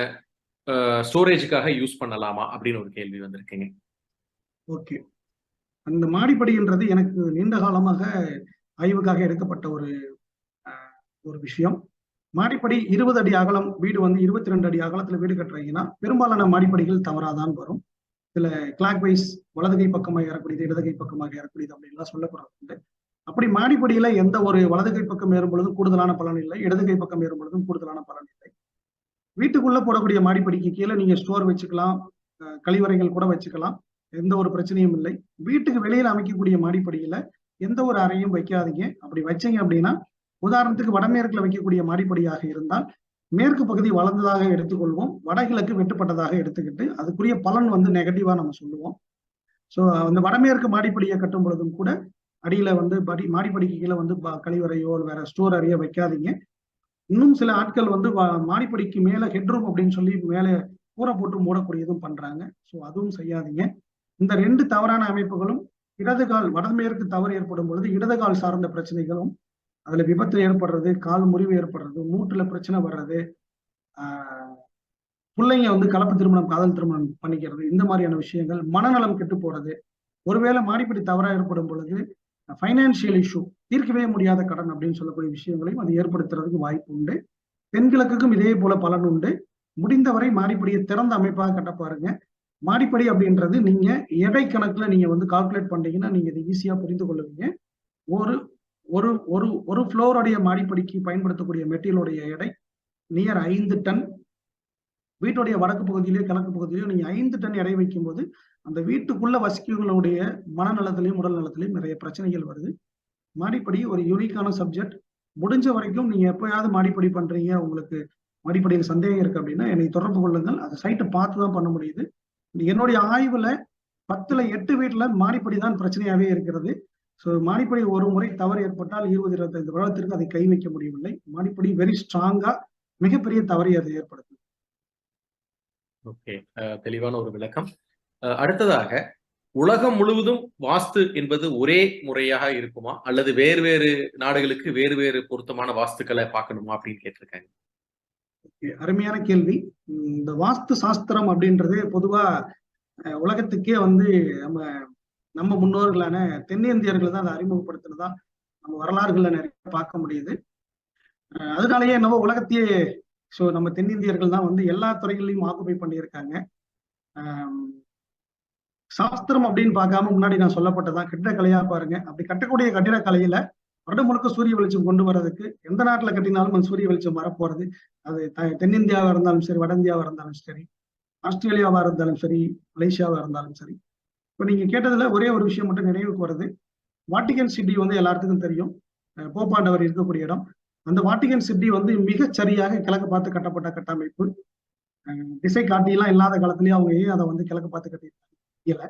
ஸ்டோரேஜுக்காக யூஸ் பண்ணலாமா அப்படின்னு ஒரு கேள்வி வந்திருக்குங்க. ஓகே, அந்த மாடிப்படின்றது எனக்கு நீண்ட காலமாக ஆய்வுக்காக எடுக்கப்பட்ட ஒரு விஷயம். மாடிப்படி 20 அடி அகலம், வீடு வந்து 22 அடி அகலத்துல வீடு கட்டுறீங்கன்னா பெரும்பாலான மாடிப்படிகள் தவறாதான் வரும். இதுல கிளாக் வைஸ் வலதுகை பக்கமாக ஏறக்கூடியது, இடதுகை பக்கமாக ஏறக்கூடியது அப்படின்லாம் சொல்லப்படுறது. அப்படி மாடிப்படியில எந்த ஒரு வலதுகை பக்கம் ஏறும் பொழுதும் கூடுதலான பலன் இல்லை, இடதுகை பக்கம் ஏறும் பொழுதும் கூடுதலான பலன் இல்லை. வீட்டுக்குள்ள போடக்கூடிய மாடிப்படிக்கு கீழே நீங்க ஸ்டோர் வச்சுக்கலாம், கழிவறைகள் கூட வச்சுக்கலாம், எந்த ஒரு பிரச்சனையும் இல்லை. வீட்டுக்கு வெளியில அமைக்கக்கூடிய மாடிப்படியில எந்த ஒரு அறையும் வைக்காதீங்க. அப்படி வச்சீங்க அப்படின்னா, உதாரணத்துக்கு வடமேற்குல வைக்கக்கூடிய மாடிப்படியாக இருந்தால் மேற்கு பகுதி வளர்ந்ததாக எடுத்துக்கொள்வோம், வடகிழக்கு வெட்டுப்பட்டதாக எடுத்துக்கிட்டு அதுக்குரிய பலன் வந்து நெகட்டிவா நம்ம சொல்லுவோம். ஸோ அந்த வடமேற்கு மாடிப்படியை கட்டும் பொழுதும் கூட அடியில வந்து மாடிப்படிக்கு கீழே வந்து கழிவறையோ வேற ஸ்டோர் அறையோ வைக்காதீங்க. இன்னும் சில ஆட்கள் வந்து மாடிப்படிக்கு மேல ஹெட்ரூம் அப்படின்னு சொல்லி மேலே கூரை போட்டு மூடக்கூடியதும் பண்றாங்க. ஸோ அதுவும் செய்யாதீங்க. இந்த 2 தவறான அமைப்புகளும் இடதுகால் வடமேற்கு தவறு ஏற்படும் பொழுது இடதுகால் சார்ந்த பிரச்சனைகளும், அதுல விபத்து ஏற்படுறது, கால் முறிவு ஏற்படுறது, மூட்டுல பிரச்சனை வர்றது, பிள்ளைங்க வந்து கலப்பு திருமணம் காதல் திருமணம் பண்ணிக்கிறது, இந்த மாதிரியான விஷயங்கள், மனநலம் கெட்டு போறது, ஒருவேளை மாடிப்படி தவறா ஏற்படும் பொழுது ஃபைனான்சியல் இஷ்யூ, தீர்க்கவே முடியாத கடன் அப்படின்னு சொல்லக்கூடிய விஷயங்களையும் அது ஏற்படுத்துறதுக்கு வாய்ப்பு உண்டு. தென்கிழக்குக்கும் இதே போல பலன் உண்டு. முடிந்தவரை மாடிப்படியை திறந்த அமைப்பாக கட்ட பாருங்க. மாடிப்படி அப்படின்றது நீங்க எடை கணக்குல நீங்க வந்து கால்குலேட் பண்றீங்கன்னா நீங்க இதை ஈஸியா புரிந்து கொள்ளுவீங்க. ஒரு ஒரு ஒரு ஒரு ஃப்ளோருடைய மாடிப்படிக்கு பயன்படுத்தக்கூடிய மெட்டீரியலுடைய எடை நியர் 5 டன். வீட்டுடைய வடக்கு பகுதியிலேயோ கிழக்கு பகுதியிலேயோ நீங்க 5 டன் எடை வைக்கும் போது அந்த வீட்டுக்குள்ள வசிக்கவங்களுடைய மனநலத்திலையும் உடல் நலத்திலையும் நிறைய பிரச்சனைகள் வருது. மாடிப்படி ஒரு யூனிக்கான சப்ஜெக்ட். முடிஞ்ச வரைக்கும் நீங்க எப்பயாவது மாடிப்படி பண்றீங்க, உங்களுக்கு மாடிப்படியில் சந்தேகம் இருக்கு அப்படின்னா என்னை தொடர்பு கொள்ளுங்கள். அது சைட்டை பார்த்து தான் பண்ண முடியுது. என்னுடைய ஆய்வுல 10ல் 8 வீட்டுல மாடிப்படி தான் பிரச்சனையாவே இருக்கிறது. ஸோ மாடிப்படி ஒரு முறை தவறு ஏற்பட்டால் 20-25 வருடத்திற்கு அதை கை வைக்க முடியவில்லை. மாடிப்படி வெரி ஸ்ட்ராங்கா மிகப்பெரிய தவறை அதை ஏற்படுத்தும். ஓகே, தெளிவான ஒரு விளக்கம். அடுத்ததாக, உலகம் முழுவதும் வாஸ்து என்பது ஒரே முறையாக இருக்குமா அல்லது வேறு வேறு நாடுகளுக்கு வேறு வேறு பொருத்தமான வாஸ்துக்களை பார்க்கணுமா அப்படின்னு கேட்டிருக்காங்க. அருமையான கேள்வி. இந்த வாஸ்து சாஸ்திரம் அப்படின்றது பொதுவா உலகத்துக்கே வந்து நம்ம முன்னோர்களான தென்னிந்தியர்கள் தான் அதை அறிமுகப்படுத்தினதா நம்ம வரலாறுகள்ல நிறைய பார்க்க முடியுது. அதனாலயே என்னவோ உலகத்தையே நம்ம தென்னிந்தியர்கள் தான் வந்து எல்லா துறைகளையும் ஆக்குபை பண்ணியிருக்காங்க. சாஸ்திரம் அப்படின்னு பார்க்காம முன்னாடி நான் சொல்லப்பட்டதான் கட்டிடக்கலையா பாருங்க. அப்படி கட்டக்கூடிய கட்டிடக்கலையில வருடம் முழுக்க சூரிய வெளிச்சம் கொண்டு வர்றதுக்கு எந்த நாட்டுல கட்டினாலும் அந்த சூரிய வெளிச்சம் வரப்போறது. அது தென்னிந்தியாவா இருந்தாலும் சரி, வட இந்தியாவா இருந்தாலும் சரி, ஆஸ்திரேலியாவா இருந்தாலும் சரி, மலேசியாவா இருந்தாலும் சரி. இப்ப நீங்க கேட்டதுல ஒரே ஒரு விஷயம் மட்டும் நினைவுக்கு வருது. வாட்டிகன் சிட்டி வந்து எல்லாத்துக்கும் தெரியும், போப்பாண்டவர் இருக்கக்கூடிய இடம். அந்த வாட்டிகன் சிட்டி வந்து மிகச் சரியாக கிழக்கு பார்த்து கட்டப்பட்ட கட்டமைப்பு. திசை காட்டியெல்லாம் இல்லாத காலத்திலேயே அவங்க ஏன் அதை வந்து கிழக்கு பார்த்து கட்டியிருக்காங்க.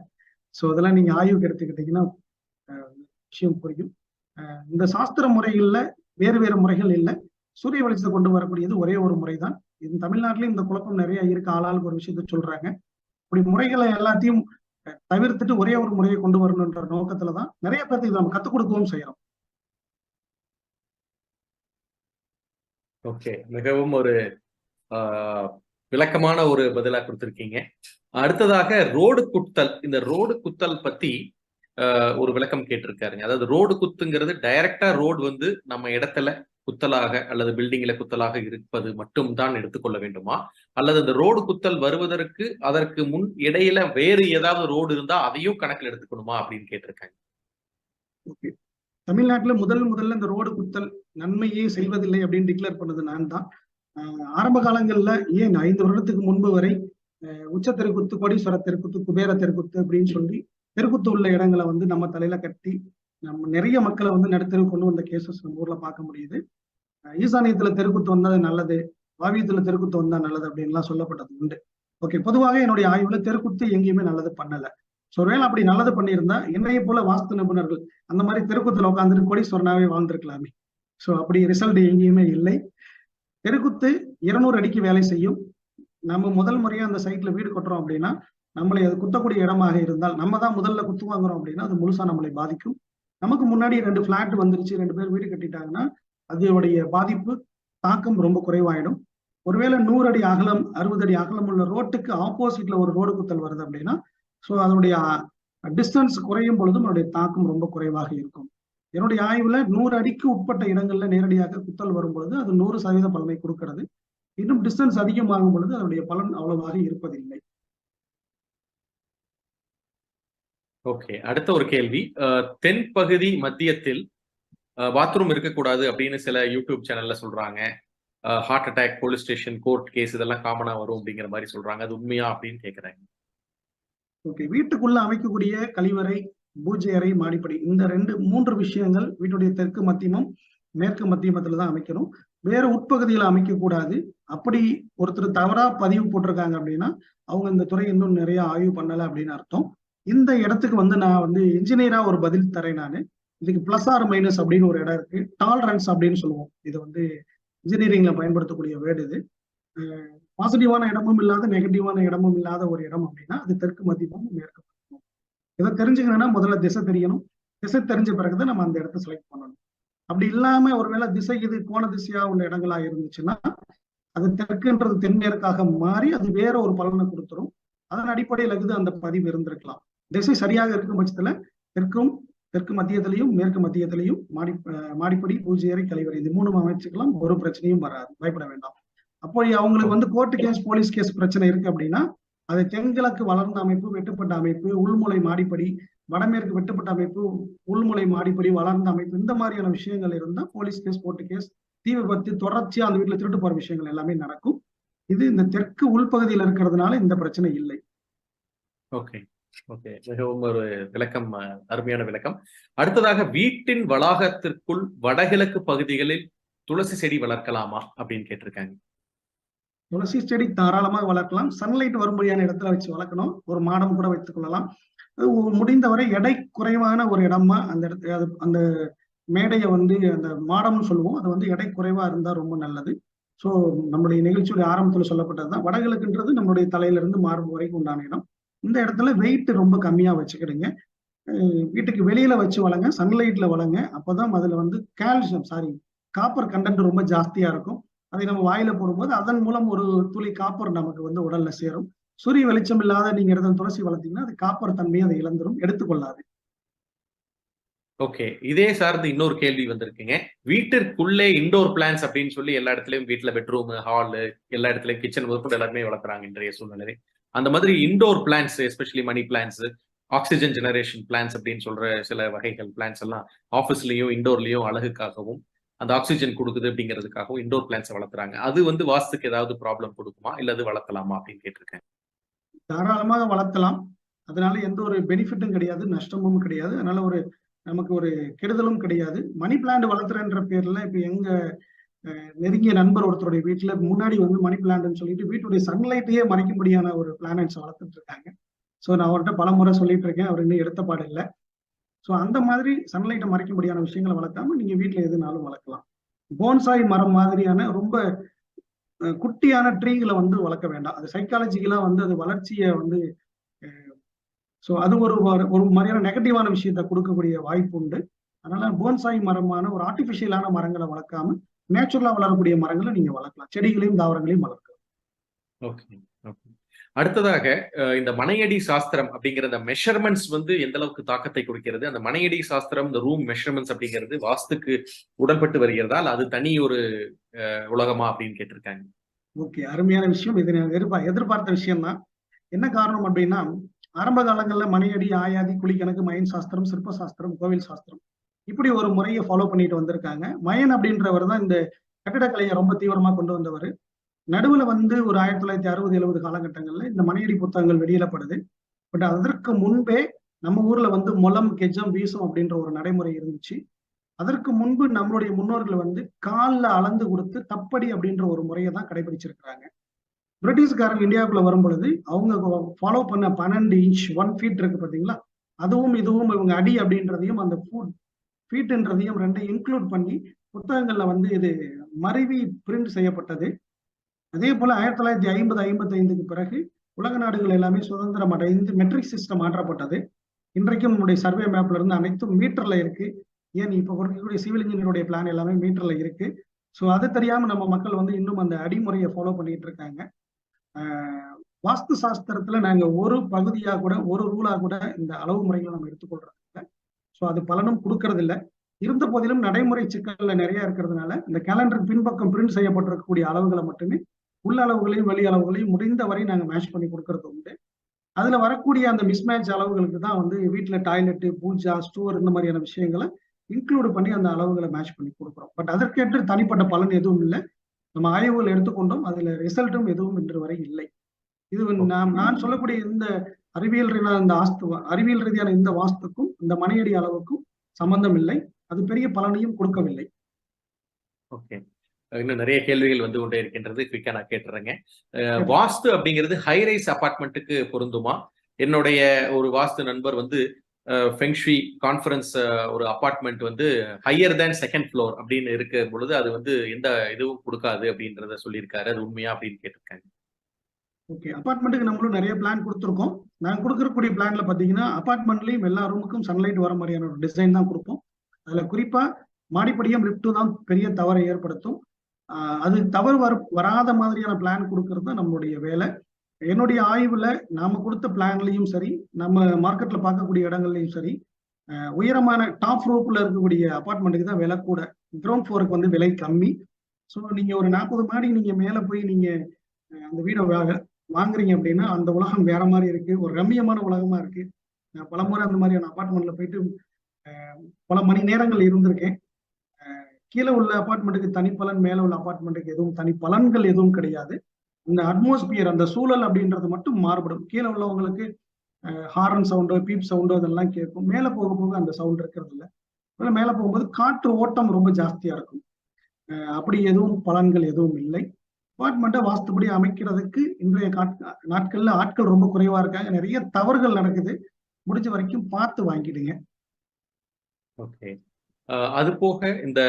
ஸோ அதெல்லாம் நீங்க ஆய்வுக்கு எடுத்துக்கிட்டீங்கன்னா விஷயம் புரியும். இந்த சாஸ்திர முறைகள்ல வேறு வேறு முறைகள் இல்லை. சூரிய வெளிச்சத்தை கொண்டு வரக்கூடியது ஒரே ஒரு முறைதான். இது தமிழ்நாட்டிலும் இந்த குழப்பம் நிறைய இருக்கு. ஆளாளுக்கு ஒரு விஷயத்த சொல்றாங்க. இப்படி முறைகளை எல்லாத்தையும் தவிர்த்துட்டு ஒரே ஒரு முறையை கொண்டு வரணுன்ற நோக்கத்துலதான் நிறைய பேருக்கு நம்ம கத்துக் கொடுக்கவும் செய்யறோம். ஓகே, மிகவும் ஒரு விளக்கமான ஒரு பதிலா கொடுத்திருக்கீங்க. அடுத்ததாக ரோடு குத்தல். இந்த ரோடு குத்தல் பத்தி ஒரு விளக்கம் கேட்டிருக்காருங்க. அதாவது ரோடு குத்துங்கிறது டைரக்டா ரோடு வந்து நம்ம இடத்துல குத்தலாக அல்லது பில்டிங்ல குத்தலாக இருப்பது மட்டும் தான் எடுத்துக்கொள்ள வேண்டுமா, அல்லது இந்த ரோடு குத்தல் வருவதற்கு அதற்கு முன் இடையில வேறு ஏதாவது ரோடு இருந்தா அதையும் கணக்கில் எடுத்துக்கணுமா அப்படின்னு கேட்டிருக்காங்க. தமிழ்நாட்டுல முதல்ல இந்த ரோடு குத்தல் நன்மையே செய்வதில்லை அப்படின்னு டிக்ளேர் பண்ணது நான் தான். ஆரம்ப காலங்கள்ல ஏன் 5 வருடத்துக்கு முன்பு வரை உச்ச தெருக்குத்து, கோடீஸ்வர தெருக்குத்து, குபேர தெருக்குத்து அப்படின்னு சொல்லி தெருக்குத்து உள்ள இடங்களை வந்து நம்ம தலையில கட்டி நம்ம நிறைய மக்களை வந்து நடுத்தெரு கொண்டு வந்த கேசஸ் நம்ம ஊர்ல பார்க்க முடியுது. ஈசானியத்துல தெருக்குத்து வந்தா நல்லது, வாவியத்துல தெருக்குத்து வந்தா நல்லது அப்படின்லாம் சொல்லப்பட்டது உண்டு. ஓகே, பொதுவாக என்னுடைய ஆய்வுல தெருக்குத்து எங்கேயுமே நல்லது பண்ணல. ஸோ ஒருவேளை அப்படி நல்லது பண்ணியிருந்தா என்னைய போல வாஸ்து நிபுணர்கள் அந்த மாதிரி தெருக்குத்துல உட்காந்துட்டு கோடீஸ்வரனாவே வாழ்ந்திருக்கலாமே. ஸோ அப்படி ரிசல்ட் எங்கேயுமே இல்லை. தெருக்குத்து 200 அடிக்கு வேலை செய்யும். நம்ம முதல் முறையா அந்த சைட்ல வீடு கட்டுறோம் அப்படின்னா, நம்மளை அது குத்தக்கூடிய இடமாக இருந்தால், நம்ம தான் முதல்ல குத்து வாங்குறோம் அப்படின்னா அது முழுசா நம்மளை பாதிக்கும். நமக்கு முன்னாடி 2 பிளாட் வந்துருச்சு, 2 பேர் வீடு கட்டிட்டாங்கன்னா அதோடைய பாதிப்பு தாக்கம் ரொம்ப குறைவாயிடும். ஒருவேளை 100 அடி அகலம், 60 அடி அகலம் உள்ள ரோட்டுக்கு ஆப்போசிட்ல ஒரு ரோடு குத்தல் வருது அப்படின்னா, ஸோ அதனுடைய டிஸ்டன்ஸ் குறையும் பொழுதும் அதனுடைய தாக்கம் ரொம்ப குறைவாக இருக்கும். என்னுடைய ஆய்வுல 100 அடிக்கு உட்பட்ட இடங்கள்ல நேரடியாக குத்தல் வரும் பொழுது அது 100% பலனை கொடுக்கிறது. இன்னும் டிஸ்டன்ஸ் அதிகமாகும் பொழுது அதனுடைய பலன் அவ்வளவாக இருப்பதில்லை. ஓகே, அடுத்த ஒரு கேள்வி. தென்பகுதி மத்தியத்தில் பாத்ரூம் இருக்கக்கூடாது அப்படின்னு சில யூடியூப் சேனல்ல சொல்றாங்க. Heart attack, police station, court case இதெல்லாம் காமனா வரும் அப்படிங்கிற மாதிரி சொல்றாங்க. அது உண்மையா அப்படின்னு கேட்கிறாங்க. ஓகே, வீட்டுக்குள்ள அமைக்கக்கூடிய கழிவறை, பூஜை அறை, மாடிப்படி இந்த 3 விஷயங்கள் வீட்டுடைய தெற்கு மத்தியமும் மேற்கு மத்தியமத்துல தான் அமைக்கணும். வேற உட்பகுதியில அமைக்க கூடாது. அப்படி ஒருத்தர் தவறா பதிவு போட்டிருக்காங்க அப்படின்னா அவங்க இந்த துறை இன்னும் நிறைய ஆய்வு பண்ணல அப்படின்னு அர்த்தம். இந்த இடத்துக்கு வந்து நான் வந்து இன்ஜினியரா ஒரு பதில் தரேன். நான் இதுக்கு பிளஸ் ஆர் மைனஸ் அப்படின்னு ஒரு இடம் இருக்கு. டாலரன்ஸ் அப்படின்னு சொல்லுவோம். இது வந்து இன்ஜினியரிங்ல பயன்படுத்தக்கூடிய வேர்டு. இது பாசிட்டிவான இடமும் இல்லாத நெகட்டிவான இடமும் இல்லாத ஒரு இடம் அப்படின்னா அது தெற்கு மத்தியமும் மேற்கு மத்தியமும். இதை தெரிஞ்சுக்கணும்னா முதல்ல திசை தெரியணும். திசை தெரிஞ்ச பிறகுதான் நம்ம அந்த இடத்த செலக்ட் பண்ணணும். அப்படி இல்லாம ஒருவேளை திசை இது கோண திசையா உள்ள இடங்களா இருந்துச்சுன்னா அது தெற்குன்றது தென்மேற்காக மாறி அது வேற ஒரு பலனை கொடுத்துரும். அதன் அடிப்படையில் இருக்குது அந்த பதிவு இருந்திருக்கலாம். திசை சரியாக இருக்கும் பட்சத்துல தெற்கு மத்தியத்திலையும் மேற்கு மத்தியத்திலையும் மாடிப்படி, பூஜை அறை, கழிவறை இது 3 அமைச்சுக்கலாம். ஒரு பிரச்சனையும் வராது, பயப்பட வேண்டாம். அப்போ அவங்களுக்கு வந்து கோர்ட்டு கேஸ், போலீஸ் கேஸ் பிரச்சனை இருக்கு அப்படின்னா அது தென்கிழக்கு வளர்ந்த அமைப்பு, வெட்டுப்பட்ட அமைப்பு, உள்முலை மாடிப்படி, வடமேற்கு வெட்டுப்பட்ட அமைப்பு, உள்முலை மாடிப்படி, வளர்ந்த அமைப்பு இந்த மாதிரியான விஷயங்கள் இருந்தா போலீஸ் கேஸ், கோர்ட்டு கேஸ், தீ விபத்து, தொடர்ச்சியா அந்த வீட்டுல திருட்டு போற விஷயங்கள் எல்லாமே நடக்கும். இது இந்த தெற்கு உள்பகுதியில் இருக்கிறதுனால இந்த பிரச்சனை இல்லை. ஓகே ஓகே, மிகவும் ஒரு விளக்கம், அருமையான விளக்கம். அடுத்ததாக வீட்டின் வளாகத்திற்குள் வடகிழக்கு பகுதிகளில் துளசி செடி வளர்க்கலாமா அப்படின்னு கேட்டிருக்காங்க. துளசி செடி தாராளமாக வளர்க்கலாம். சன்லைட் வரும்படியான இடத்துல வச்சு வளர்க்கணும். ஒரு மாடம் கூட வைத்துக் கொள்ளலாம். முடிந்தவரை எடை குறைவான ஒரு இடமா அந்த இடத்துல அந்த மேடையை வந்து அந்த மாடம்னு சொல்லுவோம், அது வந்து எடை குறைவா இருந்தா ரொம்ப நல்லது. ஸோ நம்மளுடைய நிகழ்ச்சியுடைய ஆரம்பத்தில் சொல்லப்பட்டதுதான் வடகிழக்குன்றது நம்மளுடைய தலையில இருந்து மார்பு வரைக்கும் உண்டான இடம். இந்த இடத்துல வெயிட் ரொம்ப கம்மியா வச்சுக்கிடுங்க. வீட்டுக்கு வெளியில வச்சு வளங்க, சன்லைட்ல வளங்க. அப்பதான் அதுல வந்து காப்பர் கண்டென்ட் ரொம்ப ஜாஸ்தியா இருக்கும். அதை நம்ம வாயில போடும்போது அதன் மூலம் ஒரு துளி காப்பர் நமக்கு வந்து உடல்ல சேரும். சூரிய வெளிச்சம் இல்லாத நீங்க இடத்துல துளசி வளர்த்தீங்கன்னா அது காப்பர் தன்மையை அதை இழந்துரும், எடுத்துக்கொள்ளாது. ஓகே. இதே சார்ந்து இன்னொரு கேள்வி வந்திருக்குங்க. வீட்டிற்குள்ளே இன்டோர் பிளான்ட்ஸ் அப்படின்னு சொல்லி எல்லா இடத்துலயும் வீட்ல பெட்ரூம், ஹாலு எல்லா இடத்துலயும் கிச்சன் முதற்கொண்டு எல்லாருமே வளர்க்குறாங்க இன்றைய சூழ்நிலை. அந்த மாதிரி இன்டோர் பிளான்ட்ஸ் எஸ்பெஷலி மணி பிளான்ட்ஸ், ஆக்ஸிஜன் ஜெனரேஷன் பிளான்ட்ஸ் அப்படின்னு சொல்ற சில வகைகள் பிளான்ட்ஸ் எல்லாம் ஆஃபீஸ்லயும், இன்டோர்லயும் அழகுக்காகவும், அந்த ஆக்ஸிஜன் குடுக்குது அப்படிங்கிறதுக்காகவும் இன்டோர் பிளான்ட்ஸ வளர்த்துறாங்க. அது வந்து வாஸ்துக்கு ஏதாவது ப்ராப்ளம் குடுக்குமா? இல்ல அது வளர்த்தலாமா அப்படின்னு கேட்டிருக்கேன். தாராளமாக வளர்த்தலாம். அதனால எந்த ஒரு பெனிஃபிட்டும் கிடையாது, நஷ்டமும் கிடையாது. அதனால நமக்கு ஒரு கெடுதலும் கிடையாது. மணி பிளான்ட் வளர்த்துறேன்ற பேர்ல இப்ப எங்க நெருங்கிய நண்பர் ஒருத்தருடைய வீட்டுல முன்னாடி வந்து மணி பிளான்ட்னு சொல்லிட்டு வீட்டுடைய சன்லைட்டையே மறைக்கும்படியான ஒரு பிளானட்ஸ் வளர்த்துட்டு இருக்காங்க. ஸோ நான் அவர்கிட்ட பல முறை சொல்லிட்டு இருக்கேன். அவர் இன்னும் எடுத்த பாடு இல்லை. ஸோ அந்த மாதிரி சன்லைட்டை மறைக்கும்படியான விஷயங்களை வளர்க்காம நீங்க வீட்டுல எதுனாலும் வளர்க்கலாம். போன்சாய் மரம் மாதிரியான ரொம்ப குட்டியான ட்ரீகளை வந்து வளர்க்க வேண்டாம். அது சைக்காலஜிக்கலா வந்து அது வளர்ச்சியை வந்து ஸோ அது ஒரு மாதிரியான நெகட்டிவான விஷயத்தை கொடுக்கக்கூடிய வாய்ப்பு உண்டு. அதனால போன்சாய் மரமான ஒரு ஆர்டிபிஷியலான மரங்களை வளர்க்காம நேச்சுரலா வளரக்கூடிய மரங்களை நீங்க வளர்க்கலாம். செடிகளையும் தாவரங்களையும் வளர்க்கலாம். Okay, okay. அடுத்ததாக இந்த மனையடி சாஸ்திரம் அப்படிங்கிற இந்த மெஷர்மெண்ட்ஸ் வந்து எந்த அளவுக்கு தாக்கத்தை கொடுக்கிறது? அந்த மனையடி சாஸ்திரம், இந்த ரூம் மெஷர்மெண்ட்ஸ் அப்படிங்கிறது வாஸ்துக்கு உடன்பட்டு வருகிறதா? அல்ல அது தனி ஒரு உலகமா அப்படின்னு கேட்டிருக்காங்க. ஓகே, அருமையான விஷயம். இது நான் எதிர்பார்த்த விஷயம் தான். என்ன காரணம் அப்படின்னா, ஆரம்ப காலங்கள்ல மனையடி, ஆயாதி, குழிக்கணக்கு, மயன் சாஸ்திரம், சிற்ப சாஸ்திரம், கோவில் சாஸ்திரம் இப்படி ஒரு முறையை ஃபாலோ பண்ணிட்டு வந்திருக்காங்க. மயன் அப்படின்றவர் தான் இந்த கட்டிடக்கலையை ரொம்ப தீவிரமா கொண்டு வந்தவர். நடுவுல வந்து ஒரு 1960-70 காலகட்டங்கள்ல இந்த மனையடி புத்தகங்கள் வெளியிடப்படுது. பட் அதற்கு முன்பே நம்ம ஊர்ல வந்து முலம், கெஜம், வீசம் அப்படின்ற ஒரு நடைமுறை இருந்துச்சு. அதற்கு முன்பு நம்மளுடைய முன்னோர்கள் வந்து கால்ல அளந்து கொடுத்து தப்படி அப்படின்ற ஒரு முறையை தான் கடைபிடிச்சிருக்கிறாங்க. பிரிட்டிஷ்காரங்க இந்தியாவுக்குள்ள வரும் பொழுது அவங்க ஃபாலோ பண்ண 12 இன்ச் 1 ஃபீட் இருக்கு பாத்தீங்களா, அதுவும் இதுவும் இவங்க அடி அப்படின்றதையும் அந்த ஃபீட்ன்றதையும் ரெண்டையும் இன்க்ளூட் பண்ணி புத்தகங்கள்ல வந்து இது மருவி பிரிண்ட் செய்யப்பட்டது. அதே போல 1950-55க்கு பிறகு உலக நாடுகள் எல்லாமே சுதந்திரம் அடைந்து மெட்ரிக் சிஸ்டம் மாற்றப்பட்டது. இன்றைக்கும் நம்முடைய சர்வே மேப்ல இருந்து அனைத்தும் மீட்டர்ல இருக்கு. ஏன் இப்ப கொடுக்கக்கூடிய சிவில் இன்ஜினியருடைய பிளான் எல்லாமே மீட்டர்ல இருக்கு. ஸோ அது தெரியாம நம்ம மக்கள் வந்து இன்னும் அந்த அடிமுறையை ஃபாலோ பண்ணிட்டு இருக்காங்க. வாஸ்து சாஸ்திரத்துல நாங்க ஒரு பகுதியா கூட ஒரு ரூலா கூட இந்த அளவு முறைகளை நம்ம எடுத்துக்கொள்றது இல்லை. ஸோ அது பலனும் கொடுக்கறது இல்லை. இருந்த போதிலும் நடைமுறை சிக்கல்ல நிறைய இருக்கிறதுனால இந்த கேலண்டர் பின்பக்கம் பிரிண்ட் செய்யப்பட்டிருக்கக்கூடிய அளவுகளை மட்டுமே உள்ள அளவுகளையும் வெளி அளவுகளையும் முடிந்தவரை நாங்க மேட்ச் பண்ணி கொடுக்கறது உண்டு. அதுல வரக்கூடிய அந்த மிஸ்மேட்ச் அளவுகளுக்கு தான் வந்து வீட்டுல டாய்லெட், பூஜா, ஸ்டோர் இந்த மாதிரியான விஷயங்களை இன்க்ளூட் பண்ணி அந்த அளவுகளை மேட்ச் பண்ணி கொடுக்குறோம். பட் அதற்கேற்று தனிப்பட்ட பலன் எதுவும் இல்லை. நம்ம ஆய்வுகள் எடுத்துக்கொண்டோம், அதுல ரிசல்ட்டும் எதுவும் இன்று வரை இல்லை. இது நான் சொல்லக்கூடிய இந்த அறிவியல் ரீதியான இந்த வாஸ்துக்கும் இந்த மனையடி அளவுக்கும் சம்பந்தம் இல்லை. அது பெரிய பலனையும் கொடுக்கவில்லை. ஓகே, இன்னும் நிறைய கேள்விகள் வந்து கொண்டே இருக்கின்றது. குயிக்கா நான் கேட்டுறேங்க. வாஸ்து அப்படிங்கிறது ஹைரைஸ் அபார்ட்மெண்ட்டுக்கு பொருந்துமா? என்னுடைய ஒரு வாஸ்து நண்பர் வந்து ஃபெங்ஷுய் கான்ஃபரன்ஸ் ஒரு அபார்ட்மெண்ட் வந்து ஹையர் தேன் 2nd ஃப்ளோர் அப்படின்னு இருக்கிற பொழுது அது வந்து எந்த இதுவும் கொடுக்காது அப்படின்றத சொல்லியிருக்காரு. அது உண்மையா அப்படின்னு கேட்டிருக்காங்க. ஓகே, அபார்ட்மெண்ட்டுக்கு நம்மளும் நிறைய பிளான் கொடுத்துருக்கோம். நான் கொடுக்கக்கூடிய பிளான்ல பாத்தீங்கன்னா அபார்ட்மெண்ட்லயும் எல்லா ரூமுக்கும் சன்லைட் வர மாதிரியான ஒரு டிசைன் தான் கொடுப்போம். அதுல குறிப்பா மாடிப்படியும் லிப்டும் தான் பெரிய தவறை ஏற்படுத்தும். அது தவறு வராத மாதிரியான பிளான் கொடுக்கறது தான் நம்மளுடைய வேலை. என்னுடைய ஆய்வுல நாம கொடுத்த பிளான்லயும் சரி, நம்ம மார்க்கெட்ல பார்க்கக்கூடிய இடங்கள்லயும் சரி, உயரமான டாப் ரூப்ல இருக்கக்கூடிய அபார்ட்மெண்ட்டுக்கு தான் விலை கூட, கிரவுண்ட் ஃப்ளோருக்கு வந்து விலை கம்மி. ஸோ நீங்க ஒரு 40 மாடி நீங்க மேல போய் நீங்க அந்த வீடை வாங்குறீங்க அப்படின்னா அந்த உலகம் வேற மாதிரி இருக்கு. ஒரு ரம்மியமான உலகமா இருக்கு. நான் பலமுறை அந்த மாதிரியான அபார்ட்மெண்ட்ல போயிட்டு பல மணி நேரங்கள் இருந்திருக்கேன். கீழே உள்ள அபார்ட்மெண்ட்டுக்கு தனி பலன், மேல உள்ள அபார்ட்மெண்ட்டுக்கு எதுவும் தனி பலன்கள் எதுவும் கிடையாது. இந்த அட்மாஸ்பியர், அந்த சூழல் அப்படின்றது மட்டும் மாறுபடும். கீழே உள்ளவங்களுக்கு ஹாரன் சவுண்டோ, பீப் சவுண்டோ அதெல்லாம் கேட்கும். மேல போக போக அந்த சவுண்ட் இருக்கிறது இல்லை. மேல போகும்போது காற்று ஓட்டம் ரொம்ப ஜாஸ்தியா இருக்கும். அப்படி எதுவும் பலன்கள் எதுவும் இல்லை. அபார்ட்மெண்ட்டை வாஸ்துபடி அமைக்கிறதுக்கு இன்றைய நாட்கள்ல ஆட்கள் ரொம்ப குறைவா இருக்காங்க. நிறைய தவறுகள் நடக்குது. முடிஞ்ச வரைக்கும் பார்த்து வாங்கிடுங்க. ஓகே, அது போக இந்த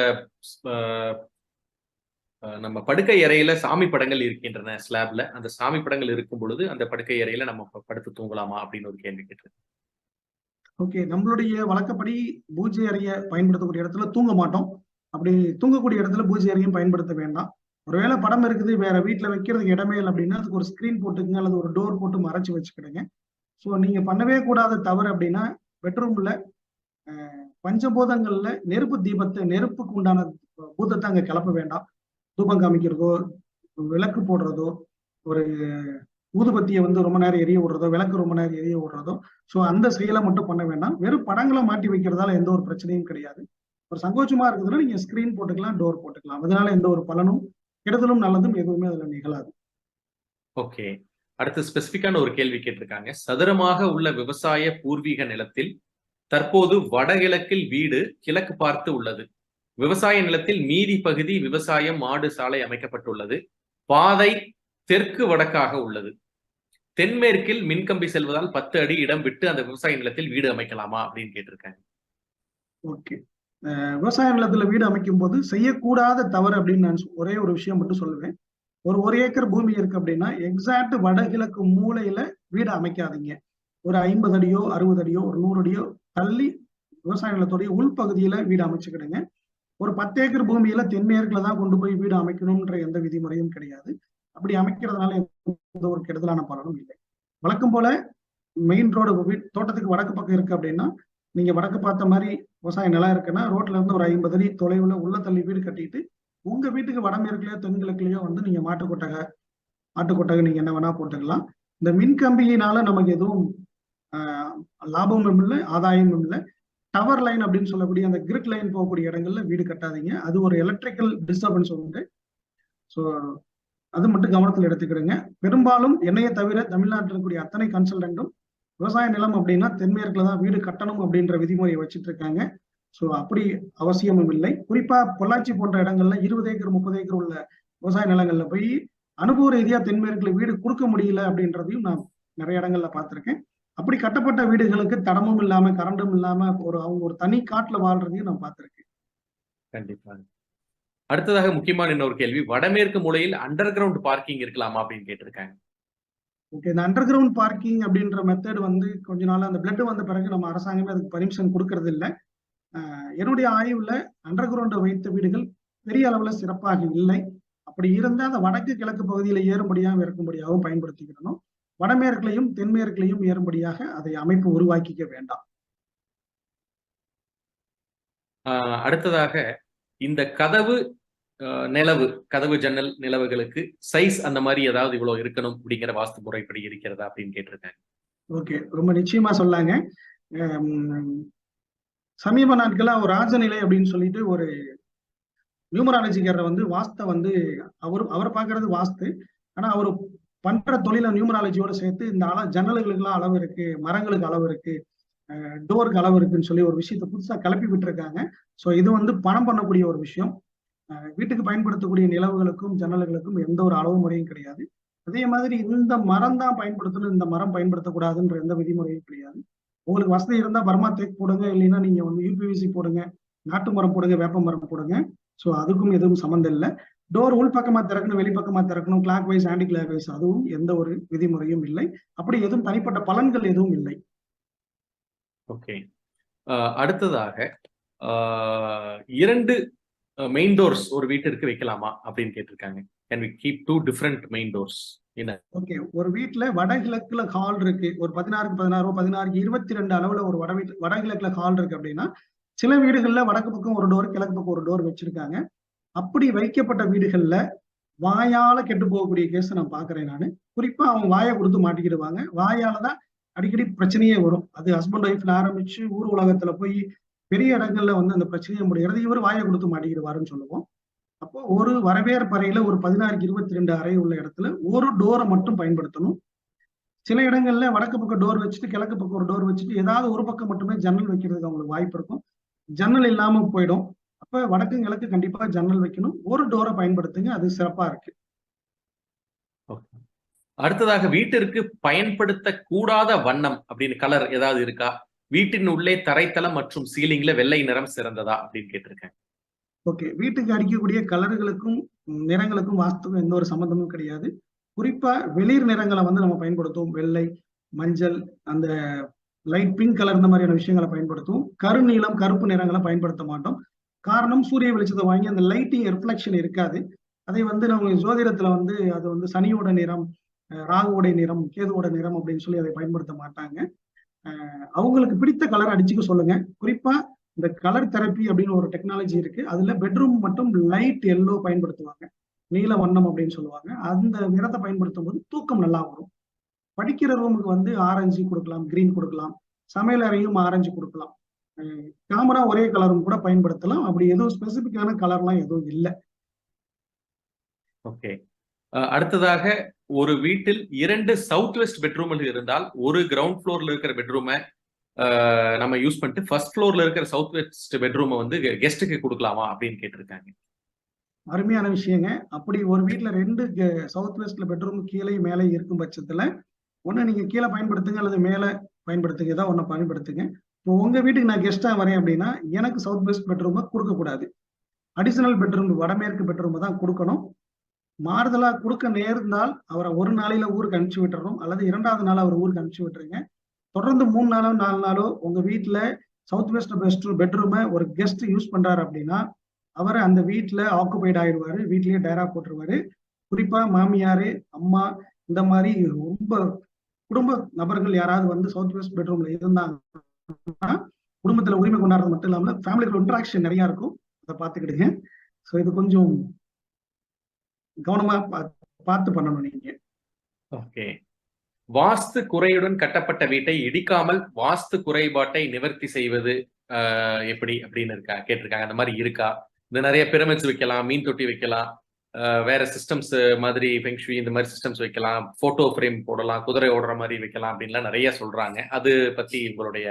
நம்ம படுக்கை அறையில சாமி படங்கள் இருக்கின்றன ஸ்லாப்ல. அந்த சாமி படங்கள் இருக்கும் பொழுது அந்த படுக்கை அறையில நம்ம படுத்து தூங்கலாமா அப்படின்னு ஒரு கேள்வி கேட்டு. ஓகே, நம்மளுடைய வழக்கப்படி பூஜை அறையை பயன்படுத்தக்கூடிய இடத்துல தூங்க மாட்டோம். அப்படி தூங்கக்கூடிய இடத்துல பூஜை அறையும் பயன்படுத்த வேண்டாம். ஒருவேளை படம் இருக்குது, வேற வீட்டுல வைக்கிறதுக்கு இடமே இல்லை அப்படின்னா அதுக்கு ஒரு ஸ்கிரீன் போட்டுக்கங்க, அல்லது ஒரு டோர் போட்டு மறைச்சு வச்சுக்கிடுங்க. ஸோ நீங்க பண்ணவே கூடாத தவறு அப்படின்னா பெட்ரூம்ல பஞ்சபூதங்கள்ல நெருப்புக்கு உண்டான பூதத்தை அங்க கிளப்ப வேண்டாம். தூபம் காமிக்கிறதோ, விளக்கு போடுறதோ, ஒரு ஊதுபத்தியை வந்து ரொம்ப நேரம் எரிய விடுறதோ, விளக்கு ரொம்ப நேரம் எரிய விடுறதோ, ஸோ அந்த செயலை மட்டும் பண்ண வேண்டாம். வெறும் படங்களை மாட்டி வைக்கிறதால எந்த ஒரு பிரச்சனையும் கிடையாது. ஒரு சங்கோச்சமா இருக்குதுன்னா நீங்க ஸ்கிரீன் போட்டுக்கலாம், டோர் போட்டுக்கலாம். அதனால எந்த ஒரு பலனும் கெடுதலும் நல்லதும் எதுவுமே அதுல நிகழாது. ஓகே. அடுத்து ஸ்பெசிபிக்கான ஒரு கேள்வி கேட்டிருக்காங்க. சதுரமாக உள்ள விவசாய பூர்வீக நிலத்தில் தற்போது வடகிழக்கில் வீடு கிழக்கு பார்த்து உள்ளது. விவசாய நிலத்தில் மீதி பகுதி விவசாயம், மாடு, சாலை அமைக்கப்பட்டுள்ளது. பாதை தெற்கு வடக்காக உள்ளது. தென்மேற்கில் மின்கம்பி செல்வதால் 10 அடி இடம் விட்டு அந்த விவசாய நிலத்தில் வீடு அமைக்கலாமா அப்படின்னு கேட்டிருக்காங்க. ஓகே. விவசாய நிலத்துல வீடு அமைக்கும் போது செய்யக்கூடாத தவறு அப்படின்னு நான் ஒரே ஒரு விஷயம் மட்டும் சொல்லுவேன். ஒரு ஏக்கர் பூமி இருக்கு அப்படின்னா எக்ஸாக்ட் வடகிழக்கு மூலையில வீடு அமைக்காதீங்க. ஒரு 50 அடியோ 60 அடியோ ஒரு 100 அடியோ தள்ளி விவசாய நிலத்துடைய உள்பகுதியில வீடு அமைச்சுக்கிடுங்க. ஒரு 10 ஏக்கர் பூமியில தென்மேற்குல தான் கொண்டு போய் வீடு அமைக்கணும்ன்ற எந்த விதிமுறையும் கிடையாது. அப்படி அமைக்கிறதுனால எந்த ஒரு கெடுதலான பலனும் இல்லை. வழக்கம் போல மெயின் ரோடு தோட்டத்துக்கு வடக்கு பக்கம் இருக்கு அப்படின்னா நீங்க வடக்கு பார்த்த மாதிரி விவசாய நிலம் இருக்குன்னா ரோட்ல இருந்து ஒரு 50 அடி தொலைவுல உள்ள தள்ளி வீடு கட்டிட்டு உங்க வீட்டுக்கு வடமேற்குலயோ தென்கிழக்குலயோ வந்து நீங்க ஆட்டுக்கொட்டகை நீங்க என்ன வேணா போட்டுக்கலாம். இந்த மின் கம்பியினால நமக்கு எதுவும் லாபமும் இல்லை, ஆதாயமும் இல்லை. டவர் லைன் அப்படின்னு சொல்லக்கூடிய அந்த கிரிட் லைன் போகக்கூடிய இடங்கள்ல வீடு கட்டாதீங்க. அது ஒரு எலக்ட்ரிக்கல் டிஸ்டர்பன்ஸ் உண்டு. ஸோ அது மட்டும் கவனத்தில் எடுத்துக்கிடுங்க. பெரும்பாலும் என்னைய தவிர தமிழ்நாட்டில் இருக்கக்கூடிய அத்தனை கன்சல்டன்ட்டும் விவசாய நிலம் அப்படின்னா தென்மேற்குல தான் வீடு கட்டணும் அப்படின்ற விதிமுறையை வச்சுட்டு இருக்காங்க. ஸோ அப்படி அவசியமும் இல்லை. குறிப்பா பொள்ளாச்சி போன்ற இடங்கள்ல 20 ஏக்கர் 30 ஏக்கர் உள்ள விவசாய நிலங்கள்ல போய் அனுபவ ரீதியா தென்மேற்குல வீடு கொடுக்க முடியல அப்படின்றதையும் நான் நிறைய இடங்கள்ல பார்த்திருக்கேன். அப்படி கட்டப்பட்ட வீடுகளுக்கு தடமும் இல்லாம கரண்டும் இல்லாம அவங்க ஒரு தனி காட்டுல வாழ்றதையும் நான் பார்த்திருக்கேன். கண்டிப்பா. அடுத்ததாக முக்கியமான இன்னொரு கேள்வி, வடமேற்கு மூலையில் அண்டர் கிரவுண்ட் பார்க்கிங் இருக்கலாமா அப்படின்னு கேட்டிருக்காங்க. ஓகே. இந்த அண்டர் கிரவுண்ட் பார்க்கிங் அப்படின்ற மெத்தட் வந்து கொஞ்ச நாள் அந்த பிளட் வந்த பிறகு நம்ம அரசாங்கமே அதுக்கு பர்மிஷன் கொடுக்கறது இல்லை. என்னுடைய ஆய்வுல அண்டர் கிரவுண்டை வைத்த வீடுகள் பெரிய அளவுல சிறப்பாக இல்லை. அப்படி இருந்தா அந்த வடக்கு கிழக்கு பகுதியில ஏறும்படியாகவும் இறக்கும்படியாகவும் பயன்படுத்திக்கிடணும். வடமேற்குலையும் தென்மேற்குலையும் ஏறும்படியாக அதை அமைப்பு உருவாக்கிக்க வேண்டாம். அடுத்ததாக இந்த கதவு ஜன்னல் நிலவுகளுக்கு சைஸ் அந்த மாதிரி ஏதாவது இவ்வளவு இருக்கணும் அப்படிங்கிற வாஸ்து முறைப்படி இருக்கிறதா அப்படின்னு கேட்டிருக்காங்க. ஓகே, ரொம்ப நிச்சயமா சொல்லாங்க. சமீப நாட்களா ஒரு ராஜநிலை அப்படின்னு சொல்லிட்டு ஒரு நியூமராலஜிக்காரர் வந்து வாஸ்தை வந்து அவர் பாக்குறது வாஸ்து, ஆனா அவர் பண்ற தொழில நியூமராலஜியோட சேர்த்து இந்த ஜன்னல்களுக்கு எல்லாம் அளவு இருக்கு, மரங்களுக்கு அளவு இருக்கு, டோருக்கு அளவு இருக்குன்னு சொல்லி ஒரு விஷயத்த புதுசா கிளப்பி விட்டுருக்காங்க. ஸோ இது வந்து பணம் பண்ணக்கூடிய ஒரு விஷயம். வீட்டுக்கு பயன்படுத்தக்கூடிய நிலவுகளுக்கும் ஜன்னல்களுக்கும் எந்த ஒரு அளவு முறையும் கிடையாது. அதே மாதிரி இந்த மரம் தான் பயன்படுத்தணும், இந்த மரம் பயன்படுத்தக்கூடாதுன்ற எந்த விதிமுறையும் கிடையாது. உங்களுக்கு வசதி இருந்தா பர்மா தேக் போடுங்க, இல்லைன்னா நீங்க வந்து யூபிவிசி போடுங்க, நாட்டு மரம் போடுங்க, வேப்ப மரம் போடுங்க. ஸோ அதுக்கும் எதுவும் சம்மந்தம் இல்லை. டோர் உள் பக்கமா திறக்கணும், வெளிப்பக்கமா திறக்கணும், clockwise anticlockwise, அதுவும் எந்த ஒரு விதிமுறையும் இல்லை. அப்படி எதுவும் தனிப்பட்ட பலன்கள் எதுவும் இல்லை. ஓகே. அடுத்ததாக 2 மெயின் டோர்ஸ் ஒரு வீட்டிற்கு வைக்கலாமா அப்படின்னு கேட்டிருக்காங்க. Can we keep 2 different main doors? Okay, ஒரு வீட்டுல வடகிழக்குல ஹால் இருக்கு, ஒரு 16 16 16 22 அளவுல ஒரு வடகிழக்குல ஹால் இருக்கு அப்படின்னா சில வீடுகள்ல வடக்கு பக்கம் ஒரு டோர், கிழக்கு பக்கம் ஒரு டோர் வச்சிருக்காங்க. அப்படி வைக்கப்பட்ட வீடுகள்ல வாயால கெட்டு போகக்கூடிய கேஸ் நான் பாக்குறேன். நான் குறிப்பா அவங்க வாயை கொடுத்து மாட்டிக்கிடுவாங்க. வாயாலதான் அடிக்கடி பிரச்சனையே வரும். அது ஹஸ்பண்ட் ஒய்ஃப்ல ஆரம்பிச்சு ஊர் உலகத்துல போய் பெரிய இடங்கள்ல வந்து அந்த பிரச்சனையை முடிகிறது இவர் வாயை கொடுத்து மாட்டிக்கிடுவாருன்னு சொல்லுவோம். அப்போ ஒரு வரவேற்பறையில ஒரு 16 22 அறை உள்ள இடத்துல ஒரு டோரை மட்டும் பயன்படுத்தணும். சில இடங்கள்ல வடக்கு பக்கம் டோர் வச்சுட்டு கிழக்கு பக்கம் ஒரு டோர் வச்சுட்டு ஏதாவது ஒரு பக்கம் மட்டுமே ஜன்னல் வைக்கிறதுக்கு அவங்களுக்கு வாய்ப்பு இருக்கும். ஜன்னல் இல்லாம போயிடும். அப்ப வடக்கு கிழக்கு கண்டிப்பா ஜன்னல் வைக்கணும். ஒரு டோரை பயன்படுத்துங்க, அது சிறப்பா இருக்கு. அடுத்ததாக வீட்டிற்கு பயன்படுத்த கூடாத வண்ணம் அப்படின்னு கலர் ஏதாவது இருக்கா? வீட்டின் உள்ளே தரைத்தளம் மற்றும் சீலிங்ல வெள்ளை நிறம் சிறந்ததா அப்படின்னு கேட்டிருக்கேன். ஓகே, வீட்டுக்கு அடிக்கக்கூடிய கலர்களுக்கும் நிறங்களுக்கும் வாஸ்துக்கும் எந்த ஒரு சம்பந்தமும் கிடையாது. குறிப்பா வெளிர் நிறங்களை வந்து நம்ம பயன்படுத்துவோம். வெள்ளை, மஞ்சள், அந்த லைட் பிங்க் கலர் இந்த மாதிரியான விஷயங்களை பயன்படுத்துவோம். கருநீலம், கருப்பு நிறங்களை பயன்படுத்த மாட்டோம். காரணம் சூரிய வெளிச்சத்தை வாங்கி அந்த லைட்டிங் ரிஃப்ளெக்ஷன் இருக்காது. அதை வந்து நம்ம ஜோதிடத்துல வந்து அது வந்து சனியோட நிறம், ராகுவோட நிறம், கேதுவோட நிறம் அப்படின்னு சொல்லி அதை பயன்படுத்த மாட்டாங்க. அவங்களுக்கு பிடித்த கலர் அடிச்சுக்க சொல்லுங்க. குறிப்பா இந்த கலர் தெரப்பி அப்படின்னு ஒரு டெக்னாலஜி இருக்கு. அதுல பெட்ரூம் மட்டும் லைட் எல்லோ பயன்படுத்துவாங்க. நீல வண்ணம் அப்படின்னு சொல்லுவாங்க. அந்த நிறத்தை பயன்படுத்தும் போது தூக்கம் நல்லா வரும். படிக்கிற ரூமுக்கு வந்து ஆரஞ்சு கொடுக்கலாம், கிரீன் கொடுக்கலாம். சமையல் அறையும் ஆரஞ்சு கொடுக்கலாம். காமனா ஒரே கலரும் கூட பயன்படுத்தலாம். அப்படி எதுவும் ஸ்பெசிபிக்கான கலர்லாம் எதுவும் இல்லை. ஓகே. அடுத்ததாக ஒரு வீட்டில் 2 சவுத் வெஸ்ட் பெட்ரூம்கள் இருந்தால் ஒரு கிரவுண்ட் ஃப்ளோர்ல இருக்கிற பெட்ரூமை நம்ம யூஸ் பண்ணிட்டு ஃபர்ஸ்ட் ஃப்ளோர்ல இருக்கிற சவுத் வெஸ்ட் பெட்ரூமை வந்து கெஸ்ட்டுக்கு கொடுக்கலாமா அப்படின்னு கேட்டிருக்காங்க. அருமையான விஷயங்க. அப்படி ஒரு வீட்டுல 2 சவுத் வெஸ்ட்ல பெட்ரூம் கீழே மேலே இருக்கும் பட்சத்துல ஒண்ணு நீங்க கீழே பயன்படுத்துங்க அல்லது மேல பயன்படுத்துங்க. ஏதாவது ஒண்ணு பயன்படுத்துங்க. இப்போ உங்க வீட்டுக்கு நான் கெஸ்டா வரேன் அப்படின்னா எனக்கு சவுத் வெஸ்ட் பெட்ரூமை கொடுக்க கூடாது. அடிஷனல் பெட்ரூம் வடமேற்கு பெட்ரூம் தான் கொடுக்கணும். மாறுதலா கொடுக்க நேர்ந்தால் அவரை ஒரு நாளையில ஊருக்கு அனுப்பிச்சு விட்டுறணும், அல்லது 2வது நாள் அவர் ஊருக்கு அனுப்பிச்சு விட்டுருங்க. தொடர்ந்து 3 நாளோ 4 நாளோ உங்க வீட்டுல சவுத் வெஸ்ட் பெட்ரூமை ஒரு கெஸ்ட் யூஸ் பண்றாரு அப்படின்னா அவர் அந்த வீட்டுல ஆக்குபைட் ஆயிடுவாரு. வீட்லயே டயரா போட்டுருவாரு. குறிப்பா மாமியாரு, அம்மா, இந்த மாதிரி ரொம்ப குடும்ப நபர்கள் யாராவது வந்து சவுத் வெஸ்ட் பெட்ரூம்ல இருந்தாங்கன்னா குடும்பத்துல உரிமை கொண்டாடுறது மட்டும் இல்லாம ஃபேமிலிக்குள்ள இன்டராக்ஷன் நிறைய இருக்கும். அதை பார்த்துக்கிடுங்க. ஸோ இது கொஞ்சம் கவனமா பார்த்து பண்ணணும் நீங்க. ஓகே. வாஸ்து குறையுடன் கட்டப்பட்ட வீட்டை இடிக்காமல் வாஸ்து குறைபாட்டை நிவர்த்தி செய்வது எப்படி அப்படின்னு கேட்டிருக்காங்க. அந்த மாதிரி இருக்கா? இந்த நிறைய பிரமிட்ஸ் வைக்கலாம், மீன் தொட்டி வைக்கலாம், வேற சிஸ்டம்ஸ் மாதிரி ஃபெங்ஷுயி இந்த மாதிரி சிஸ்டம்ஸ் வைக்கலாம், போட்டோ ஃப்ரேம் போடலாம், குதிரை ஓடுற மாதிரி வைக்கலாம் அப்படின்லாம் நிறைய சொல்றாங்க. அது பத்தி உங்களுடைய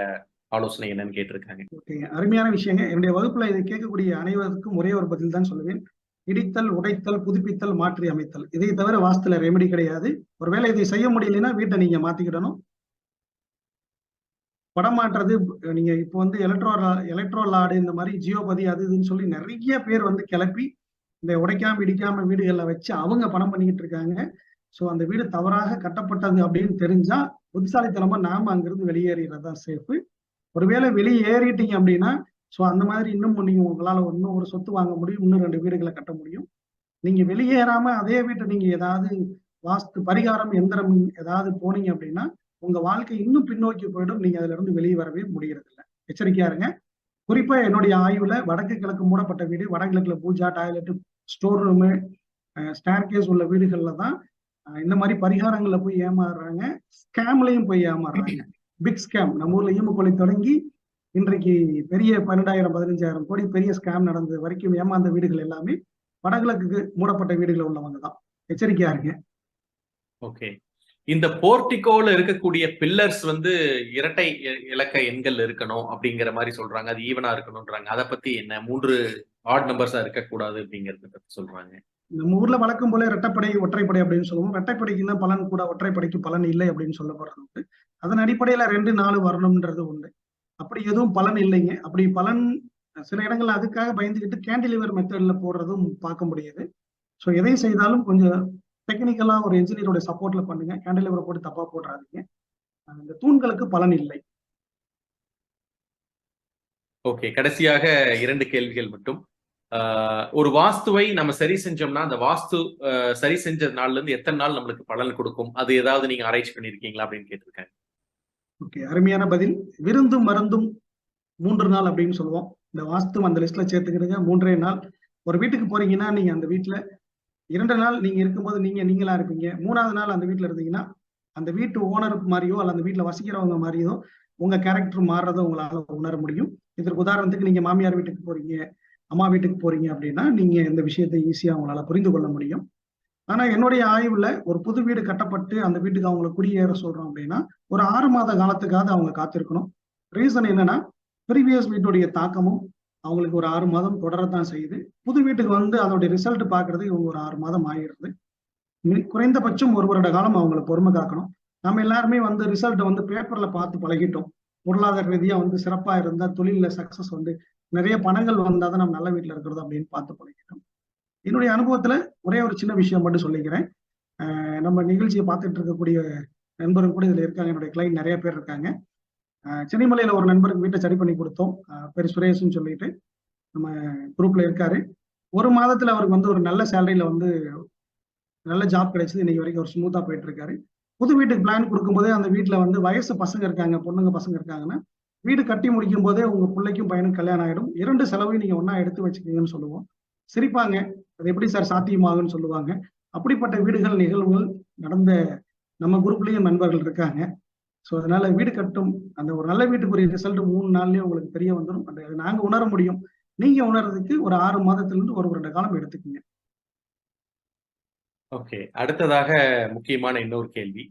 ஆலோசனை என்னன்னு கேட்டிருக்காங்க. ஓகே, அருமையான விஷயங்க. என்னுடைய வகுப்புல இதை கேட்கக்கூடிய அனைவருக்கும் ஒரே ஒரு பதில் தான் சொல்லுவேன். இடித்தல், உடைத்தல், புதுப்பித்தல், மாற்றி அமைத்தல். இதை தவிர வாஸ்துல ரெமெடி கிடையாது. ஒருவேளை இதை செய்ய முடியலன்னா வீட்டை நீங்க மாத்திக்கிடணும். படம் மாற்றுறது, நீங்க இப்போ வந்து எலக்ட்ரோ லார்டு இந்த மாதிரி ஜியோபதி அது இதுன்னு சொல்லி நிறைய பேர் வந்து கிளப்பி இந்த உடைக்காம இடிக்காம வீடுகள்ல வச்சு அவங்க பணம் பண்ணிக்கிட்டு இருக்காங்க. ஸோ அந்த வீடு தவறாக கட்டப்பட்டது அப்படின்னு தெரிஞ்சா புத்திசாலித்தனமா நாம அங்கிருந்து வெளியேறிறதா சேஃபு. ஒருவேளை வெளியேறிட்டீங்க அப்படின்னா ஸோ அந்த மாதிரி இன்னும் நீங்க உங்களால இன்னும் ஒரு சொத்து வாங்க முடியும், இன்னும் 2 வீடுகளை கட்ட முடியும். நீங்க வெளியேறாம அதே வீட்டை நீங்க ஏதாவது வாஸ்து பரிகாரம் எந்திரம் ஏதாவது போனீங்க அப்படின்னா உங்க வாழ்க்கை இன்னும் பின்னோக்கி போயிடும். நீங்க அதுல இருந்து வெளியே வரவே முடியறது இல்லை. எச்சரிக்கையா இருங்க. குறிப்பா என்னுடைய ஆய்வுல வடக்கு கிழக்கு மூடப்பட்ட வீடு, வடகிழக்குல puja, toilet, store room, staircase உள்ள வீடுகள்ல தான் இந்த மாதிரி பரிகாரங்கள்ல போய் ஏமாறுறாங்க. ஸ்கேம்லயும் போய் ஏமாறுறாங்க. பிக் ஸ்கேம் நம்ம ஊர்ல ஈமக்கொலை தொடங்கி இன்றைக்கு பெரிய 12,000-15,000 கோடி பெரிய ஸ்கேம் நடந்தது வரைக்கும் ஏமாந்த வீடுகள் எல்லாமே வடகிழக்கு மூடப்பட்ட வீடுகள் உள்ளவங்க தான். எச்சரிக்கையா இருங்க. ஓகே. இந்த போர்டிகோல இருக்கக்கூடிய பில்லர்ஸ் வந்து இரட்டை இலக்க எண்கள் இருக்கணும் அப்படிங்கிற மாதிரி சொல்றாங்க. அது ஈவனா இருக்கணும்ன்றாங்க. அதை பத்தி என்ன? 3 ஆட் நம்பர்ஸா இருக்கக்கூடாது அப்படிங்கறத பத்தி சொல்றாங்க. நம்ம ஊர்ல வழக்கம் போல இரட்டைப்படை, ஒற்றைப்படை அப்படின்னு சொல்லுவோம். இரட்டைப்படைக்கு தான் பலன் கூட, ஒற்றைப்படைக்கு பலன் இல்லை அப்படின்னு சொல்லப்படுறது உண்டு. அதன் அடிப்படையில 2, 4 வரணும்ன்றது உண்டு. அப்படி எதுவும் பலன் இல்லைங்க. அப்படி பலன் சில இடங்கள்ல அதுக்காக பயந்துக்கிட்டு கேண்டிலிவர் மெத்தட்ல போடுறதும் பார்க்க முடியுது. ஸோ எதை செய்தாலும் கொஞ்சம் டெக்னிக்கலா ஒரு என்ஜினியரோட சப்போர்ட்ல பண்ணுங்க. கேண்டிலிவரை போட்டு தப்பா போடுறாதீங்க. இந்த தூண்களுக்கு பலன் இல்லை. ஓகே. கடைசியாக 2 கேள்விகள் மட்டும். ஒரு வாஸ்துவை நம்ம சரி செஞ்சோம்னா அந்த வாஸ்து சரி செஞ்ச நாள்ல இருந்து எத்தனை நாள் நம்மளுக்கு பலன் கொடுக்கும்? அது ஏதாவது நீங்க ஆராய்ச்சி பண்ணிருக்கீங்களா அப்படின்னு கேட்டிருக்காங்க. ஓகே, அருமையான பதில். விருந்தும் மருந்தும் 3 நாள் அப்படின்னு சொல்லுவோம். இந்த வாஸ்து அந்த லிஸ்ட்ல சேர்த்துக்கிடுங்க. 3 நாள். ஒரு வீட்டுக்கு போறீங்கன்னா நீங்க அந்த வீட்டுல 2 நாள் நீங்க இருக்கும்போது நீங்களா இருப்பீங்க. 3வது நாள் அந்த வீட்டுல இருந்தீங்கன்னா அந்த வீட்டு ஓனர் மாதிரியோ அல்ல அந்த வீட்டுல வசிக்கிறவங்க மாதிரியோ உங்க கேரக்டர் மாறுறதை உங்களால உணர முடியும். இதற்கு உதாரணத்துக்கு நீங்க மாமியார் வீட்டுக்கு போறீங்க, அம்மா வீட்டுக்கு போறீங்க அப்படின்னா நீங்க இந்த விஷயத்தை ஈஸியா உங்களால புரிந்து கொள்ள முடியும். ஆனா என்னுடைய ஆய்வுல ஒரு புது வீடு கட்டப்பட்டு அந்த வீட்டுக்கு அவங்களை குடியேற சொல்றோம் அப்படின்னா ஒரு 6 மாத காலத்துக்காவது அவங்க காத்திருக்கணும். ரீசன் என்னன்னா ப்ரீவியஸ் வீட்டுடைய தாக்கமும் அவங்களுக்கு ஒரு 6 மாதம் தொடரத்தான் செய்யுது. புது வீட்டுக்கு வந்து அதோடைய ரிசல்ட் பாக்குறது இவங்க ஒரு 6 மாதம் ஆகிடுது. குறைந்தபட்சம் 1 வருட காலம் அவங்களை பொறுமை காக்கணும். நம்ம எல்லாருமே வந்து ரிசல்ட் வந்து பேப்பர்ல பார்த்து பழகிட்டோம். பொருளாதார ரீதியா வந்து சிறப்பா இருந்தா தொழில சக்சஸ் வந்து நிறைய பணங்கள் வந்தாதான் நம்ம நல்ல வீட்டுல இருக்கிறது அப்படின்னு பார்த்து பழகிட்டோம். என்னுடைய அனுபவத்துல ஒரே ஒரு சின்ன விஷயம் மட்டும் சொல்லிக்கிறேன். நம்ம நிகழ்ச்சியை பார்த்துட்டு இருக்கக்கூடிய நண்பர்கள் கூட இதுல இருக்காங்க. என்னுடைய கிளைண்ட் நிறைய பேர் இருக்காங்க. சென்னிமலையில ஒரு நண்பருக்கு வீட்டை சரி பண்ணி கொடுத்தோம். பேர் சுரேஷ்னு சொல்லிட்டு நம்ம குரூப்ல இருக்காரு. 1 மாதத்துல அவருக்கு வந்து ஒரு நல்ல சேலரியில வந்து நல்ல ஜாப் கிடைச்சது. இன்னைக்கு வரைக்கும் அவர் ஸ்மூத்தா போயிட்டு இருக்காரு. புது வீட்டுக்கு பிளான் கொடுக்கும்போதே அந்த வீட்டுல வந்து வயசு பசங்க இருக்காங்க, பொண்ணுங்க பசங்க இருக்காங்கன்னா வீடு கட்டி முடிக்கும் போதே உங்க பிள்ளைக்கும் பையனுக்கும் கல்யாணம் ஆயிடும். 2 செலவையும் நீங்க ஒண்ணா எடுத்து வச்சுக்கீங்கன்னு சொல்லுவோம். சிரிப்பாங்க. அது எப்படி சார் சாத்தியமாகும்னு சொல்லுவாங்க. அப்படிப்பட்ட வீடுகள் நிகழ்வுகள் நடந்த நம்ம குரூப்லயும் நண்பர்கள் இருக்காங்க. ஸோ அதனால வீடு கட்டும் அந்த ஒரு நல்ல வீட்டுக்குரிய ரிசல்ட் 3 நாள்லயே உங்களுக்கு தெரிய வந்துடும். அதை நாங்க உணர முடியும். நீங்க உணர்றதுக்கு ஒரு 6 மாதத்திலிருந்து 1 வருட காலம் எடுத்துக்கங்க. ஓகே. அடுத்ததாக முக்கியமான இன்னொரு கேள்வி.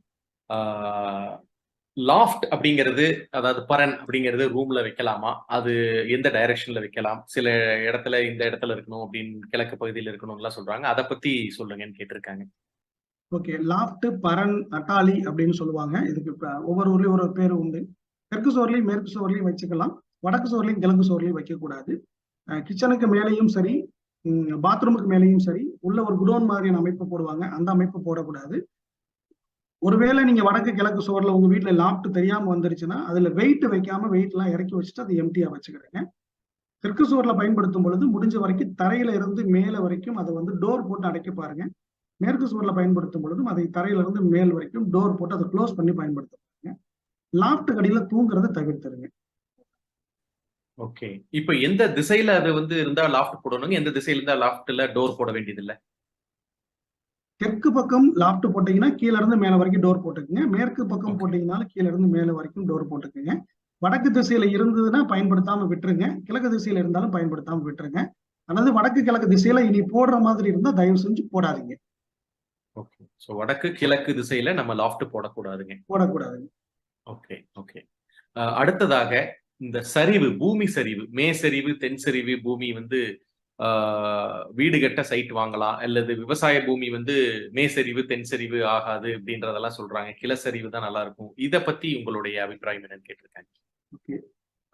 லாஃப்ட் அப்படிங்கிறது, அதாவது பரன் அப்படிங்கிறது ரூம்ல வைக்கலாமா? அது எந்த டைரக்ஷன்ல வைக்கலாம்? சில இடத்துல இந்த இடத்துல இருக்கணும் அப்படின்னு கிழக்கு பகுதியில இருக்கணும்லாம் சொல்றாங்க. அத பத்தி சொல்லுங்கன்னு கேட்டிருக்காங்க. ஓகே. லாஃப்ட், பரன், அட்டாளி அப்படின்னு சொல்லுவாங்க. இதுக்கு இப்ப ஒவ்வொரு ஊர்லயும் ஒரு பேர் உண்டு. தெற்கு சுவர்லயும் மேற்கு சுவர்லயும் வச்சுக்கலாம். வடக்கு சுவர்லயும் கிழக்கு சுவர்லயும் வைக்கக்கூடாது. கிச்சனுக்கு மேலேயும் சரி, பாத்ரூமுக்கு மேலேயும் சரி, உள்ள ஒரு குடோன் மாதிரியான அமைப்பு போடுவாங்க. அந்த அமைப்பு போடக்கூடாது. ஒருவேளை நீங்க வடக்கு கிழக்கு சுவர்ல உங்க வீட்டுல லாஃப்ட் தெரியாம வந்துருச்சுன்னா, அதுல வெயிட் வைக்காம வெயிட் எல்லாம் இறக்கி வச்சுட்டு அதை எம்டியா வச்சுக்கிடுங்க. தெற்கு சுவர்ல பயன்படுத்தும் பொழுது முடிஞ்ச வரைக்கும் தரையில இருந்து மேல வரைக்கும் அதை வந்து டோர் போட்டு அடைக்க பாருங்க. மேற்கு சுவர்ல பயன்படுத்தும் பொழுதும் அதை தரையில இருந்து மேல் வரைக்கும் டோர் போட்டு அதை க்ளோஸ் பண்ணி பயன்படுத்துங்க. லாஃப்ட் கடியில தூங்குறதை தவிர்த்துருங்க. ஓகே. இப்ப எந்த திசையில அது வந்து இருந்தா லாஃப்ட் போடணுங்க? எந்த திசையில இருந்தா லாஃப்ட்ல டோர் போட வேண்டியதில்ல? தெற்கு பக்கம் லாஃப்ட் போட்டீங்கன்னா கீழ இருந்து மேல வரைக்கும் டோர் போட்டுக்குங்க. மேற்கு பக்கம் ஓகே. போட்டீங்கன்னாலும் கீழ இருந்து மேல வரைக்கும் டோர் போட்டுக்குங்க. வடக்கு திசையில இருந்ததுன்னா பயன்படுத்தாம விட்டுருங்க. கிழக்கு திசையில இருந்தாலும் பயன்படுத்தாம விட்டுருங்க. அல்லது வடக்கு கிழக்கு திசையில இனி போடுற மாதிரி இருந்தா தயவு செஞ்சு போடாதீங்க. ஓகே. சோ வடக்கு கிழக்கு திசையில நம்ம லாஃப்ட் போடக்கூடாதுங்க. போடக்கூடாதுங்க. Okay, okay. அடுத்ததாக இந்த சரிவு, பூமி சரிவு, மேசரிவு, தென் சரிவு பூமி வந்து வீடு கட்ட சைட் வாங்கலாம், அல்லது விவசாய பூமி வந்து மேசரிவு, தென் சரிவு ஆகாது அப்படின்றதெல்லாம் சொல்றாங்க. கிளசரிவு தான் நல்லா இருக்கும். இத பத்தி உங்களுடைய அபிப்பிராயம் என்னன்னு கேட்டிருக்காங்க. ஓகே.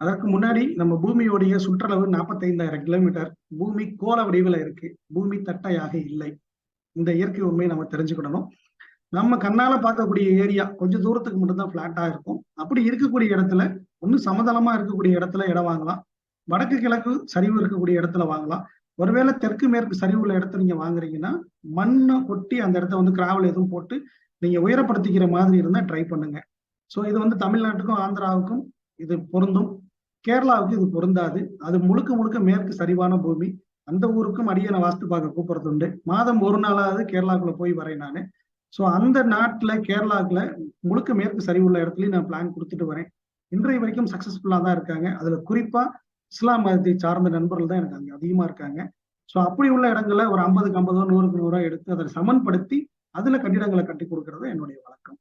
அதற்கு முன்னாடி நம்ம பூமியோடைய சுற்றளவு 45,000 கிலோமீட்டர். பூமி கோள வடிவில் இருக்கு. பூமி தட்டையாக இல்லை. இந்த இயற்கை உண்மையை நம்ம தெரிஞ்சுக்கிடணும். நம்ம கண்ணால பார்க்கக்கூடிய ஏரியா கொஞ்சம் தூரத்துக்கு மட்டும்தான் பிளாட்டா இருக்கும். அப்படி இருக்கக்கூடிய இடத்துல ஒண்ணு சமதளமா இருக்கக்கூடிய இடத்துல இடம் வாங்கலாம். வடக்கு கிழக்கு சரிவு இருக்கக்கூடிய இடத்துல வாங்கலாம். ஒருவேளை தெற்கு மேற்கு சரிவு உள்ள இடத்த நீங்க வாங்குறீங்கன்னா மண்ணை கொட்டி அந்த இடத்த வந்து கிராவல் எதுவும் போட்டு நீங்க உயரப்படுத்திக்கிற மாதிரி இருந்தா ட்ரை பண்ணுங்க. ஸோ இது வந்து தமிழ்நாட்டுக்கும் ஆந்திராவுக்கும் இது பொருந்தும். கேரளாவுக்கு இது பொருந்தாது. அது முழுக்க முழுக்க மேற்கு சரிவான பூமி. அந்த ஊருக்கும் அடியனை வாஸ்து பார்க்க கூப்பிடுறது உண்டு. மாதம் ஒரு நாளாவது கேரளாக்குள்ள போய் வரேன் நானு. ஸோ அந்த நாட்டுல கேரளாக்குள்ள முழுக்க மேற்கு சரிவுள்ள இடத்துலயும் நான் பிளான் கொடுத்துட்டு வரேன். இன்றைய வரைக்கும் சக்சஸ்ஃபுல்லா தான் இருக்காங்க. அதுல குறிப்பா இஸ்லாம் மதத்தை சார்ந்த நண்பர்கள் தான் எனக்கு அங்க அதிகமா இருக்காங்க. ஸோ அப்படி உள்ள இடங்களை ஒரு 50க்கு 50 100க்கு 100 எடுத்து அதை சமன்படுத்தி அதுல கட்டிடங்களை கட்டி கொடுக்கறது என்னுடைய வழக்கம்.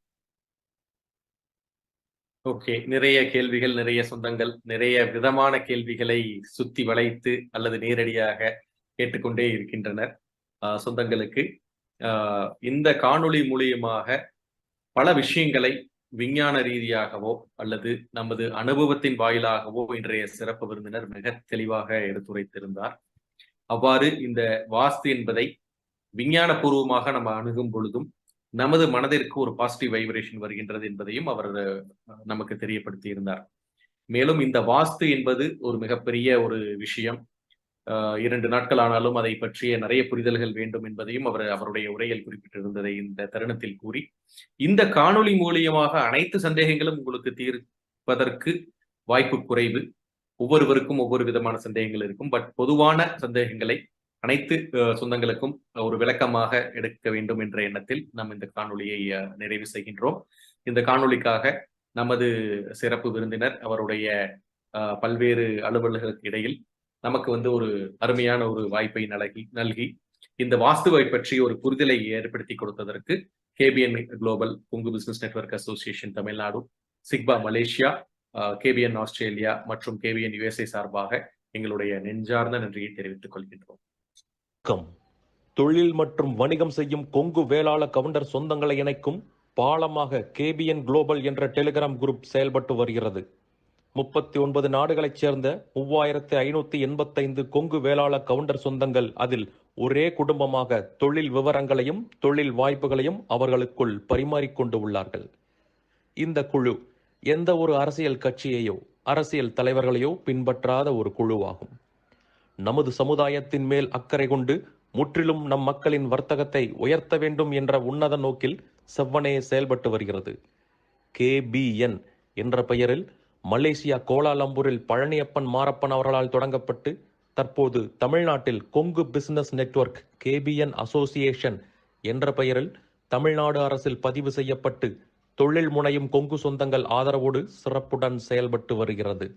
ஓகே. நிறைய கேள்விகள், நிறைய சொந்தங்கள், நிறைய விதமான கேள்விகளை சுத்தி வளைத்து அல்லது நேரடியாக கேட்டுக்கொண்டே இருக்கின்றனர். சொந்தங்களுக்கு இந்த காணொளி மூலியமாக பல விஷயங்களை விஞ்ஞான ரீதியாகவோ அல்லது நமது அனுபவத்தின் வாயிலாகவோ இன்றைய சிறப்பு விருந்தினர் மிக தெளிவாக எடுத்துரைத்திருந்தார். அவ்வாறு இந்த வாஸ்து என்பதை விஞ்ஞான பூர்வமாக நம்ம அணுகும் பொழுதும் நமது மனதிற்கு ஒரு பாசிட்டிவ் வைப்ரேஷன் வருகின்றது என்பதையும் அவர் நமக்கு தெரியப்படுத்தி இருந்தார். மேலும் இந்த வாஸ்து என்பது ஒரு மிகப்பெரிய ஒரு விஷயம். 2 நாட்கள் ஆனாலும் அதை பற்றிய நிறைய புரிதல்கள் வேண்டும் என்பதையும் அவருடைய உரையில் குறிப்பிட்டிருந்ததை இந்த தருணத்தில் கூறி, இந்த காணொளி மூலியமாக அனைத்து சந்தேகங்களும் உங்களுக்கு தீர்ப்பதற்கு வாய்ப்பு குறைவு. ஒவ்வொருவருக்கும் ஒவ்வொரு விதமான சந்தேகங்கள் இருக்கும். பட் பொதுவான சந்தேகங்களை அனைத்து சொந்தங்களுக்கும் ஒரு விளக்கமாக எடுக்க வேண்டும் என்ற எண்ணத்தில் நாம் இந்த காணொளியை நிறைவு செய்கின்றோம். இந்த காணொளிக்காக நமது சிறப்பு விருந்தினர் அவருடைய பல்வேறு அலுவலர்களுக்கு இடையில் நமக்கு வந்து ஒரு அருமையான ஒரு வாய்ப்பை நல்கி இந்த வாஸ்துவை பற்றி ஒரு புரிதலை ஏற்படுத்தி கொடுத்ததற்கு KPN global Kongu business network association Tamil Nadu, SIKBA Malaysia, KPN Australia மற்றும் கேபிஎன் யுஎஸ்ஏ சார்பாக எங்களுடைய நெஞ்சார்ந்த நன்றியை தெரிவித்துக் கொள்கின்றோம். தொழில் மற்றும் வணிகம் செய்யும் கொங்கு வேளாள கவுண்டர் சொந்தங்களை இணைக்கும் பாலமாக கேபிஎன் குளோபல் என்ற டெலிகிராம் குரூப் செயல்பட்டு வருகிறது. 39 நாடுகளைச் சேர்ந்த 3585 கொங்கு வேளாள கவுண்டர் சொந்தங்கள் அதில் ஒரே குடும்பமாக தொழில் விவரங்களையும் தொழில் வாய்ப்புகளையும் அவர்களுக்குள் பரிமாறிக்கொண்டு உள்ளார்கள். இந்த குழு எந்த ஒரு அரசியல் கட்சியையோ அரசியல் தலைவர்களையோ பின்பற்றாத ஒரு குழுவாகும். நமது சமுதாயத்தின் மேல் அக்கறை கொண்டு முற்றிலும் நம் மக்களின் வர்த்தகத்தை உயர்த்த வேண்டும் என்ற உன்னத நோக்கில் செவ்வனே செயல்பட்டு வருகிறது. KBN என்ற பெயரில் மலேசியா கோலாலம்பூரில் பழனியப்பன் மாரப்பன் அவர்களால் தொடங்கப்பட்டு தற்போது தமிழ்நாட்டில் Kongu business network KPN association என்ற பெயரில் தமிழ்நாடு அரசில் பதிவு செய்யப்பட்டு தொழில் முனையும் கொங்கு சொந்தங்கள் ஆதரவோடு சிறப்புடன் செயல்பட்டு வருகிறது.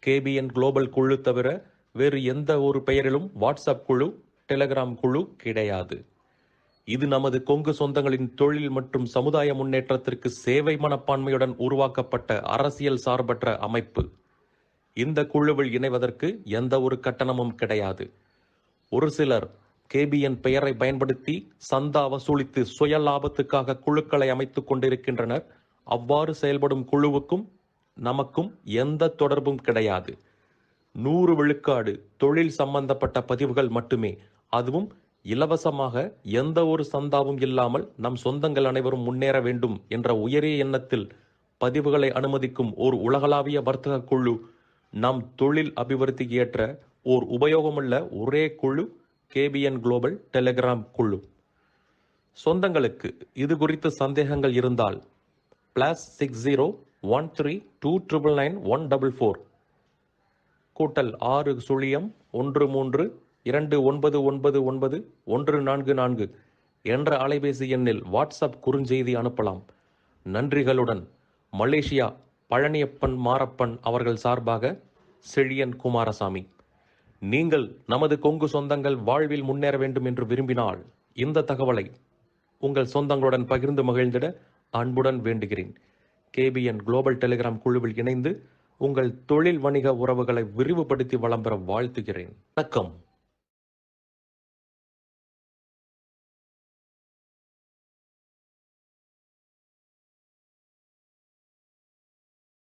கேபிஎன் குளோபல் குழு தவிர வேறு எந்த ஒரு பெயரிலும் வாட்ஸ்அப் குழு, டெலிகிராம் குழு கிடையாது. இது நமது கொங்கு சொந்தங்களின் தொழில் மற்றும் சமுதாய முன்னேற்றத்திற்கு சேவை மனப்பான்மையுடன் உருவாக்கப்பட்ட அரசியல் சார்பற்ற அமைப்பு. இந்த குழுவில் இணைவதற்கு எந்த ஒரு கட்டணமும் கிடையாது. ஒரு சிலர் கேபிஎன் பெயரை பயன்படுத்தி சந்தா வசூலித்து சுய லாபத்துக்காக குழுக்களை அமைத்துக் கொண்டிருக்கின்றனர். அவ்வாறு செயல்படும் குழுவுக்கும் நமக்கும் எந்த தொடர்பும் கிடையாது. 100 விழுக்காடு தொழில் சம்பந்தப்பட்ட பதிவுகள் மட்டுமே, அதுவும் இலவசமாக, எந்த ஒரு சந்தாவும் இல்லாமல் நம் சொந்தங்கள் அனைவரும் முன்னேற வேண்டும் என்ற உயரிய எண்ணத்தில் பதிவுகளை அனுமதிக்கும் ஒரு உலகளாவிய வர்த்தக குழு, நம் தொழில் அபிவிருத்திக்கு ஏற்ற ஓர் உபயோகமுள்ள ஒரே குழு கேபிஎன் குளோபல் டெலிகிராம் குழு. சொந்தங்களுக்கு இது குறித்து சந்தேகங்கள் இருந்தால் +60 13299144 +6 0 13 2999144 என்ற அலைபேசி எண்ணில் வாட்ஸ்அப் குறுஞ்செய்தி அனுப்பலாம். நன்றிகளுடன் மலேசியா பழனியப்பன் மாரப்பன் அவர்கள் சார்பாக செழியன் குமாரசாமி. நீங்கள் நமது கொங்கு சொந்தங்கள் வாழ்வில் முன்னேற வேண்டும் என்று விரும்பினால் இந்த தகவலை உங்கள் சொந்தங்களுடன் பகிர்ந்து மகிழ்ந்திட அன்புடன் வேண்டுகிறேன். கேபிஎன் குளோபல் டெலிகிராம் குழுவில் இணைந்து உங்கள் தொழில் வணிக உறவுகளை விரிவுபடுத்தி வளம் பெற வாழ்த்துகிறேன். வணக்கம்.